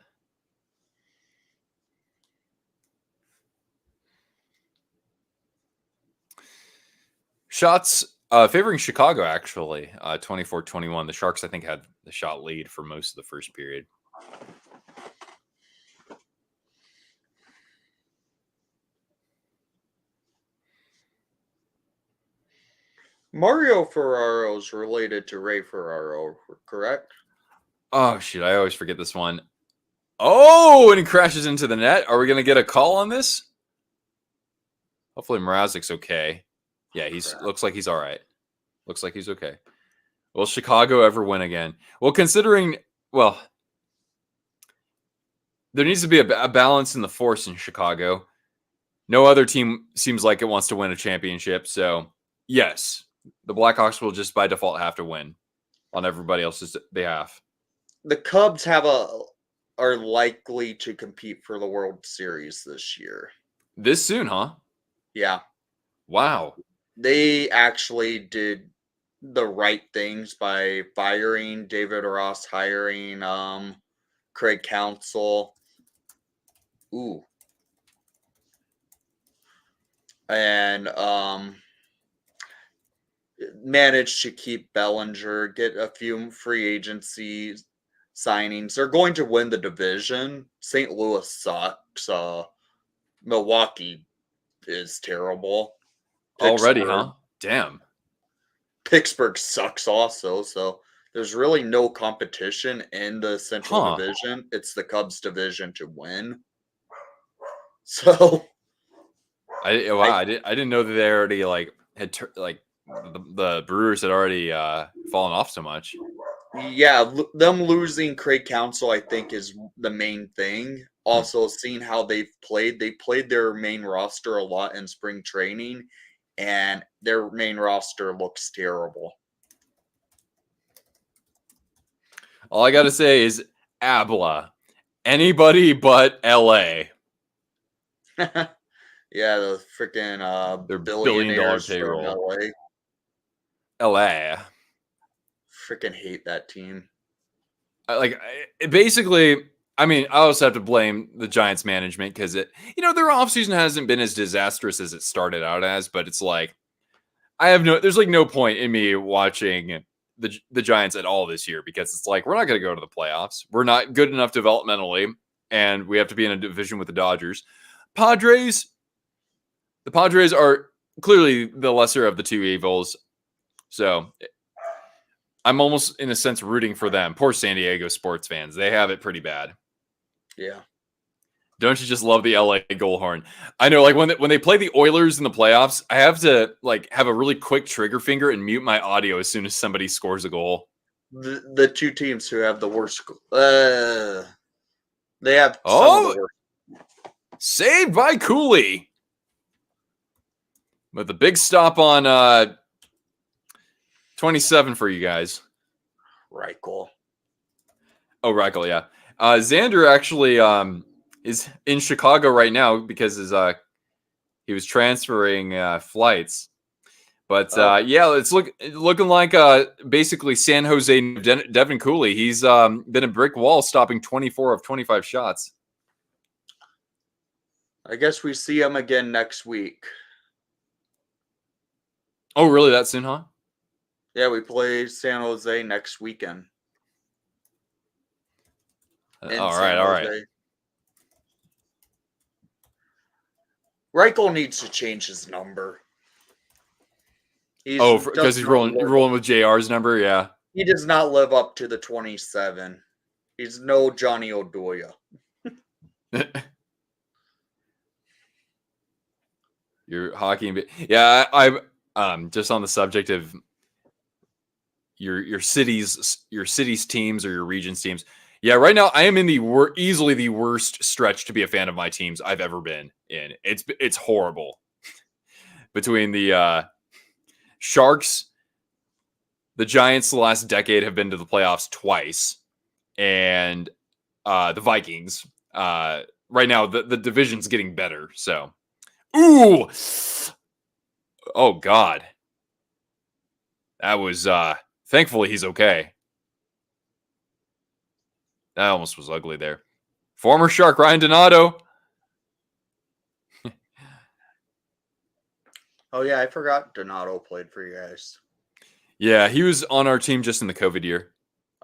Shots favoring Chicago, actually, 24-21. The Sharks, I think, had the shot lead for most of the first period. Mario Ferraro is related to Ray Ferraro, correct? Oh, shit. I always forget this one. Oh, and he crashes into the net. Are we going to get a call on this? Hopefully Mrazek's okay. Yeah, looks like he's all right. Looks like he's okay. Will Chicago ever win again? Well, there needs to be a balance in the force in Chicago. No other team seems like it wants to win a championship. So, yes, the Blackhawks will just by default have to win on everybody else's behalf. The Cubs are likely to compete for the World Series this year. This soon, huh? Yeah. Wow. They actually did the right things by firing David Ross, hiring Craig Counsell. Ooh. and managed to keep Bellinger, get a few free agency signings. They're going to win the division. St. Louis sucks. Milwaukee is terrible. Already, huh? Damn. Pittsburgh sucks also. So there's really no competition in the Central Division. It's the Cubs division to win. So I didn't know that they already had the Brewers had already fallen off so much. Yeah, them losing Craig Counsell, I think, is the main thing. Also, seeing how they played their main roster a lot in spring training, and their main roster looks terrible. All I got to say is Abla. Anybody but LA. Yeah, the freaking Their billionaires payroll. from LA. Freaking hate that team. Basically, I mean, I also have to blame the Giants management because their offseason hasn't been as disastrous as it started out as, but it's like there's no point in me watching the Giants at all this year because it's like we're not going to go to the playoffs. We're not good enough developmentally, and we have to be in a division with the Dodgers. The Padres are clearly the lesser of the two evils. So I'm almost, in a sense, rooting for them. Poor San Diego sports fans. They have it pretty bad. Yeah. Don't you just love the LA goal horn? I know, when they play the Oilers in the playoffs, I have to have a really quick trigger finger and mute my audio as soon as somebody scores a goal. The two teams who have the worst, they have some of the worst. Saved by Cooley. With a big stop on 27 for you guys. Reichel. Oh, Reichel, yeah. Xander actually is in Chicago right now because he was transferring flights. But it's looking like basically San Jose Devin Cooley. He's been a brick wall, stopping 24 of 25 shots. I guess we see him again next week. Oh, really? That soon, huh? Yeah, we play San Jose next weekend. All right. Reichel needs to change his number. Because he's rolling with JR's number, yeah. He does not live up to the 27. He's no Johnny Oduya. Your hockey, yeah. I'm just on the subject of your city's teams or your region's teams. Yeah, right now I am in easily the worst stretch to be a fan of my teams I've ever been in. It's horrible. Between the Sharks, the Giants the last decade have been to the playoffs twice, and the Vikings. Right now the division's getting better, so. Ooh! Oh, God. That was, thankfully he's okay. That almost was ugly there. Former Shark, Ryan Donato. Oh, yeah, I forgot Donato played for you guys. Yeah, he was on our team just in the COVID year.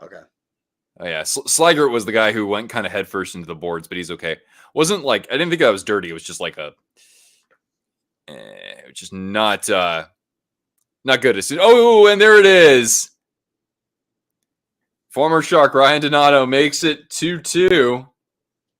Okay. Oh, yeah. Slaggert was the guy who went kind of headfirst into the boards, but he's okay. Wasn't I didn't think that was dirty. It was just just not good. Oh, and there it is. Former Shark Ryan Donato makes it 2-2.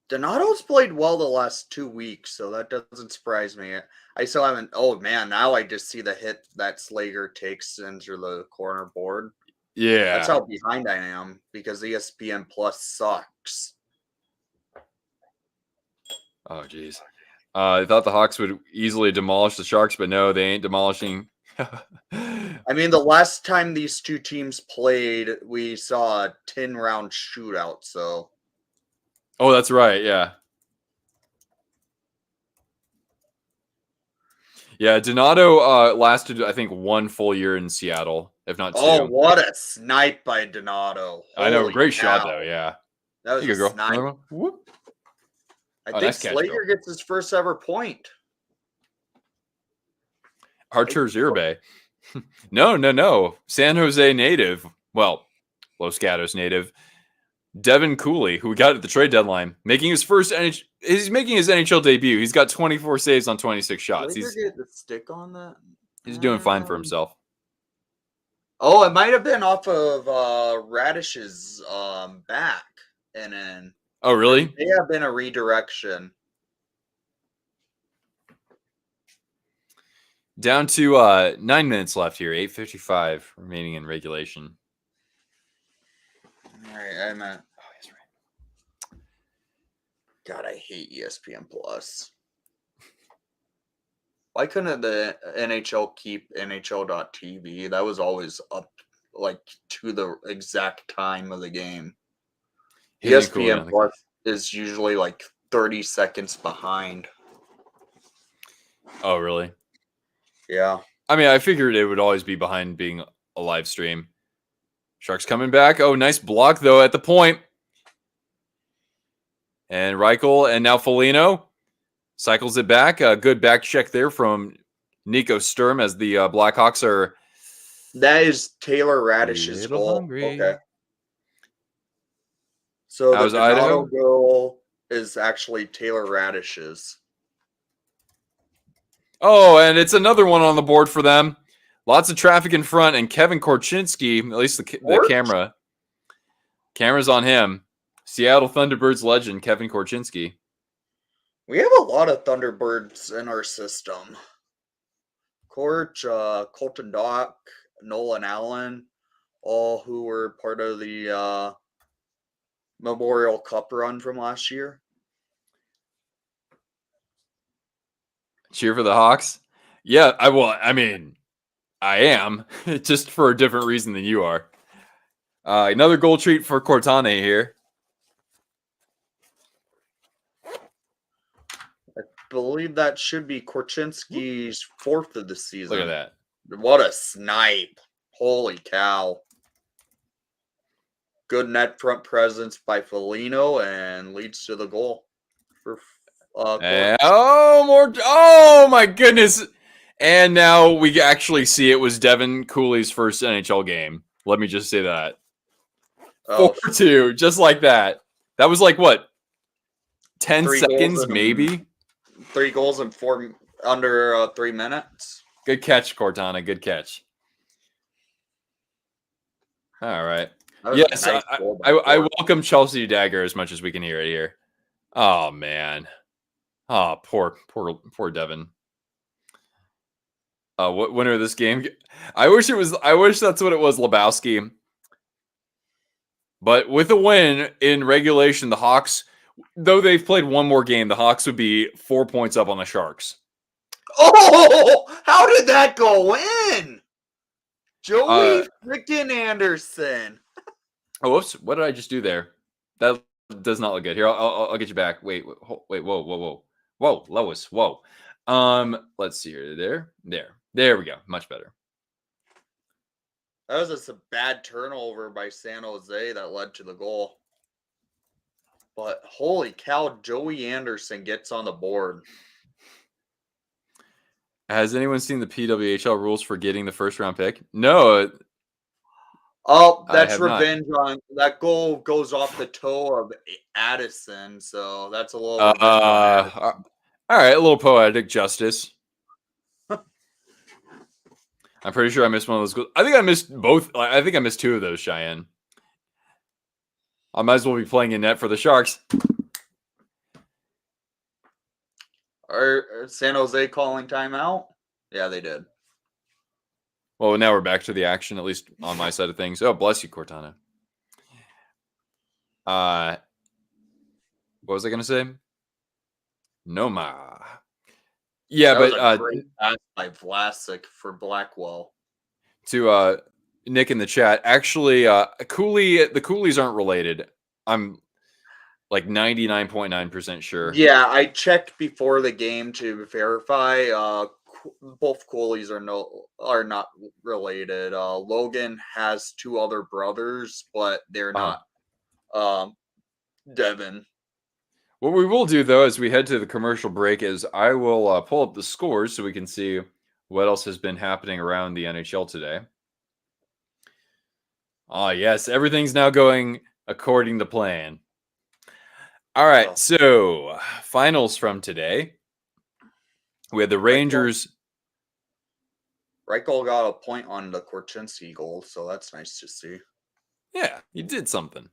Donato's played well the last 2 weeks, so that doesn't surprise me. I still haven't. Oh man, now I just see the hit that Slager takes into the corner board. Yeah, that's how behind I am because ESPN Plus sucks. Oh jeez. I thought the Hawks would easily demolish the Sharks, but no, they ain't demolishing. I mean, the last time these two teams played, we saw a 10-round shootout, so. Oh, that's right, yeah. Yeah, Donato lasted, I think, 1 full year in Seattle, if not 2. Oh, what a snipe by Donato. I know, great shot, though, yeah. That was a snipe. I think nice Slager gets his first ever point. Artur Zirbe. No. San Jose native. Well, Los Gatos native. Devin Cooley, who we got at the trade deadline, making his he's making his NHL debut. He's got 24 saves on 26 shots. Did get the stick on that? He's doing fine for himself. Oh, it might have been off of Radish's back, and then. Oh, really? They have been a redirection. Down to 9 minutes left here. 8:55 remaining in regulation. All right, I meant. Oh, he's right. God, I hate ESPN Plus. Why couldn't the NHL keep NHL.TV? That was always up like to the exact time of the game. ESPN Plus is usually like 30 seconds behind. Oh, really? Yeah. I mean, I figured it would always be behind being a live stream. Sharks coming back. Oh, nice block, though, at the point. And Reichel and now Foligno cycles it back. A good back check there from Nico Sturm as the Blackhawks are... That is Taylor Radish's goal. Hungry. Okay. So the Donato goal is actually Taylor Radish's. Oh, and it's another one on the board for them. Lots of traffic in front, and Kevin Korchinski, at least the camera's on him. Seattle Thunderbirds legend, Kevin Korchinski. We have a lot of Thunderbirds in our system. Colton Dock, Nolan Allen, all who were part of the Memorial Cup run from last year. Cheer for the Hawks? Yeah, I am, just for a different reason than you are. Another goal treat for Cortane here. I believe that should be Korchinski's 4th of the season. Look at that. What a snipe. Holy cow. Good net front presence by Foligno and leads to the goal. Oh my goodness. And now we actually see it was Devin Cooley's first NHL game. Let me just say that. 4-2, just like that. That was like what? 10 seconds, maybe? 3 goals in under 3 minutes. Good catch, Cortana. Good catch. All right. Yes, nice I welcome Chelsea Dagger as much as we can hear it here. Oh man. Oh, poor Devin. What winner of this game? I wish that's what it was, Lebowski. But with a win in regulation, the Hawks, though they've played one more game, the Hawks would be 4 points up on the Sharks. Oh, how did that go in? Joey freaking Anderson. Oh, whoops! What did I just do there? That does not look good. Here, I'll get you back. Wait, whoa, Lois, whoa. Let's see here. There we go. Much better. That was just a bad turnover by San Jose that led to the goal. But holy cow, Joey Anderson gets on the board. Has anyone seen the PWHL rules for getting the first round pick? No. Oh, that's revenge on that goal goes off the toe of Addison, so that's a little all right, a little poetic justice. I'm pretty sure I missed one of those goals. I think I missed both. I think I missed 2 of those, Cheyenne. I might as well be playing in net for the Sharks. Are San Jose calling timeout? Yeah, they did. Well, now we're back to the action, at least on my side of things. Oh, bless you, Cortana. What was I going to say? Noma. Yeah, that but was a great pass by Vlasic for Blackwell. To Nick in the chat, actually, the Coolies aren't related. I'm like 99.9% sure. Yeah, I checked before the game to verify. Both Coolies are not related. Logan has 2 other brothers, but they're not Devin. What we will do, though, as we head to the commercial break, is I will pull up the scores so we can see what else has been happening around the NHL today? Oh, yes, everything's now going according to plan. All right, Oh, so finals from today. We had the Reichel, Rangers. Reichel got a point on the Korchinski goal, so that's nice to see. Yeah, he did something.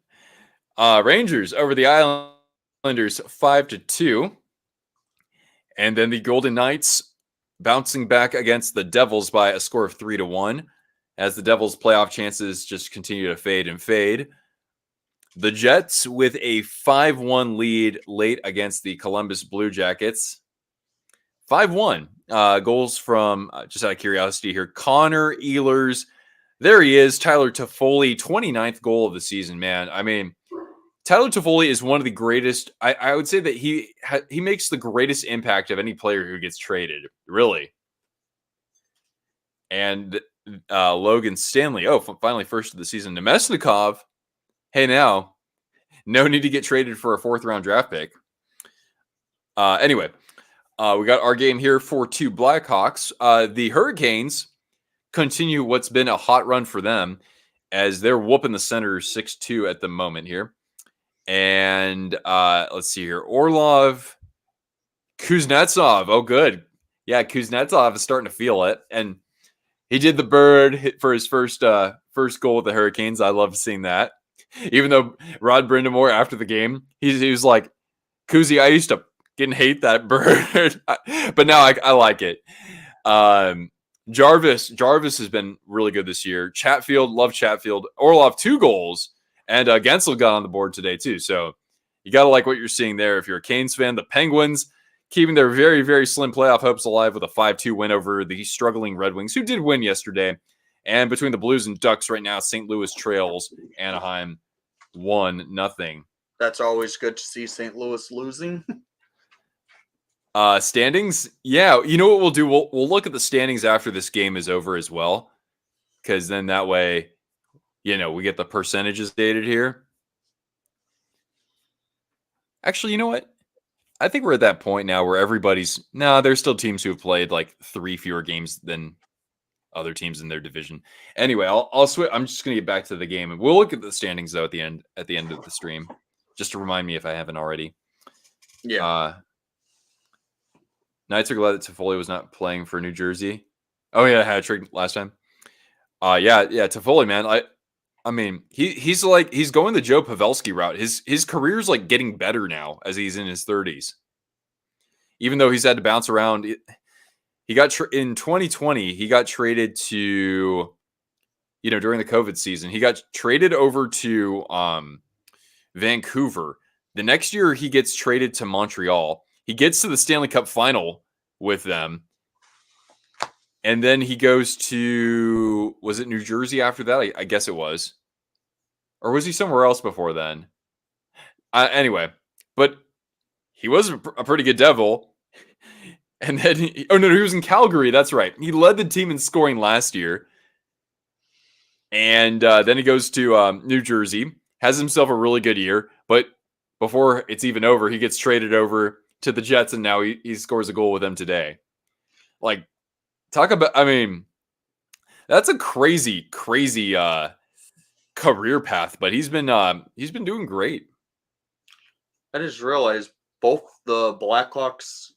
Rangers over the Islanders 5-2. And then the Golden Knights bouncing back against the Devils by a score of 3-1 as the Devils' playoff chances just continue to fade and fade. The Jets with a 5-1 lead late against the Columbus Blue Jackets. 5-1. Goals from, just out of curiosity here, Connor Ehlers. There he is, Tyler Toffoli, 29th goal of the season, man. I mean, Tyler Toffoli is one of the greatest. I would say that he makes the greatest impact of any player who gets traded, really. And Logan Stanley, finally first of the season. Nemesnikov, hey now, no need to get traded for a 4th-round draft pick. Anyway, we got our game here for 2 Blackhawks. The Hurricanes continue what's been a hot run for them as they're whooping the Senators 6-2 at the moment here. And let's see here. Orlov, Kuznetsov. Oh, good. Yeah, Kuznetsov is starting to feel it. And he did the bird hit for his first goal with the Hurricanes. I love seeing that. Even though Rod Brindamore, after the game, he was like, Kuzi, I used to hate that bird. But now I like it. Jarvis has been really good this year. Chatfield, love Chatfield. Orlov, 2 goals. And Gensel got on the board today, too. So you got to like what you're seeing there. If you're a Canes fan, the Penguins keeping their very, very slim playoff hopes alive with a 5-2 win over the struggling Red Wings, who did win yesterday. And between the Blues and Ducks right now, St. Louis trails Anaheim 1-0. That's always good to see St. Louis losing. Standings? Yeah, you know what we'll do? We'll look at the standings after this game is over as well. Because then that way, we get the percentages dated here. Actually, you know what? I think we're at that point now where there's still teams who have played like 3 fewer games than other teams in their division. Anyway, I'll switch. I'm just going to get back to the game, and we'll look at the standings though at the end of the stream, just to remind me if I haven't already. Yeah. Knights are glad that Toffoli was not playing for New Jersey. Oh yeah, hat trick last time. Yeah, Toffoli, man. I mean, he's going the Joe Pavelski route. His career's like getting better now as he's in his 30s. Even though he's had to bounce around, he got in 2020. He got traded to, during the COVID season, he got traded over to Vancouver. The next year, he gets traded to Montreal. He gets to the Stanley Cup final with them. And then he goes to, was it New Jersey after that? I guess it was. Or was he somewhere else before then? Anyway, but he was a pretty good Devil. And then, he was in Calgary. That's right. He led the team in scoring last year. And then he goes to New Jersey, has himself a really good year. But before it's even over, he gets traded over to the Jets, and now he scores a goal with them today. Like, talk about, I mean, that's a crazy career path, but he's been doing great. I just realized both the Blackhawks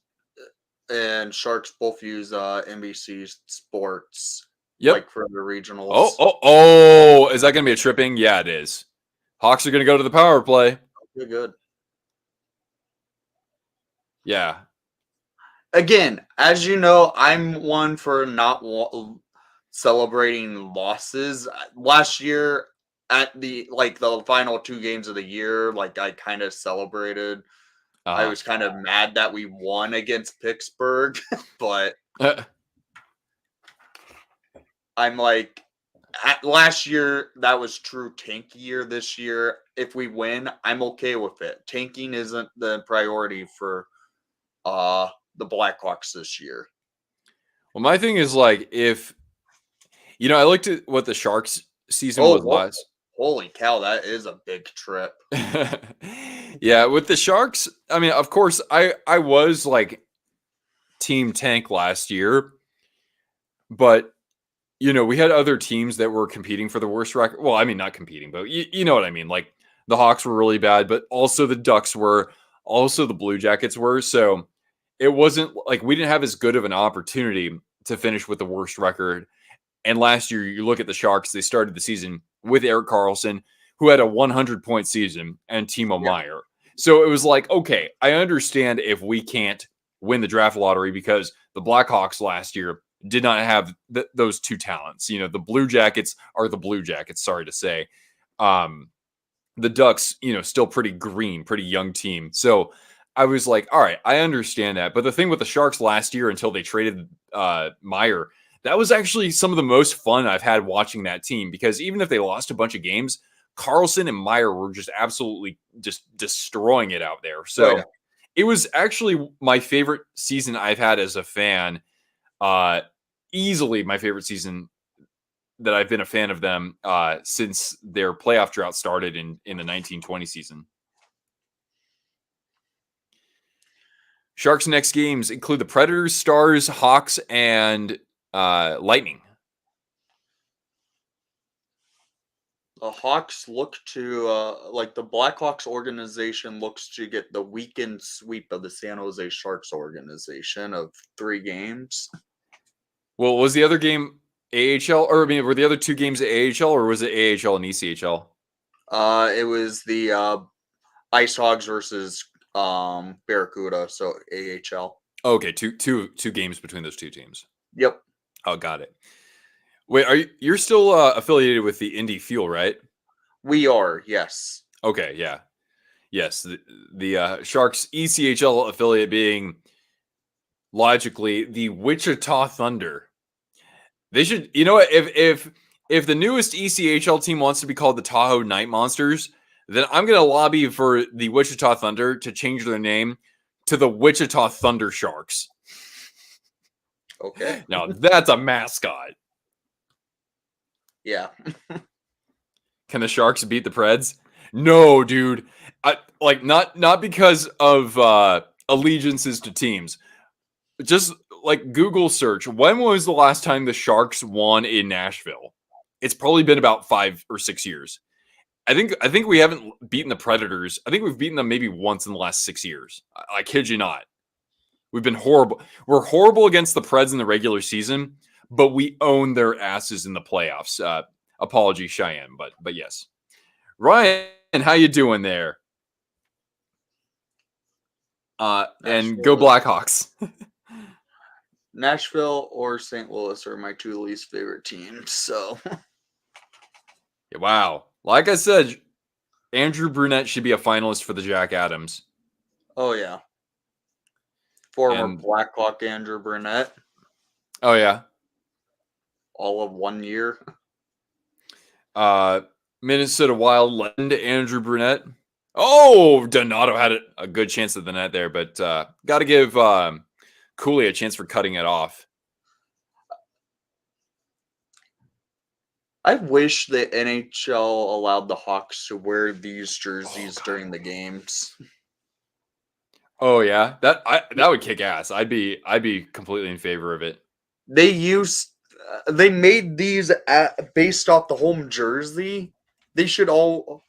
and Sharks both use NBC Sports. Yep. Like for the regionals. Oh, is that going to be a tripping? Yeah, it is. Hawks are going to go to the power play. Good. Yeah. Again, as you know, I'm one for not celebrating losses. Last year, at the final 2 games of the year, I kind of celebrated. I was kind of mad that we won against Pittsburgh, but I'm like, last year that was true tank year. This year, if we win, I'm okay with it. Tanking isn't the priority for the Blackhawks this year. Well, my thing is if I looked at what the Sharks season was last. Holy cow, that is a big trip. Yeah, with the Sharks, I mean, of course, I was team tank last year, but we had other teams that were competing for the worst record. Well, I mean, not competing, but you know what I mean. Like the Hawks were really bad, but also the Ducks were, also the Blue Jackets were. So it wasn't like we didn't have as good of an opportunity to finish with the worst record. And last year, you look at the Sharks, they started the season with Erik Karlsson, who had a 100-point season, and Timo Yeah. Meier. So it was like, okay, I understand if we can't win the draft lottery because the Blackhawks last year did not have those two talents. The Blue Jackets are the Blue Jackets, sorry to say. The Ducks, still pretty green, pretty young team. So I was like, all right, I understand that. But the thing with the Sharks last year until they traded Meier, that was actually some of the most fun I've had watching that team, because even if they lost a bunch of games, Carlson and Meier were just absolutely just destroying it out there. So it was actually my favorite season I've had as a fan. Easily my favorite season that I've been a fan of them since their playoff drought started in the 1920 season. Sharks' next games include the Predators, Stars, Hawks, and Lightning. The Hawks look to, like the Blackhawks organization looks to get the weekend sweep of the San Jose Sharks organization of 3 games. Well, was the other game AHL, or I mean, were the other 2 games AHL, or was it AHL and ECHL? It was the Ice Hogs versus Barracuda, so AHL. Okay, two games between those 2 teams. Yep. Oh, got it. Wait, you're still affiliated with the Indy Fuel, right? We are, yes. Okay, yeah. Yes, the Sharks ECHL affiliate being logically the Wichita Thunder. They should, what, if the newest ECHL team wants to be called the Tahoe Night Monsters, then I'm going to lobby for the Wichita Thunder to change their name to the Wichita Thunder Sharks. Okay. Now, that's a mascot. Yeah. Can the Sharks beat the Preds? No, dude. Not because of allegiances to teams. Just like Google search, when was the last time the Sharks won in Nashville? It's probably been about 5 or 6 years. I think we haven't beaten the Predators. I think we've beaten them maybe once in the last 6 years. I kid you not. We've been horrible. We're horrible against the Preds in the regular season, but we own their asses in the playoffs. Apology, Cheyenne, but yes. Ryan, how you doing there? And go Blackhawks. Nashville or St. Louis are my 2 least favorite teams, so. Wow. Like I said, Andrew Brunette should be a finalist for the Jack Adams. Oh, yeah. Former Blackhawk Andrew Brunette. Oh, yeah. All of 1 year. Minnesota Wild legend Andrew Brunette. Oh, Donato had a good chance at the net there, but got to give Cooley a chance for cutting it off. I wish the NHL allowed the Hawks to wear these jerseys during the games. Oh yeah, that would kick ass. I'd be completely in favor of it. They made these based off the home jersey. They should all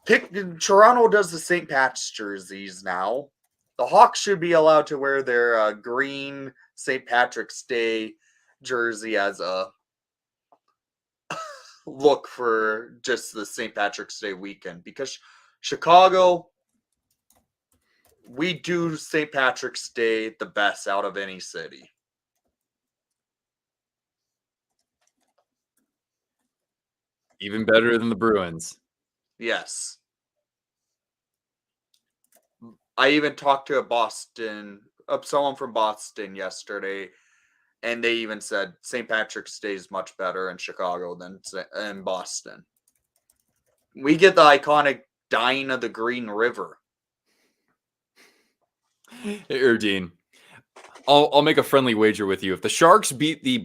pick. Toronto does the St. Pat's jerseys now. The Hawks should be allowed to wear their green St. Patrick's Day jersey as a look for just the St. Patrick's Day weekend, because Chicago, we do St. Patrick's Day the best out of any city. Even better than the Bruins. Yes. I even talked to someone from Boston yesterday, and they even said St. Patrick's Day is much better in Chicago than in Boston. We get the iconic Dying of the Green River. Hey, Erdine, I'll make a friendly wager with you. If the Sharks beat the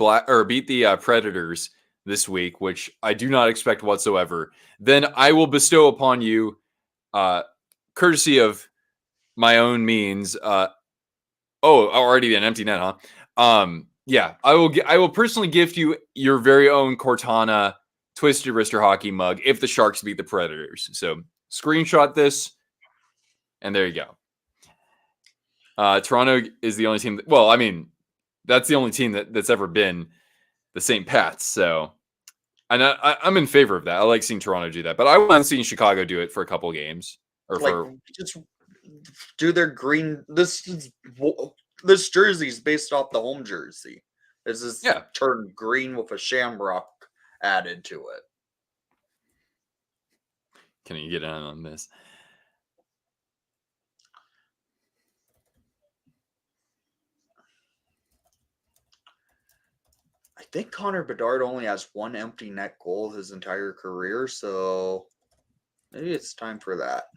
Predators this week, which I do not expect whatsoever, then I will bestow upon you, courtesy of my own means. Already an empty net, huh? Yeah, I will personally gift you your very own Cortana Twisted Wrister hockey mug if the Sharks beat the Predators. So screenshot this, and there you go. Toronto is the only team. Well, I mean, that's the only team that's ever been the St. Pats. So, and I'm in favor of that. I like seeing Toronto do that, but I want to see Chicago do it for a couple games or Like, for. just do their green. This jersey's based off the home jersey. This is Yeah. turned green with a shamrock added to it. Can you get in on this? I think Connor Bedard only has one empty net goal his entire career, so maybe it's time for that.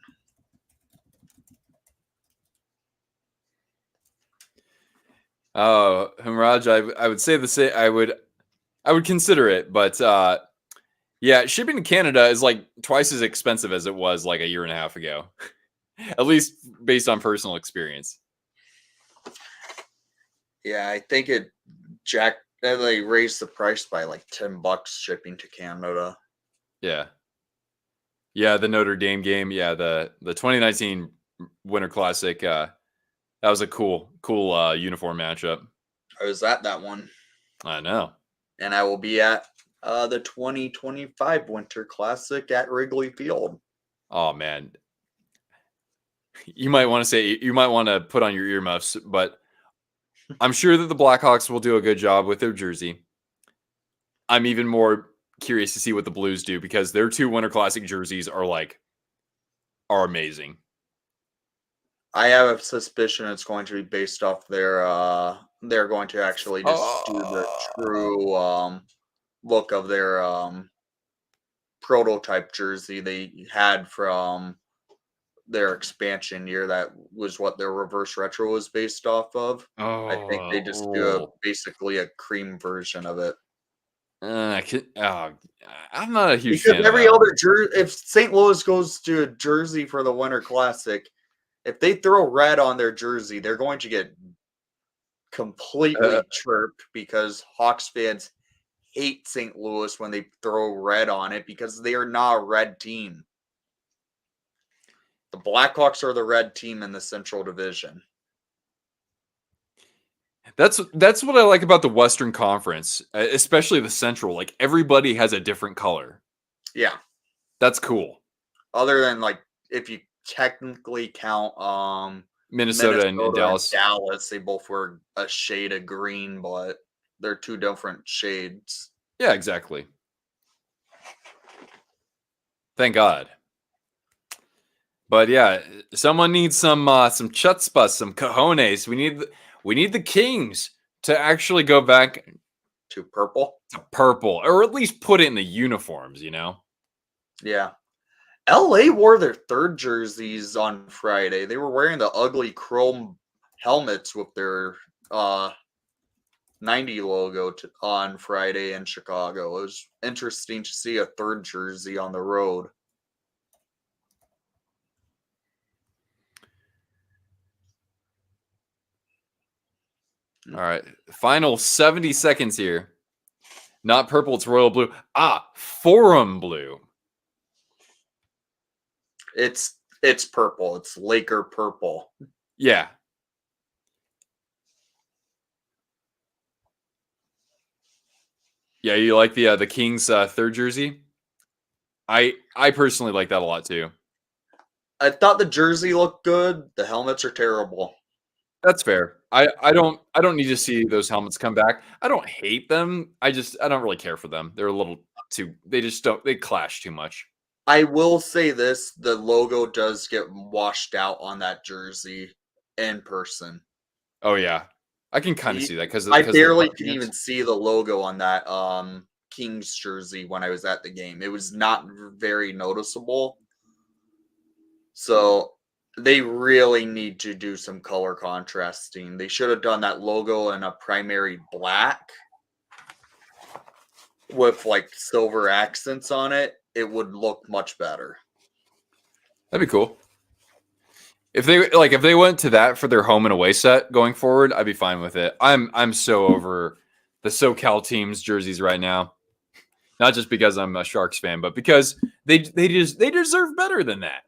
Hemorrhage, I would say the same. I would consider it, but yeah, shipping to Canada is like twice as expensive as it was like a year and a half ago. At least based on personal experience. Yeah, I think they raised the price by like $10 shipping to Canada. Yeah. Yeah, the Notre Dame game. Yeah, the 2019 Winter Classic. That was a cool uniform matchup. I was at that one. I know. And I will be at the 2025 Winter Classic at Wrigley Field. Oh man. You might want to put on your earmuffs, but I'm sure that the Blackhawks will do a good job with their jersey. I'm even more curious to see what the Blues do because their 2 Winter Classic jerseys are amazing. I have a suspicion it's going to be based off their they're going to actually just do the true look of their prototype jersey they had from their expansion year. That was what their reverse retro was based off of. I think they just do basically a cream version of it. I'm not a huge because fan every of that. other jersey, if St. Louis goes to a jersey for the Winter Classic, if they throw red on their jersey, they're going to get completely chirped because Hawks fans hate St. Louis when they throw red on it because they are not a red team. The Blackhawks are the red team in the Central Division. That's what I like about the Western Conference, especially the Central. Like everybody has a different color. Yeah. That's cool. Other than like if you technically count Minnesota and Dallas. Dallas, they both were a shade of green, but they're 2 different shades. Yeah, exactly. Thank God. But yeah, someone needs some chutzpah, some cojones. We need the Kings to actually go back to purple, or at least put it in the uniforms. You know? Yeah. LA wore their 3rd jerseys on Friday. They were wearing the ugly chrome helmets with their 90 logo on Friday in Chicago. It was interesting to see a 3rd jersey on the road. All right. Final 70 seconds here. Not purple, it's royal blue. Forum blue. It's purple. It's Laker purple. Yeah. Yeah, you like the Kings 3rd jersey? I personally like that a lot too. I thought the jersey looked good. The helmets are terrible. That's fair. I don't need to see those helmets come back. I don't hate them. I don't really care for them. They're a little too they clash too much. I will say this, the logo does get washed out on that jersey in person. Oh yeah. I can kind of see that because I barely could even see the logo on that Kings jersey when I was at the game. It was not very noticeable. So they really need to do some color contrasting. They should have done that logo in a primary black with like silver accents on it. It would look much better. That'd be cool. If they went to that for their home and away set going forward, I'd be fine with it. I'm so over the SoCal teams jerseys right now. Not just because I'm a Sharks fan, but because they deserve better than that.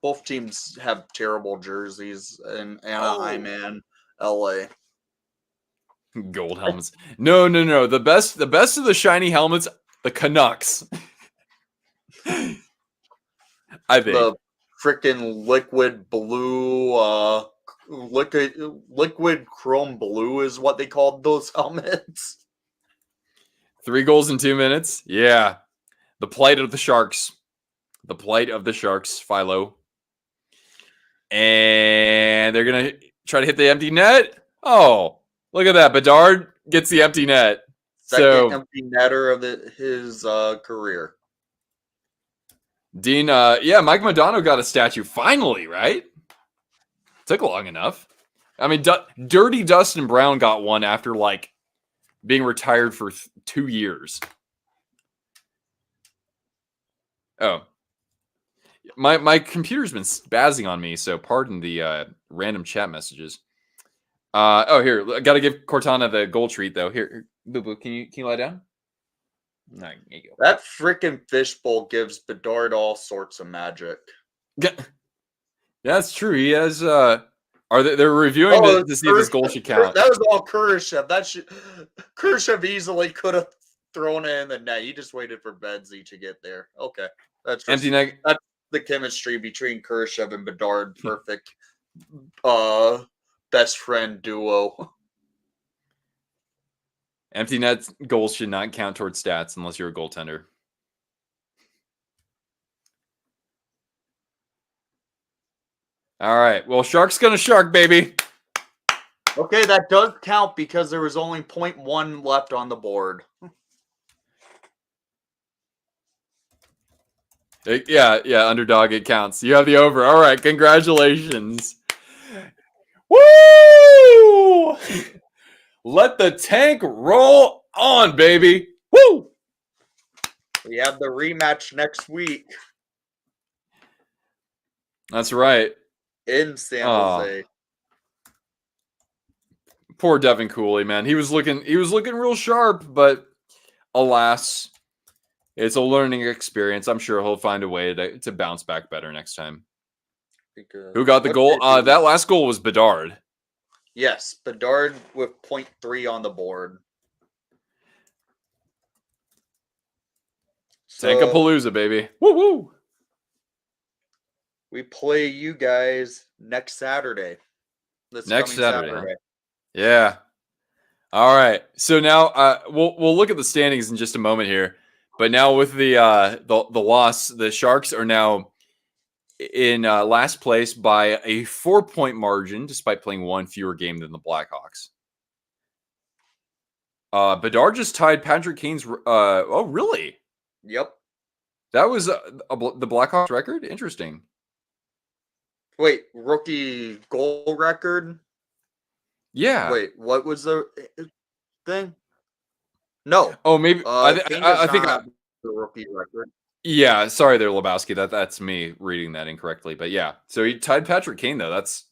Both teams have terrible jerseys in Anaheim and LA. Gold helmets. No. The best of the shiny helmets, the Canucks. I think The freaking liquid blue, liquid chrome blue is what they called those helmets. 3 goals in 2 minutes. Yeah. The plight of the Sharks. The plight of the Sharks, Philo. And they're going to try to hit the empty net. Oh, look at that. Bedard gets the empty net. Second empty netter of his career. Dean, Mike Modano got a statue finally, right? Took long enough. I mean, Dirty Dustin Brown got one after being retired for 2 years. Oh, my computer's been spazzing on me, so pardon the random chat messages. Here, I gotta give Cortana the goal treat though. Here, Boo Boo, can you lie down? No, there you go. That freaking fishbowl gives Bedard all sorts of magic. Yeah, that's true. He has. They're reviewing to see if this goal should count. That was all Kurashev. Kurashev easily could have thrown it in the net. He just waited for Bedsy to get there. Okay, that's empty net. That's the chemistry between Kurashev and Bedard. Perfect. Best friend duo. Empty net goals should not count towards stats unless you're a goaltender. All right. Well, Shark's gonna shark, baby. Okay, that does count because there was only 0.1 left on the board. Yeah, underdog, it counts. You have the over. All right, congratulations. Woo! Let the tank roll on, baby. Woo! We have the rematch next week. That's right. In San Jose. Poor Devin Cooley, man. He was looking real sharp, but alas, it's a learning experience. I'm sure he'll find a way to bounce back better next time. Who got the goal? That last goal was Bedard. Yes, Bedard with 0.3 on the board. Tankapalooza, baby. Woo woo. We play you guys next Saturday. Next Saturday. Yeah. All right. So now we'll look at the standings in just a moment here. But now with the loss, the Sharks are now in last place by a 4-point margin, despite playing one fewer game than the Blackhawks. Bedard just tied Patrick Kane's. Oh, really? Yep. That was the Blackhawks record. Interesting. Wait, rookie goal record? Yeah. Wait, what was the thing? No. Oh, maybe. I think the rookie record. Yeah, sorry there, Lebowski. That's me reading that incorrectly. But yeah, so he tied Patrick Kane though. That's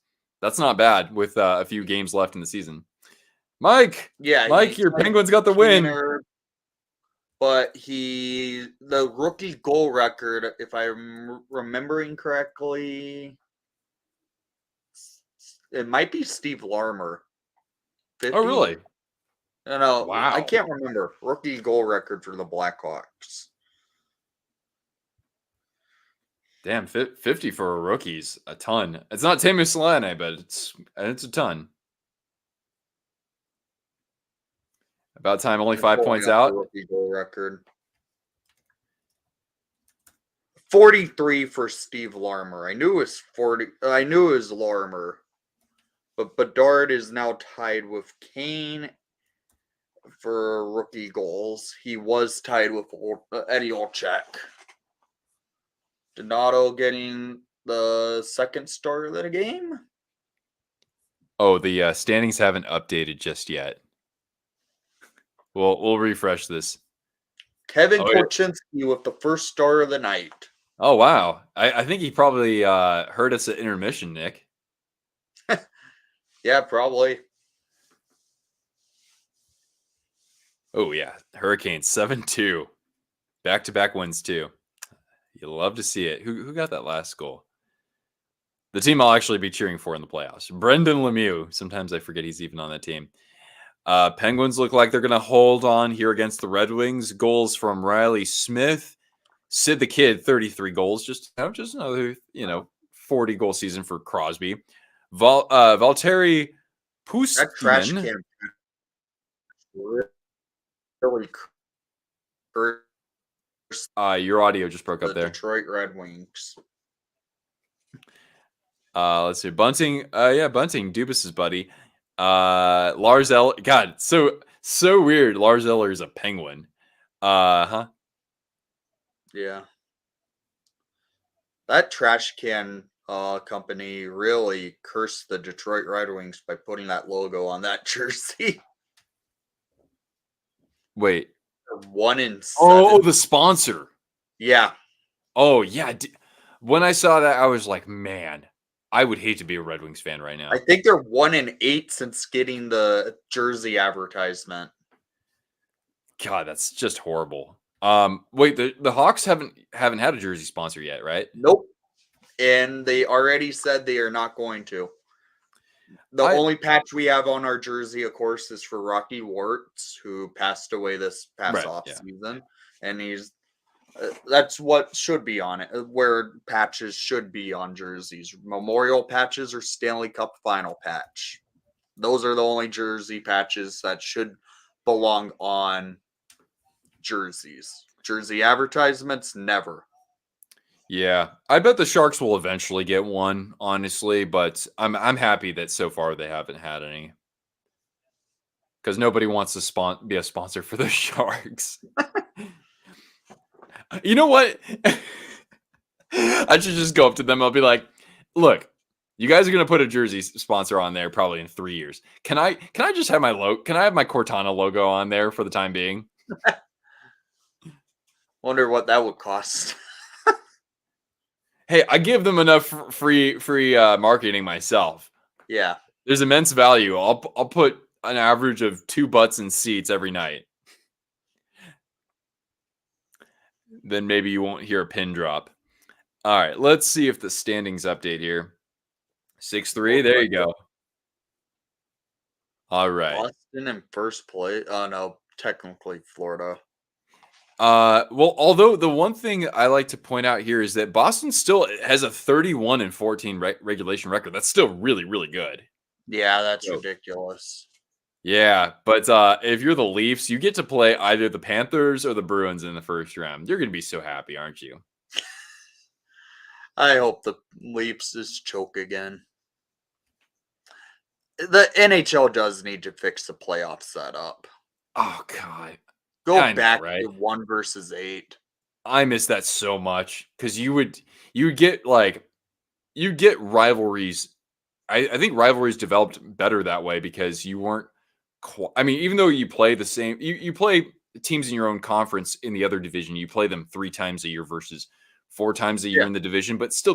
not bad with a few games left in the season. Mike, your Penguins got the win. But the rookie goal record, if I'm remembering correctly, it might be Steve Larmer. 50? Oh, really? No, wow. I can't remember. Rookie goal record for the Blackhawks. Damn, 50 for a rookie's a ton. It's not Teemu Selänne, but it's a ton. About time, only 5 points out. Rookie goal record. 43 for Steve Larmer. I knew it was 40. I knew it was Larmer. But Bedard is now tied with Kane for rookie goals. He was tied with Eddie Olczyk. Donato getting the second star of the game. Oh, the standings haven't updated just yet. We'll refresh this. Kevin Korchinski with the first star of the night. Oh wow. I think he probably heard us at intermission, Nick. Yeah, probably. Oh yeah. Hurricanes 7-2. Back-to-back wins too. You love to see it. Who got that last goal? The team I'll actually be cheering for in the playoffs. Brendan Lemieux. Sometimes I forget he's even on that team. Penguins look like they're going to hold on here against the Red Wings. Goals from Riley Smith. Sid the Kid, 33 goals. Just another, 40 goal season for Crosby. Valtteri That trash Puustinen. can really hurt Your audio just broke the up there. Detroit Red Wings. Let's see. Bunting. Bunting, Dubas's buddy. Lars Eller. God, so weird. Lars Eller is a Penguin. Huh? Yeah. That trash can company really cursed the Detroit Red Wings by putting that logo on that jersey. Wait. They're 1-7. Oh, the sponsor. Yeah. Oh, yeah. When I saw that, I was like, man, I would hate to be a Red Wings fan right now. I think they're 1-8 since getting the jersey advertisement. God, that's just horrible. Wait, the Hawks haven't had a jersey sponsor yet, right? Nope. And they already said they are not going to. The only patch we have on our jersey, of course, is for Rocky Warts, who passed away this past off season, and that's what should be on it. Where patches should be on jerseys: memorial patches or Stanley Cup final patch. Those are the only jersey patches that should belong on jerseys. Jersey advertisements, never. Yeah, I bet the Sharks will eventually get one, honestly, but I'm happy that so far they haven't had any. Because nobody wants to be a sponsor for the Sharks. You know what? I should just go up to them. I'll be like, look, you guys are gonna put a jersey sponsor on there probably in 3 years. Can I just have my logo? Can I have my Cortana logo on there for the time being? Wonder what that would cost. Hey, I give them enough free marketing myself. Yeah. There's immense value. I'll put an average of 2 butts in seats every night. Then maybe you won't hear a pin drop. All right, let's see if the standings update here. 6-3, there you go. All right. Boston in first place. Oh, no, technically Florida. Well, although the one thing I like to point out here is that Boston still has a 31-14 regulation record. That's still really, really good. Yeah, that's ridiculous. Yeah, but if you're the Leafs, you get to play either the Panthers or the Bruins in the first round. You're going to be so happy, aren't you? I hope the Leafs just choke again. The NHL does need to fix the playoff setup. Oh, God. Go back to 1 versus 8. I miss that so much because you would get rivalries. I think rivalries developed better that way because you weren't. Even though you play the same, you play teams in your own conference in the other division. You play them 3 times a year versus 4 times a year in the division. But still,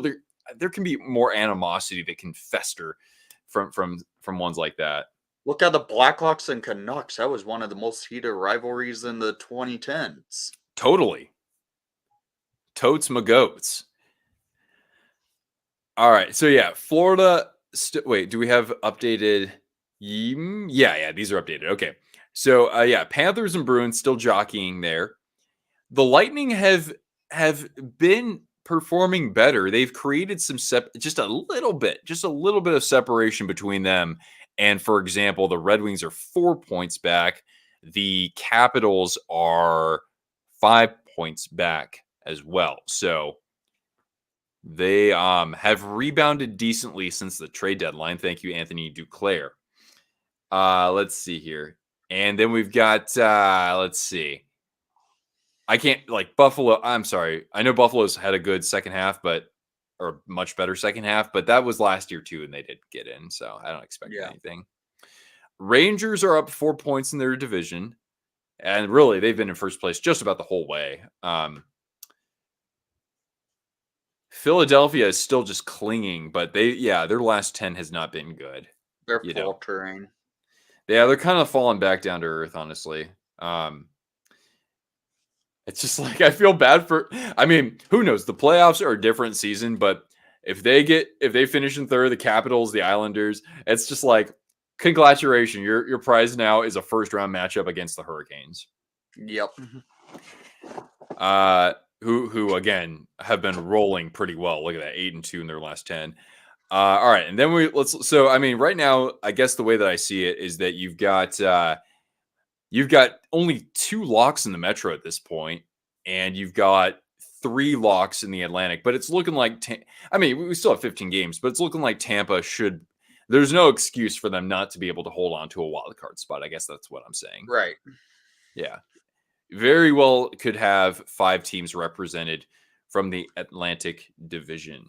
there can be more animosity that can fester from ones like that. Look at the Blackhawks and Canucks. That was one of the most heated rivalries in the 2010s. Totally. Totes my goats. All right. So, yeah, Florida. Wait, do we have updated? Yeah, these are updated. Okay. So, Panthers and Bruins still jockeying there. The Lightning have been performing better. They've created some just a little bit of separation between them. And for example, the Red Wings are 4 points back. The Capitals are 5 points back as well. So they have rebounded decently since the trade deadline. Thank you, Anthony Duclair. Let's see here. And then we've got, let's see. I can't, Buffalo. I'm sorry. I know Buffalo's had a good second half, or much better second half, but that was last year too, and they did get in, so I don't expect anything. Rangers are up 4 points in their division, and really, they've been in first place just about the whole way. Philadelphia is still just clinging, but their last 10 has not been good. They're You know, faltering. yeah, they're kind of falling back down to earth, honestly. It's just like I feel bad for. I mean, who knows? The playoffs are a different season, but if they finish in third, the Capitals, the Islanders, it's just like congratulations. Your prize now is a first round matchup against the Hurricanes. Yep. Who again have been rolling pretty well. Look at that, 8-2 in their last 10. All right, and then so I mean, right now, I guess the way that I see it is that you've got only 2 locks in the Metro at this point, and you've got 3 locks in the Atlantic. But it's looking like I mean, we still have 15 games, but it's looking like Tampa should. There's no excuse for them not to be able to hold on to a wild card spot. I guess that's what I'm saying. Right. Yeah. Very well could have 5 teams represented from the Atlantic Division.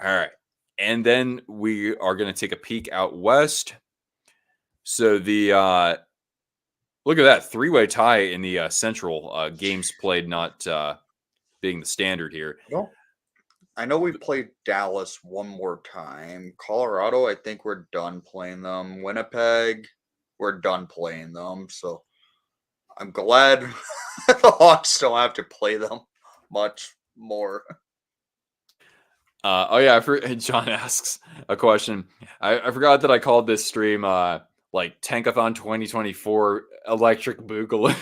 All right. And then we are going to take a peek out west. So the look at that 3-way tie in the Central, games played not being the standard here. I know we played Dallas one more time. Colorado, I think we're done playing them. Winnipeg, we're done playing them. So I'm glad the Hawks don't have to play them much more. Oh yeah, John asks a question. I forgot that I called this stream like Tankathon 2024 Electric Boogaloo.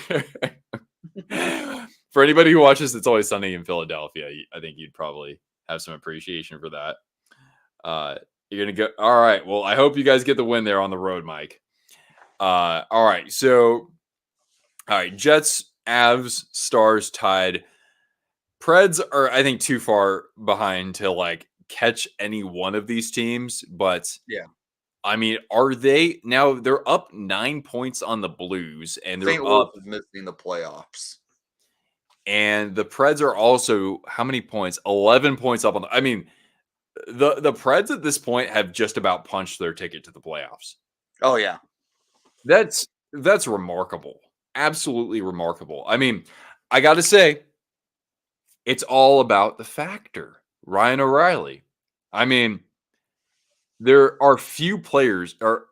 For anybody who watches It's Always Sunny in Philadelphia, I think you'd probably have some appreciation for that. You're gonna go. All right. Well, I hope you guys get the win there on the road, Mike. All right. So, all right. Jets, Avs, Stars tied. Preds are, I think, too far behind to like catch any one of these teams. But yeah, I mean, are they now? They're up 9 points on the Blues, and they're St. Louis up. is missing the playoffs. And the Preds are also how many points? 11 points up on. I mean, the Preds at this point have just about punched their ticket to the playoffs. Oh yeah, that's remarkable. Absolutely remarkable. I mean, I got to say, it's all about the factor, Ryan O'Reilly. I mean, there are few players, or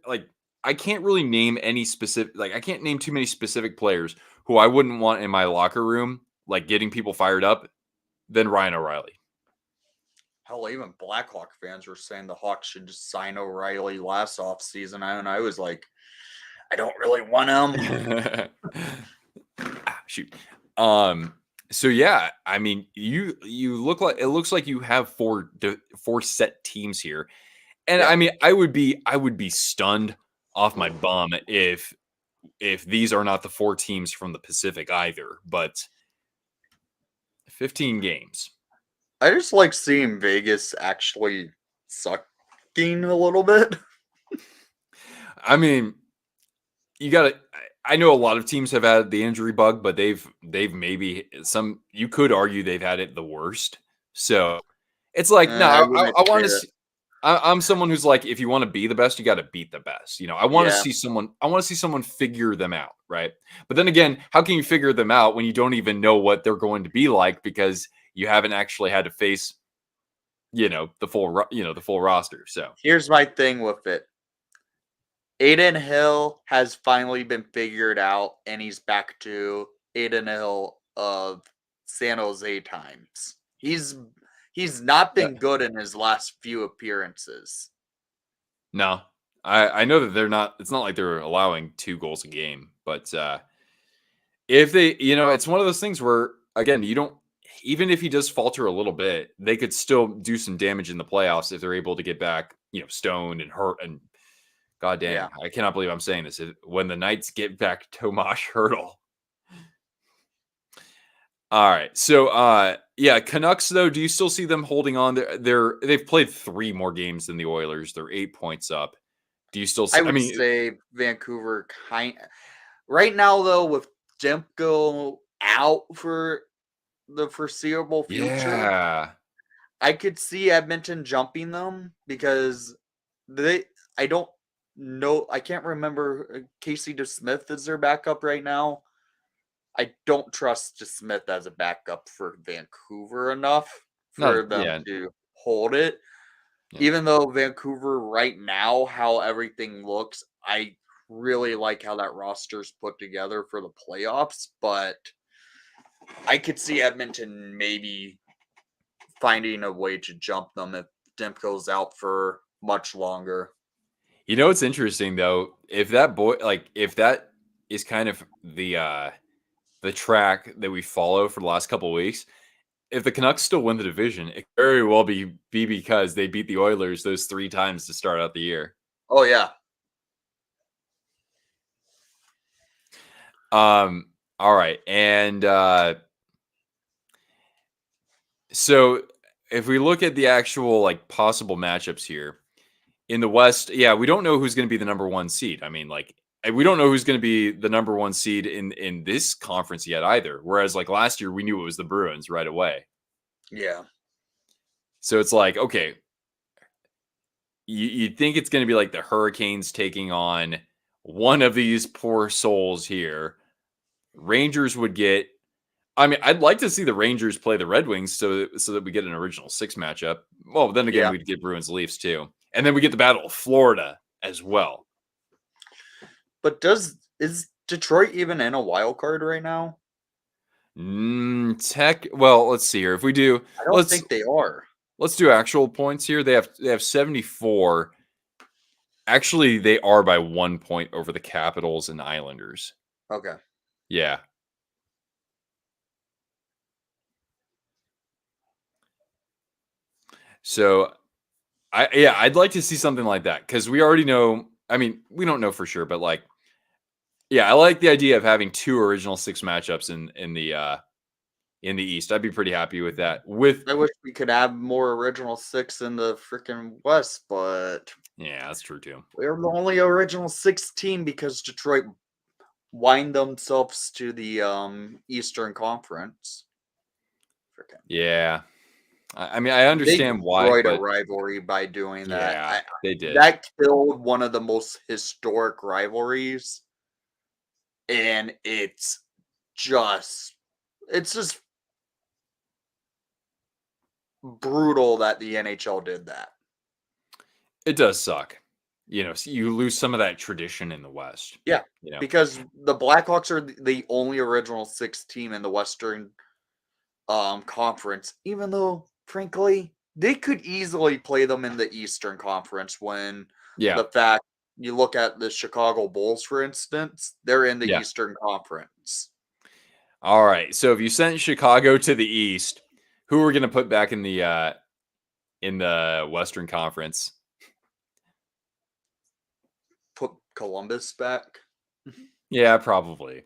like I can't really name any specific. Like I can't name too many specific players who I wouldn't want in my locker room, like getting people fired up, than Ryan O'Reilly. Hell, even Blackhawk fans were saying the Hawks should just sign O'Reilly last offseason, and I was like, I don't really want him. Shoot. So yeah, I mean, you look like it looks like you have 4 set teams here, and Yeah. I mean, I would be stunned off my bum if these are not the 4 teams from the Pacific either. But 15 games. I just like seeing Vegas actually sucking a little bit. I mean, you got to. I know a lot of teams have had the injury bug, but they've maybe some. You could argue they've had it the worst. So it's like no, I want to see. I'm someone who's like, if you want to be the best, you got to beat the best. You know, I want to see someone. I want to see someone figure them out, right? But then again, how can you figure them out when you don't even know what they're going to be like because you haven't actually had to face, the full roster. So here's my thing with it. Aiden Hill has finally been figured out, and he's back to Aiden Hill of San Jose times. He's not been good in his last few appearances. No, I know that they're not. It's not like they're allowing 2 goals a game, but if they, it's one of those things where again, you don't. Even if he does falter a little bit, they could still do some damage in the playoffs if they're able to get back, stoned and hurt and. God damn, yeah. I cannot believe I'm saying this. When the Knights get back Tomas Hertl. All right. So, Canucks, though, do you still see them holding on? They've played 3 more games than the Oilers. They're 8 points up. Do you still see? I would say Vancouver right now, though, with Demko out for the foreseeable future. Yeah. I could see Edmonton jumping them because I don't know. I can't remember. Casey DeSmith is their backup right now. I don't trust DeSmith as a backup for Vancouver enough. for them to hold it. Yeah. Even though Vancouver right now, how everything looks, I really like how that roster's put together for the playoffs, but I could see Edmonton maybe finding a way to jump them if Demko's out for much longer. You know what's interesting though? If that is kind of the track that we follow for the last couple of weeks, if the Canucks still win the division, it could very well be because they beat the Oilers those 3 times to start out the year. Oh yeah. All right. And so if we look at the actual like possible matchups here in the West, yeah, we don't know who's going to be the number 1 seed. I mean, like we don't know who's going to be the number 1 seed in this conference yet either. Whereas like last year we knew it was the Bruins right away. Yeah. So it's like, okay, you'd think it's going to be like the Hurricanes taking on one of these poor souls here. Rangers would get. I mean, I'd like to see the Rangers play the Red Wings so that we get an original 6 matchup. Well, then again, we'd get Bruins Leafs too, and then we get the Battle of Florida as well. But is Detroit even in a wild card right now? Well, let's see here. If we do, I don't think they are. Let's do actual points here. They have 74. Actually, they are by 1 point over the Capitals and Islanders. Okay. Yeah. So, I'd like to see something like that because we already know. I mean, we don't know for sure, but like, yeah, I like the idea of having 2 original 6 matchups in the East. I'd be pretty happy with that. I wish we could have more original 6 in the freaking West, but yeah, that's true too. We're the only original 16 because Detroit wind themselves to the Eastern Conference. Freaking. Yeah. I mean, I understand they why. destroyed a rivalry by doing that. Yeah, they did. That killed one of the most historic rivalries, and it's just brutal that the NHL did that. It does suck. You know, so you lose some of that tradition in the West. Yeah, you know? because the Blackhawks are the only original 6 team in the Western Conference, even though, frankly, they could easily play them in the Eastern Conference when the fact you look at the Chicago Bulls, for instance, they're in the Eastern Conference. All right. So if you sent Chicago to the East, who are we going to put back in the Western Conference? Put Columbus back? Yeah, probably.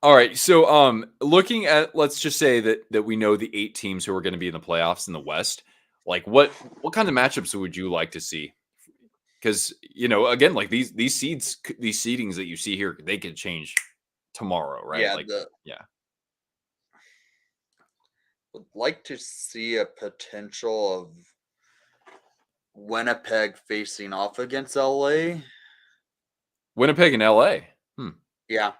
All right. So looking at, let's just say that we know the 8 teams who are going to be in the playoffs in the West, like what kind of matchups would you like to see? Because, you know, again, like these seedings that you see here, they could change tomorrow, right? Yeah, would like to see a potential of Winnipeg facing off against LA. Winnipeg and LA. Yeah.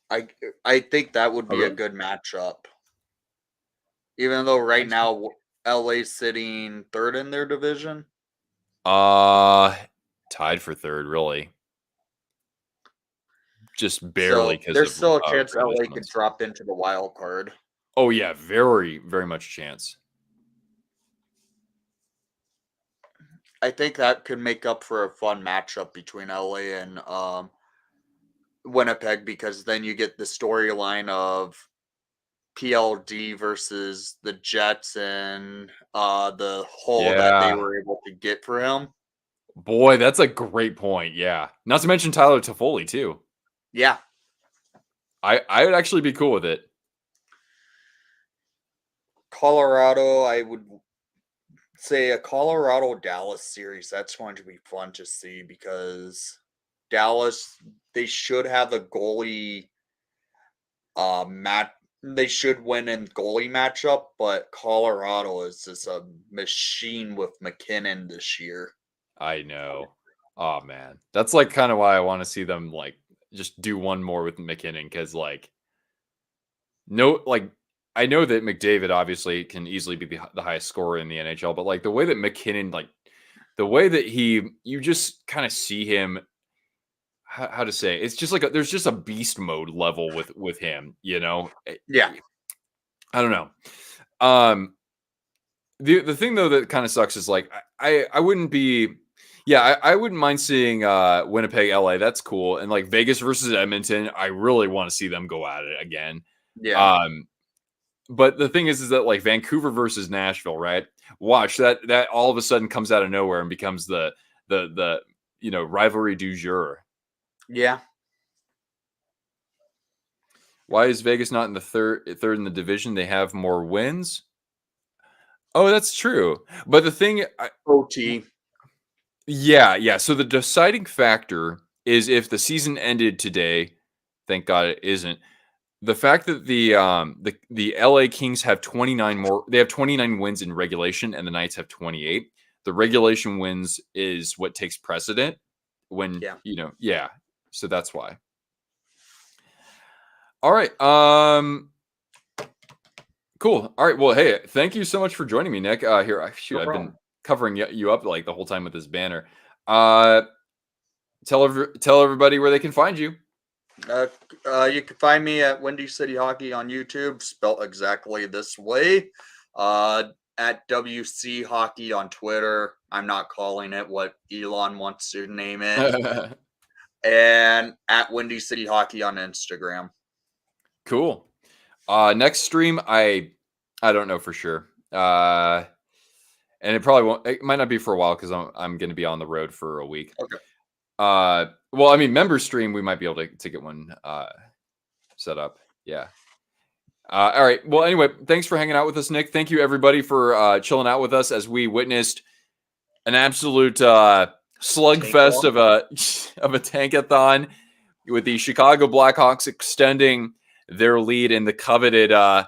I think that would be a good matchup. Even though right now LA's sitting 3rd in their division. Tied for 3rd, really. Just barely, because there's still a chance LA could drop into the wild card. Oh yeah, very, very much chance. I think that could make up for a fun matchup between LA and Winnipeg, because then you get the storyline of PLD versus the Jets and the haul that they were able to get for him. Boy, that's a great point. Yeah. Not to mention Tyler Toffoli too. Yeah. I would actually be cool with it. Colorado, I would say a Colorado-Dallas series. That's going to be fun to see because Dallas, they should have the goalie they should win in goalie matchup, but Colorado is just a machine with McKinnon this year. I know. Oh man. That's like kind of why I want to see them like just do one more with McKinnon, because like I know that McDavid obviously can easily be the highest scorer in the NHL, but like the way that McKinnon, like the way that you just kind of see him, how to say, it's just like there's just a beast mode level with him, you know. Yeah. I don't know. The thing though that kind of sucks is like I wouldn't be, yeah, I wouldn't mind seeing Winnipeg, LA. That's cool, and like Vegas versus Edmonton. I really want to see them go at it again. Yeah. But the thing is that like Vancouver versus Nashville, right? Watch that all of a sudden comes out of nowhere and becomes the rivalry du jour. Yeah. Why is Vegas not in the third in the division? They have more wins. Oh, that's true. But the thing, OT. yeah. So the deciding factor is if the season ended today. Thank God it isn't. The fact that the LA Kings have 29 more, they have 29 wins in regulation, and the Knights have 28. The regulation wins is what takes precedent when yeah. So that's why. All right. Cool. All right. Well, hey, thank you so much for joining me, Nick. Here, I've been covering you up like the whole time with this banner. Tell everybody where they can find you. You can find me at Windy City Hockey on YouTube, spelt exactly this way. At WC Hockey on Twitter. I'm not calling it what Elon wants to name it. And at Windy City Hockey on Instagram. Cool. Next stream, I don't know for sure. And it probably won't. It might not be for a while because I'm going to be on the road for a week. Okay. Well, I mean, member stream, we might be able to get one set up. Yeah. All right. Well, anyway, thanks for hanging out with us, Nick. Thank you, everybody, for chilling out with us as we witnessed an absolute slugfest of a tankathon with the Chicago Blackhawks extending their lead in the coveted. Well,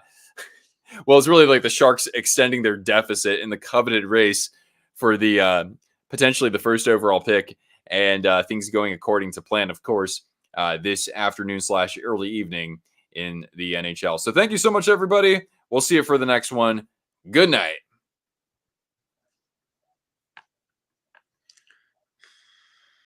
it's really like the Sharks extending their deficit in the coveted race for the potentially the first overall pick. And things going according to plan, of course, this afternoon / early evening in the NHL. So thank you so much, everybody. We'll see you for the next one. Good night.